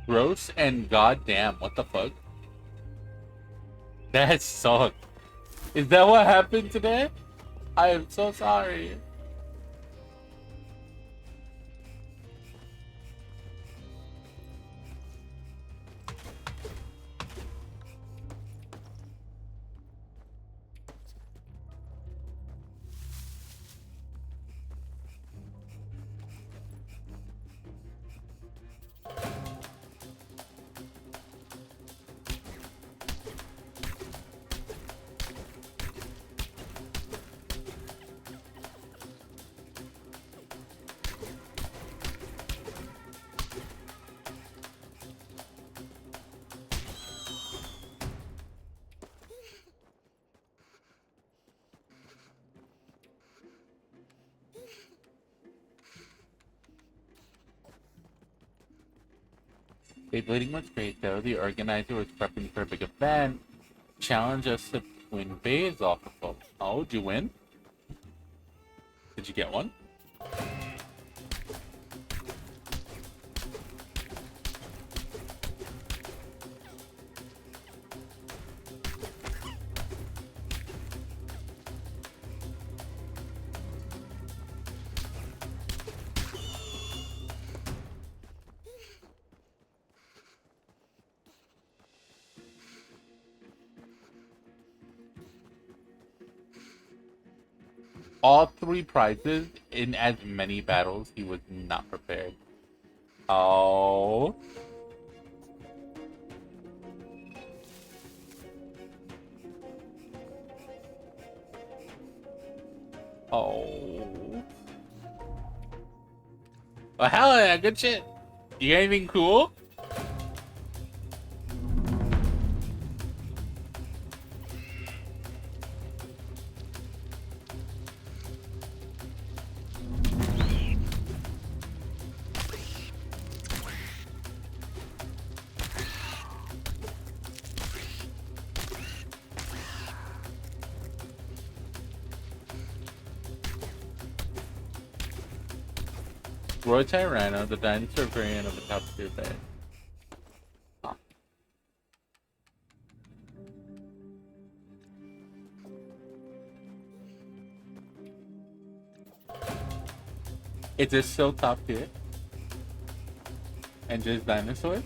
Gross and goddamn, what the fuck? That sucked. Is that what happened today? I am so sorry. Blading was great though. The organizer was prepping for a big event. Challenged us to win bays off of them. Oh, did you win? Did you get one? All three prizes in as many battles. He was not prepared. Oh. Oh. Oh, hell yeah, good shit. You got anything cool? Roy Tyranno, the dinosaur variant of a top tier bag. Huh. Is this still top tier? And just dinosaurs?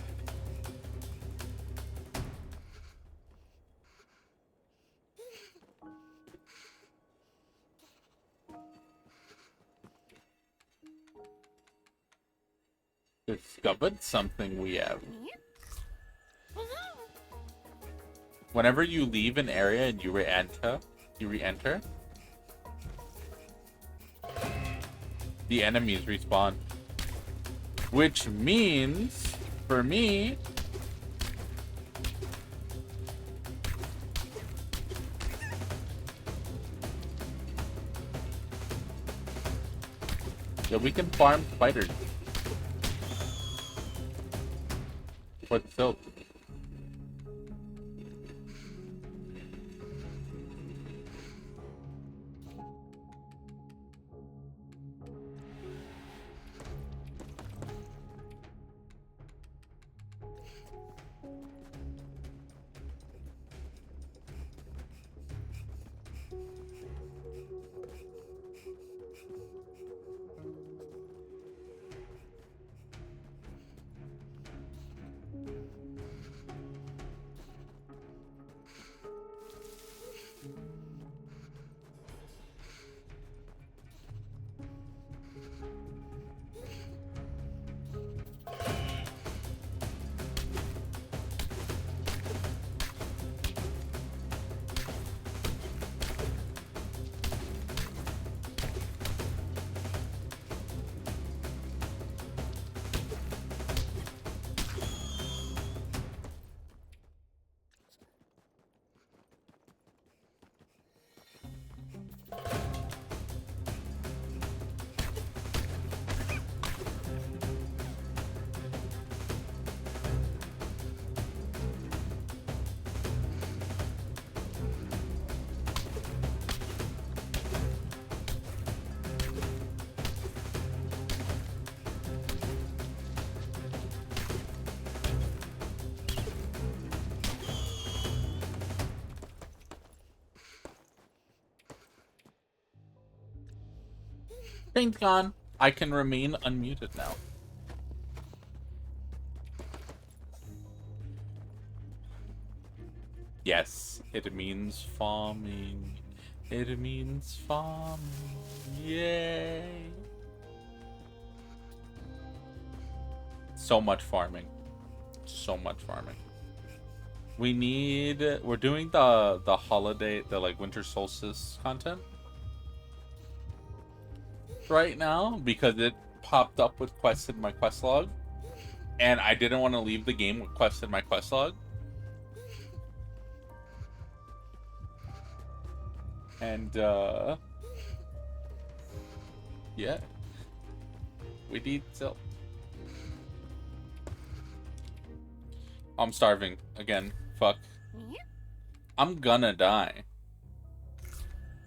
Discovered something we have. Whenever you leave an area and you re-enter, the enemies respawn. Which means, for me, that we can farm spiders. With silk. Pain's gone. I can remain unmuted now. Yes, it means farming. It means farming. Yay. So much farming. So much farming. We're doing the holiday, the like winter solstice content right now because it popped up with quests in my quest log, and I didn't want to leave the game with quests in my quest log. And yeah, we need silk. I'm starving again. Fuck. I'm gonna die.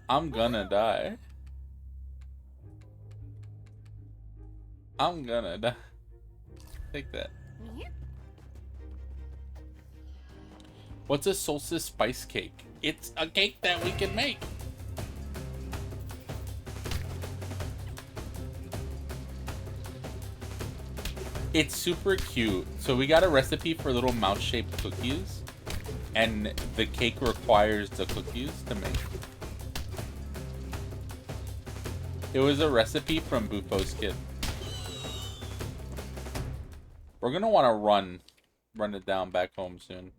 I'm gonna die. I'm gonna die. Take that. What's a solstice spice cake? It's a cake that we can make. It's super cute. So we got a recipe for little mouse-shaped cookies, and the cake requires the cookies to make. It was a recipe from Bufo's kid. We're gonna want to run it down back home soon.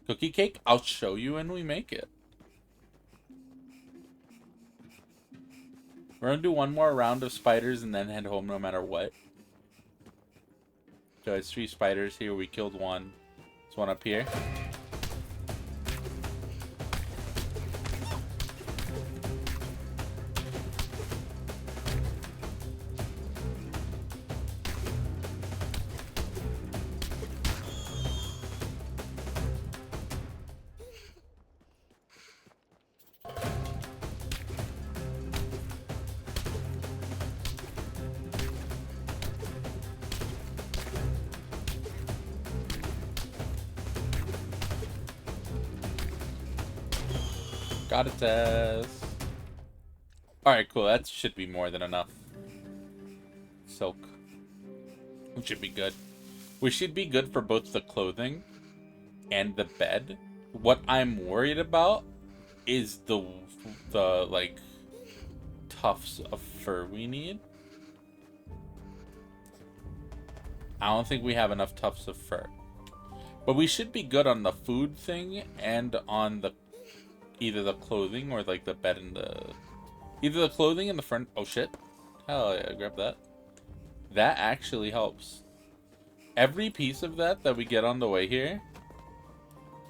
Cookie cake? I'll show you when we make it. We're gonna do one more round of spiders and then head home no matter what. So it's 3 spiders here. We killed one. There's one up here. Got its ass. Alright, cool. That should be more than enough. Silk. It should be good. We should be good for both the clothing and the bed. What I'm worried about is the like tufts of fur we need. I don't think we have enough tufts of fur. But we should be good on the food thing and on the either the clothing or like the bed and the either the clothing and the front. Oh shit. Hell yeah, grab that. That actually helps. Every piece of that we get on the way here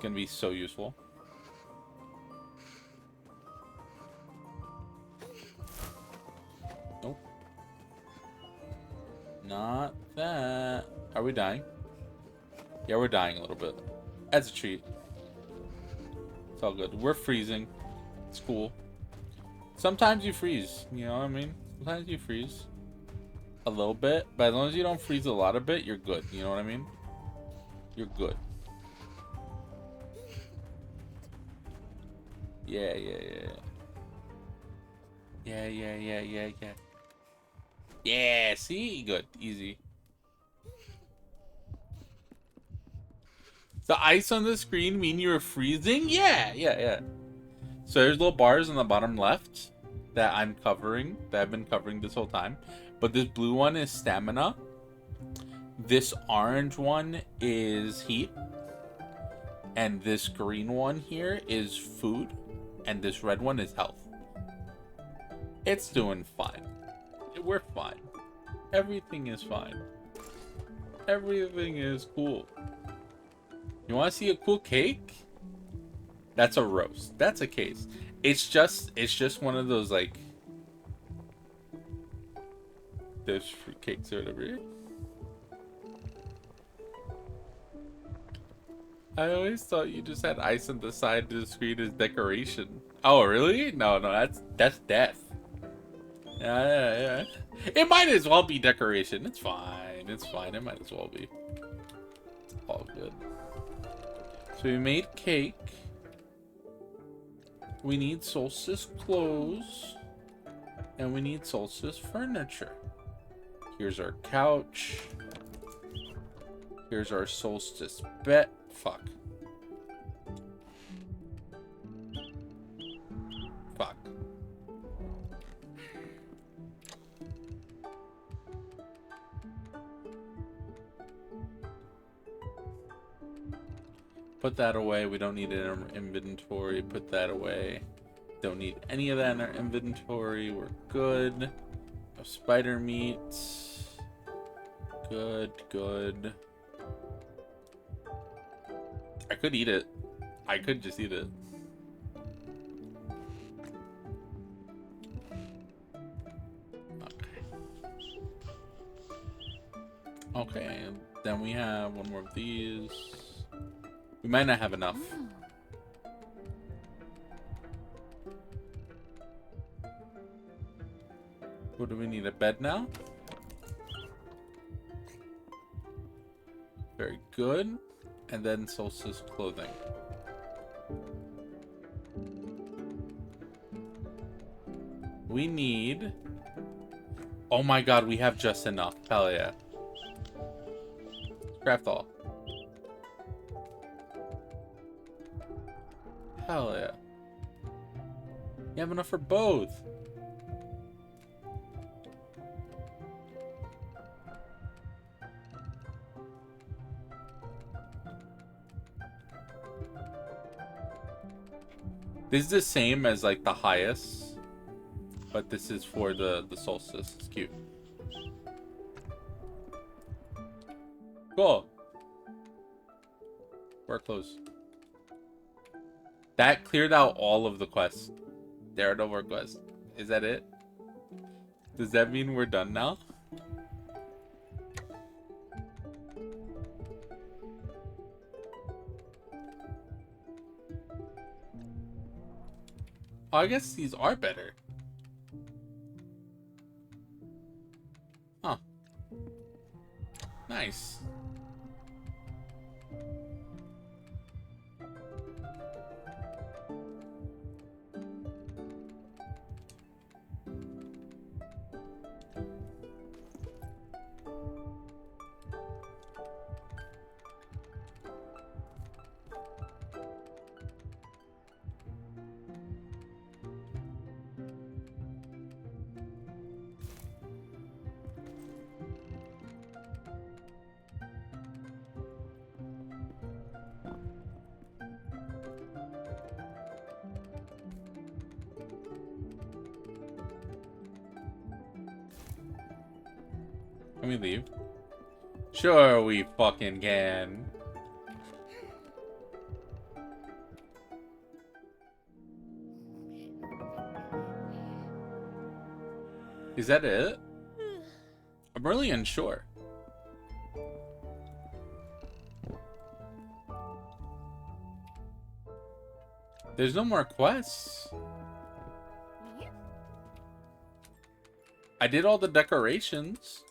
can be so useful. Nope. Not that. Are we dying? Yeah, we're dying a little bit. That's a treat. It's all good. We're freezing. It's cool. Sometimes you freeze. You know what I mean? Sometimes you freeze. A little bit. But as long as you don't freeze a lot of it, you're good. You know what I mean? You're good. Yeah. Yeah. Yeah, see? Good. Easy. The ice on the screen mean you were freezing? Yeah. So there's little bars on the bottom left that I'm covering, that I've been covering this whole time. But this blue one is stamina. This orange one is heat. And this green one here is food. And this red one is health. It's doing fine. We're fine. Everything is fine. Everything is cool. You want to see a cool cake? That's a roast. That's a case. It's just one of those like those fruit cakes or whatever. I always thought you just had ice on the side of the screen as decoration. Oh really? No, that's death. Yeah. It might as well be decoration. It's fine. It's fine. It might as well be. It's all good. So we made cake. We need solstice clothes. And we need solstice furniture. Here's our couch. Here's our solstice bed. Fuck. Put that away. We don't need it in our inventory. Put that away. Don't need any of that in our inventory. We're good. No spider meat. Good. I could eat it. I could just eat it. Okay. Then we have one more of these. We might not have enough. What do we need? A bed now? Very good. And then solstice clothing. We need... Oh my god, we have just enough. Hell yeah. Craft all. Hell yeah. You have enough for both. This is the same as like the highest. But this is for the solstice. It's cute. Cool. We're close. That cleared out all of the quests. There are no more quests. Is that it? Does that mean we're done now? Oh, I guess these are better. Huh. Nice. Can we leave? Sure we fucking can. Is that it? I'm really unsure. There's no more quests. I did all the decorations.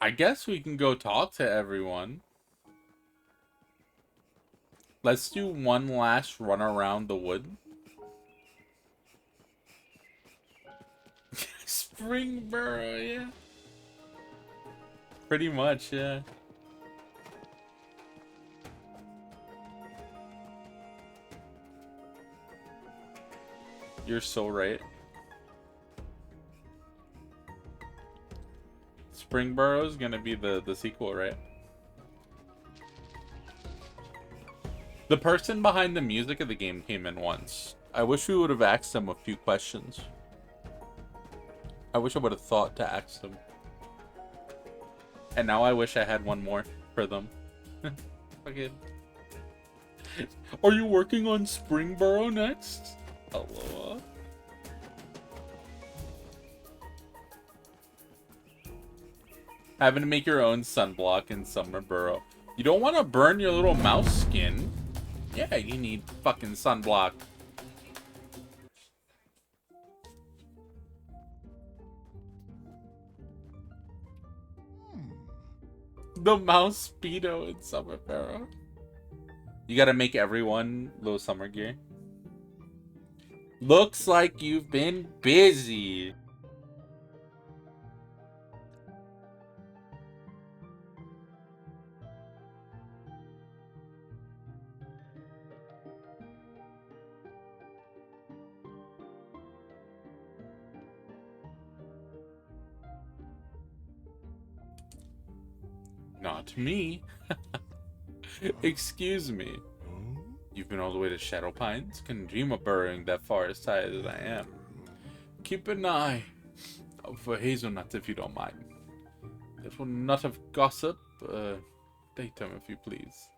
I guess we can go talk to everyone. Let's do one last run around the wood. Spring Burrow, yeah. Pretty much, yeah. You're so right. Spring Burrow is gonna be the sequel, right? The person behind the music of the game came in once. I wish we would have asked them a few questions. I wish I would have thought to ask them. And now I wish I had one more for them. Okay. Are you working on Spring Burrow next? Hello. Having to make your own sunblock in Summer Burrow. You don't want to burn your little mouse skin. Yeah, you need fucking sunblock. The mouse speedo in Summer Burrow. You gotta make everyone little summer gear. Looks like you've been busy. Not me. Excuse me. You've been all the way to Shadow Pines? Can dream of burrowing that far as tired as I am. Keep an eye out for hazelnuts if you don't mind. Little nut of gossip. Date them if you please.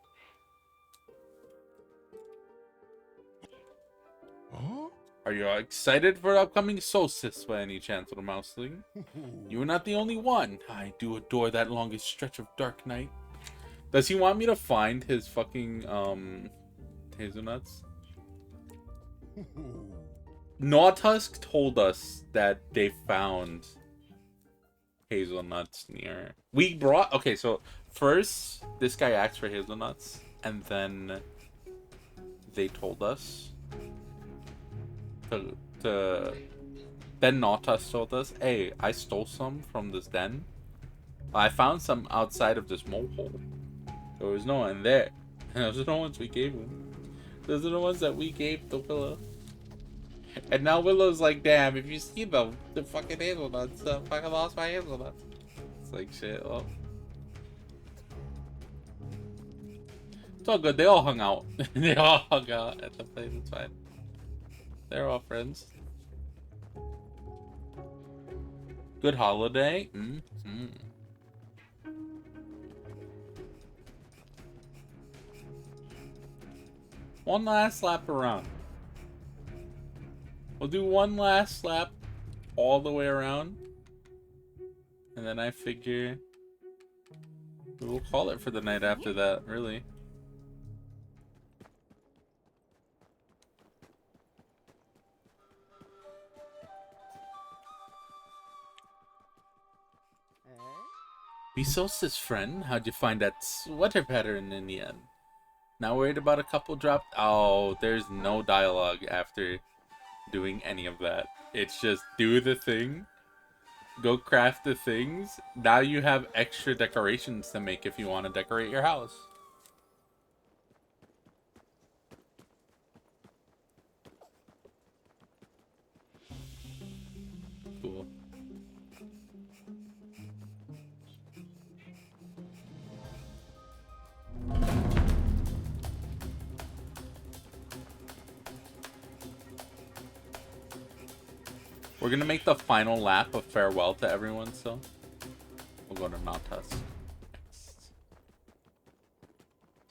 Huh? Are you excited for upcoming solstice by any chance, little mouseling? You are not the only one. I do adore that longest stretch of dark night. Does he want me to find his fucking hazelnuts? Gnawtusk told us that they found hazelnuts near. We brought. Okay, so first this guy asked for hazelnuts, and then they told us then Gnawtusk told us, hey, I stole some from this den. I found some outside of this mole hole. There was no one there. And those are the ones we gave him. Those are the ones that we gave to Willow. And now Willow's like, damn, if you see them, the fucking hazelnuts, fucking lost my hazelnuts. It's like, shit, well. It's all good. They all hung out. They all hung out at the place. It's fine. They're all friends. Good holiday. Mm-hmm. One last lap around. We'll do one last lap all the way around. And then I figure we'll call it for the night after that, really. Besosis friend, how'd you find that sweater pattern in the end? Not worried about a couple dropped? Oh, there's no dialogue after doing any of that. It's just do the thing, go craft the things. Now you have extra decorations to make if you want to decorate your house. Cool. We're gonna make the final lap of farewell to everyone, so we'll go to Nautas next.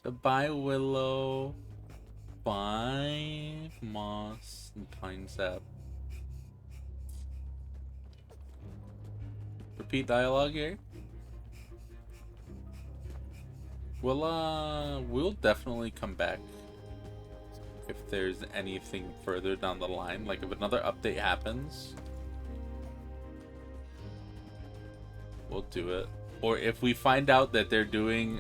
Goodbye, Willow. Bye, Moss and Pine Sap. Repeat dialogue here. We'll definitely come back if there's anything further down the line. Like if another update happens, we'll do it. Or if we find out that they're doing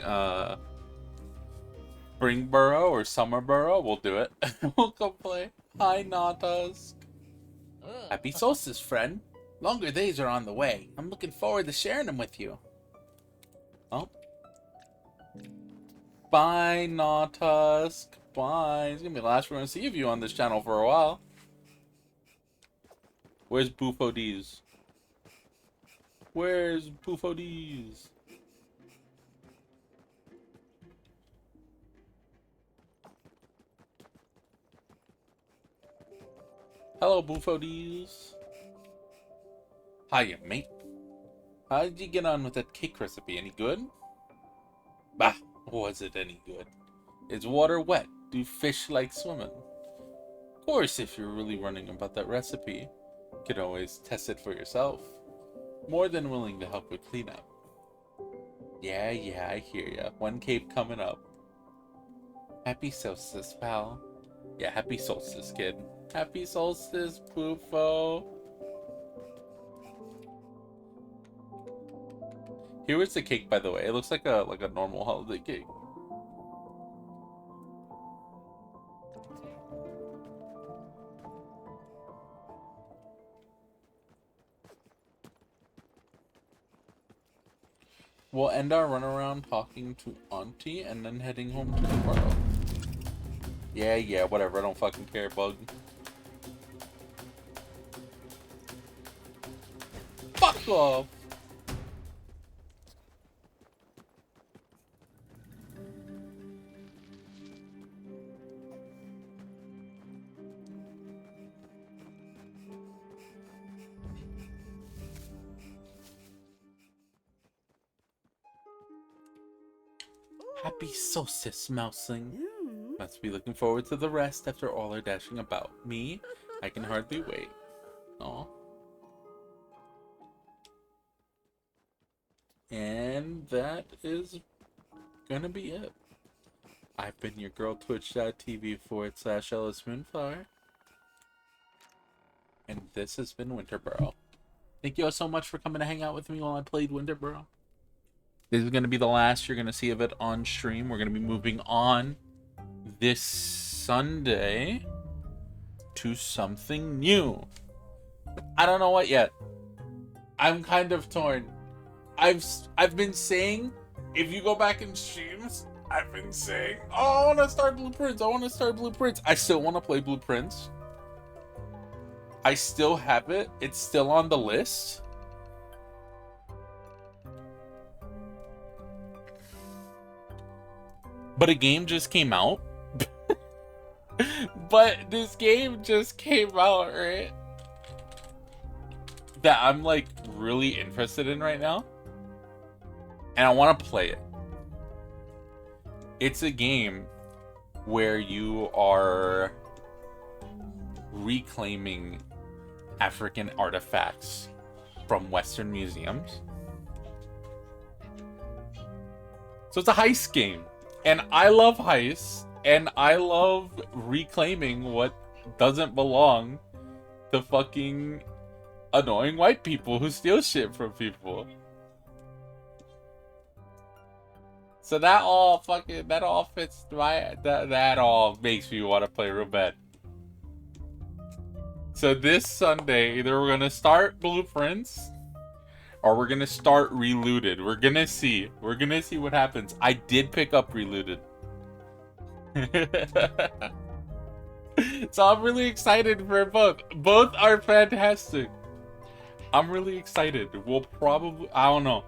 Spring Burrow or Summer Burrow, we'll do it. We'll come play. Hi, Nautusk. Happy solstice, friend. Longer days are on the way. I'm looking forward to sharing them with you. Oh. Bye, Nautusk. Bye. It's gonna be the last we're gonna see of you on this channel for a while. Where's VODs? Where's VODs? Hello, VODs. Hiya, mate. How did you get on with that cake recipe? Any good? Bah, was it any good? Is water wet? Do fish like swimming? Of course, if you're really running about that recipe, you can always test it for yourself. More than willing to help with cleanup. Yeah, I hear ya. One cape coming up. Happy solstice, pal. Yeah, happy solstice, kid. Happy solstice, Poofo. Here is the cake, by the way. It looks like a normal holiday cake. We'll end our run around talking to Auntie and then heading home to the Burrow. Yeah, whatever. I don't fucking care, bug. Fuck off! Happy solstice, mouseling. Must be looking forward to the rest after all our dashing about. Me? I can hardly wait. Aw. And that is gonna be it. I've been your girl, twitch.tv/Ellis Moonflower. And this has been Winterborough. Thank you all so much for coming to hang out with me while I played Winterborough. This is going to be the last you're going to see of it on stream. We're going to be moving on this Sunday to something new. I don't know what yet. I'm kind of torn. I've been saying, if you go back in streams, I've been saying, oh, I want to start Blueprints. I still want to play Blueprints. I still have it. It's still on the list. But a game just came out. But this game just came out, right? That I'm like really interested in right now. And I want to play it. It's a game where you are reclaiming African artifacts from Western museums. So it's a heist game. And I love heists. And I love reclaiming what doesn't belong to fucking annoying white people who steal shit from people. So that all fits my that all makes me want to play real bad. So this Sunday, either we're gonna start Blueprints or we're gonna start Relooted. We're gonna see what happens. I did pick up Relooted. So I'm really excited for both. Both are fantastic. I'm really excited. We'll probably I don't know.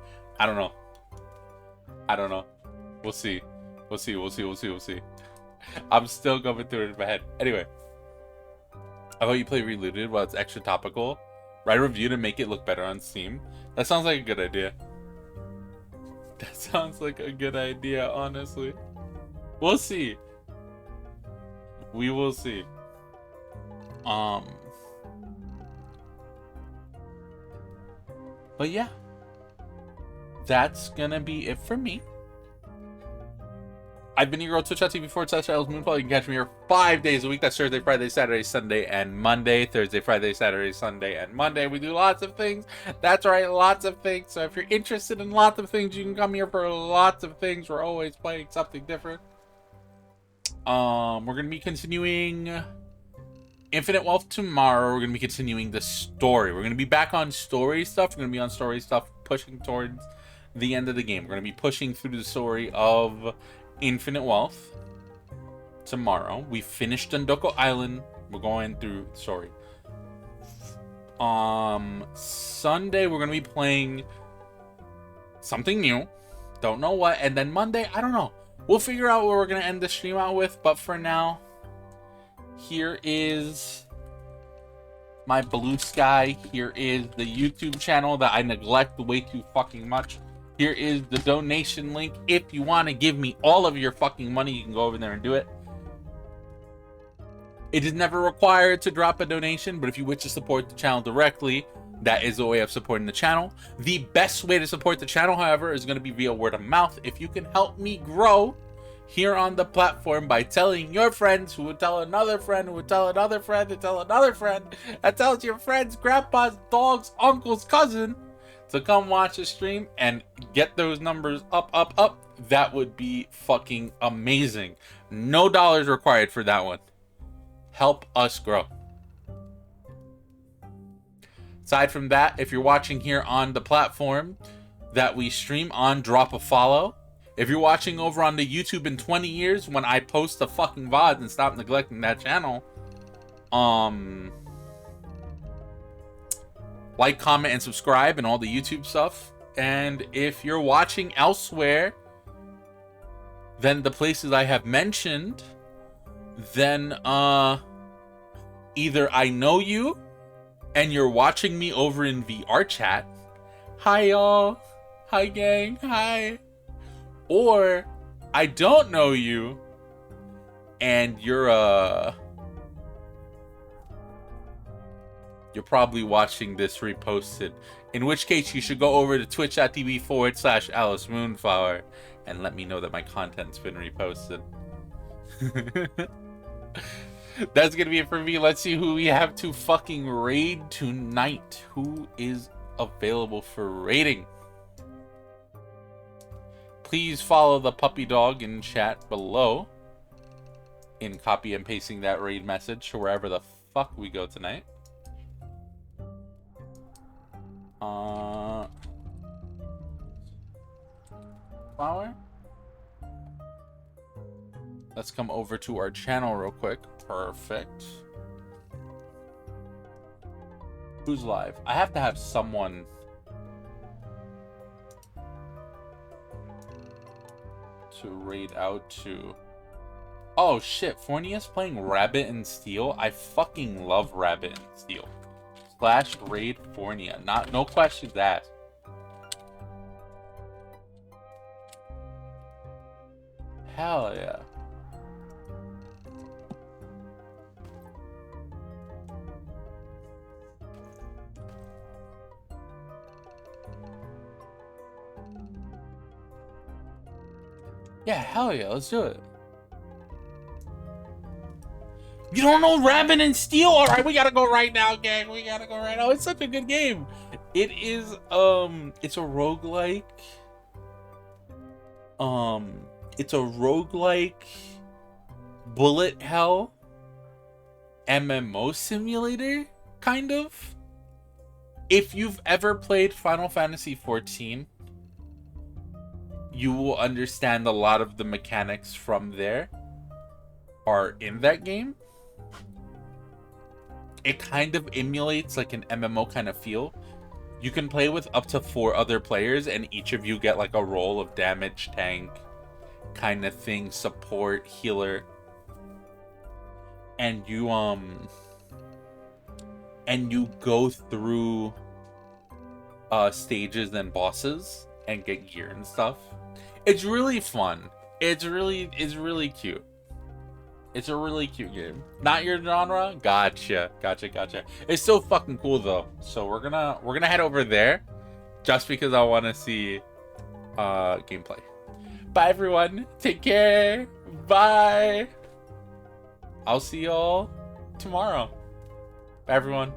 We'll see. I'm still going through it in my head. Anyway. I thought you play Relooted while it's extra topical. Write a review to make it look better on Steam. That sounds like a good idea. That sounds like a good idea, honestly. We'll see. We will see. But yeah. That's gonna be it for me. I've been your girl, twitch.tv/AllisMoonfall. You can catch me here 5 days a week. That's Thursday, Friday, Saturday, Sunday, and Monday. Thursday, Friday, Saturday, Sunday, and Monday. We do lots of things. That's right, lots of things. So if you're interested in lots of things, you can come here for lots of things. We're always playing something different. We're going to be continuing Infinite Wealth tomorrow. We're going to be continuing the story. We're going to be back on story stuff. We're going to be on story stuff pushing towards the end of the game. We're going to be pushing through the story of Infinite Wealth tomorrow. We finished Dunno Island. We're going through the story. Sunday we're going to be playing something new. Don't know what. And then Monday, I don't know. We'll figure out what we're going to end the stream out with. But for now, here is my blue sky. Here is the YouTube channel that I neglect way too fucking much. Here is the donation link. If you want to give me all of your fucking money, you can go over there and do it. It is never required to drop a donation, but if you wish to support the channel directly, that is a way of supporting the channel. The best way to support the channel, however, is going to be via word of mouth. If you can help me grow here on the platform by telling your friends, who would tell another friend, who would tell another friend, to tell another friend, that tells your friends, grandpa's, dog's, uncle's, cousin, to come watch the stream and get those numbers up, that would be fucking amazing. No dollars required for that one. Help us grow. Aside from that, if you're watching here on the platform that we stream on, drop a follow. If you're watching over on the YouTube in 20 years when I post the fucking VODs and stop neglecting that channel, like, comment, and subscribe and all the YouTube stuff. And if you're watching elsewhere than the places I have mentioned, then either I know you and you're watching me over in VR chat. Hi, y'all. Hi, gang. Hi. Or I don't know you and you're probably watching this reposted. In which case, you should go over to twitch.tv/AllisMoonflower and let me know that my content's been reposted. That's gonna be it for me. Let's see who we have to fucking raid tonight. Who is available for raiding? Please follow the puppy dog in chat below in copy and pasting that raid message to wherever the fuck we go tonight. Flower? Let's come over to our channel real quick. Perfect. Who's live? I have to have someone to raid out to. Oh shit, Fornia's playing Rabbit and Steel. I fucking love Rabbit and Steel. / raid Fornia. No questions asked. Hell yeah. Yeah, hell yeah, let's do it. You don't know Rabbit and Steel? Alright, we gotta go right now, gang. We gotta go right now. It's such a good game. It is, it's a roguelike. It's a roguelike bullet hell MMO simulator, kind of. If you've ever played Final Fantasy XIV, you will understand a lot of the mechanics from there are in that game. It kind of emulates like an MMO kind of feel. You can play with up to 4 other players, and each of you get like a role of damage tank kind of thing, support, healer. And you go through stages and bosses and get gear and stuff. It's really fun. It's really cute. It's a really cute game. Not your genre? Gotcha. It's so fucking cool though. So we're gonna head over there just because I want to see gameplay. Bye everyone. Take care. Bye. I'll see y'all tomorrow. Bye everyone.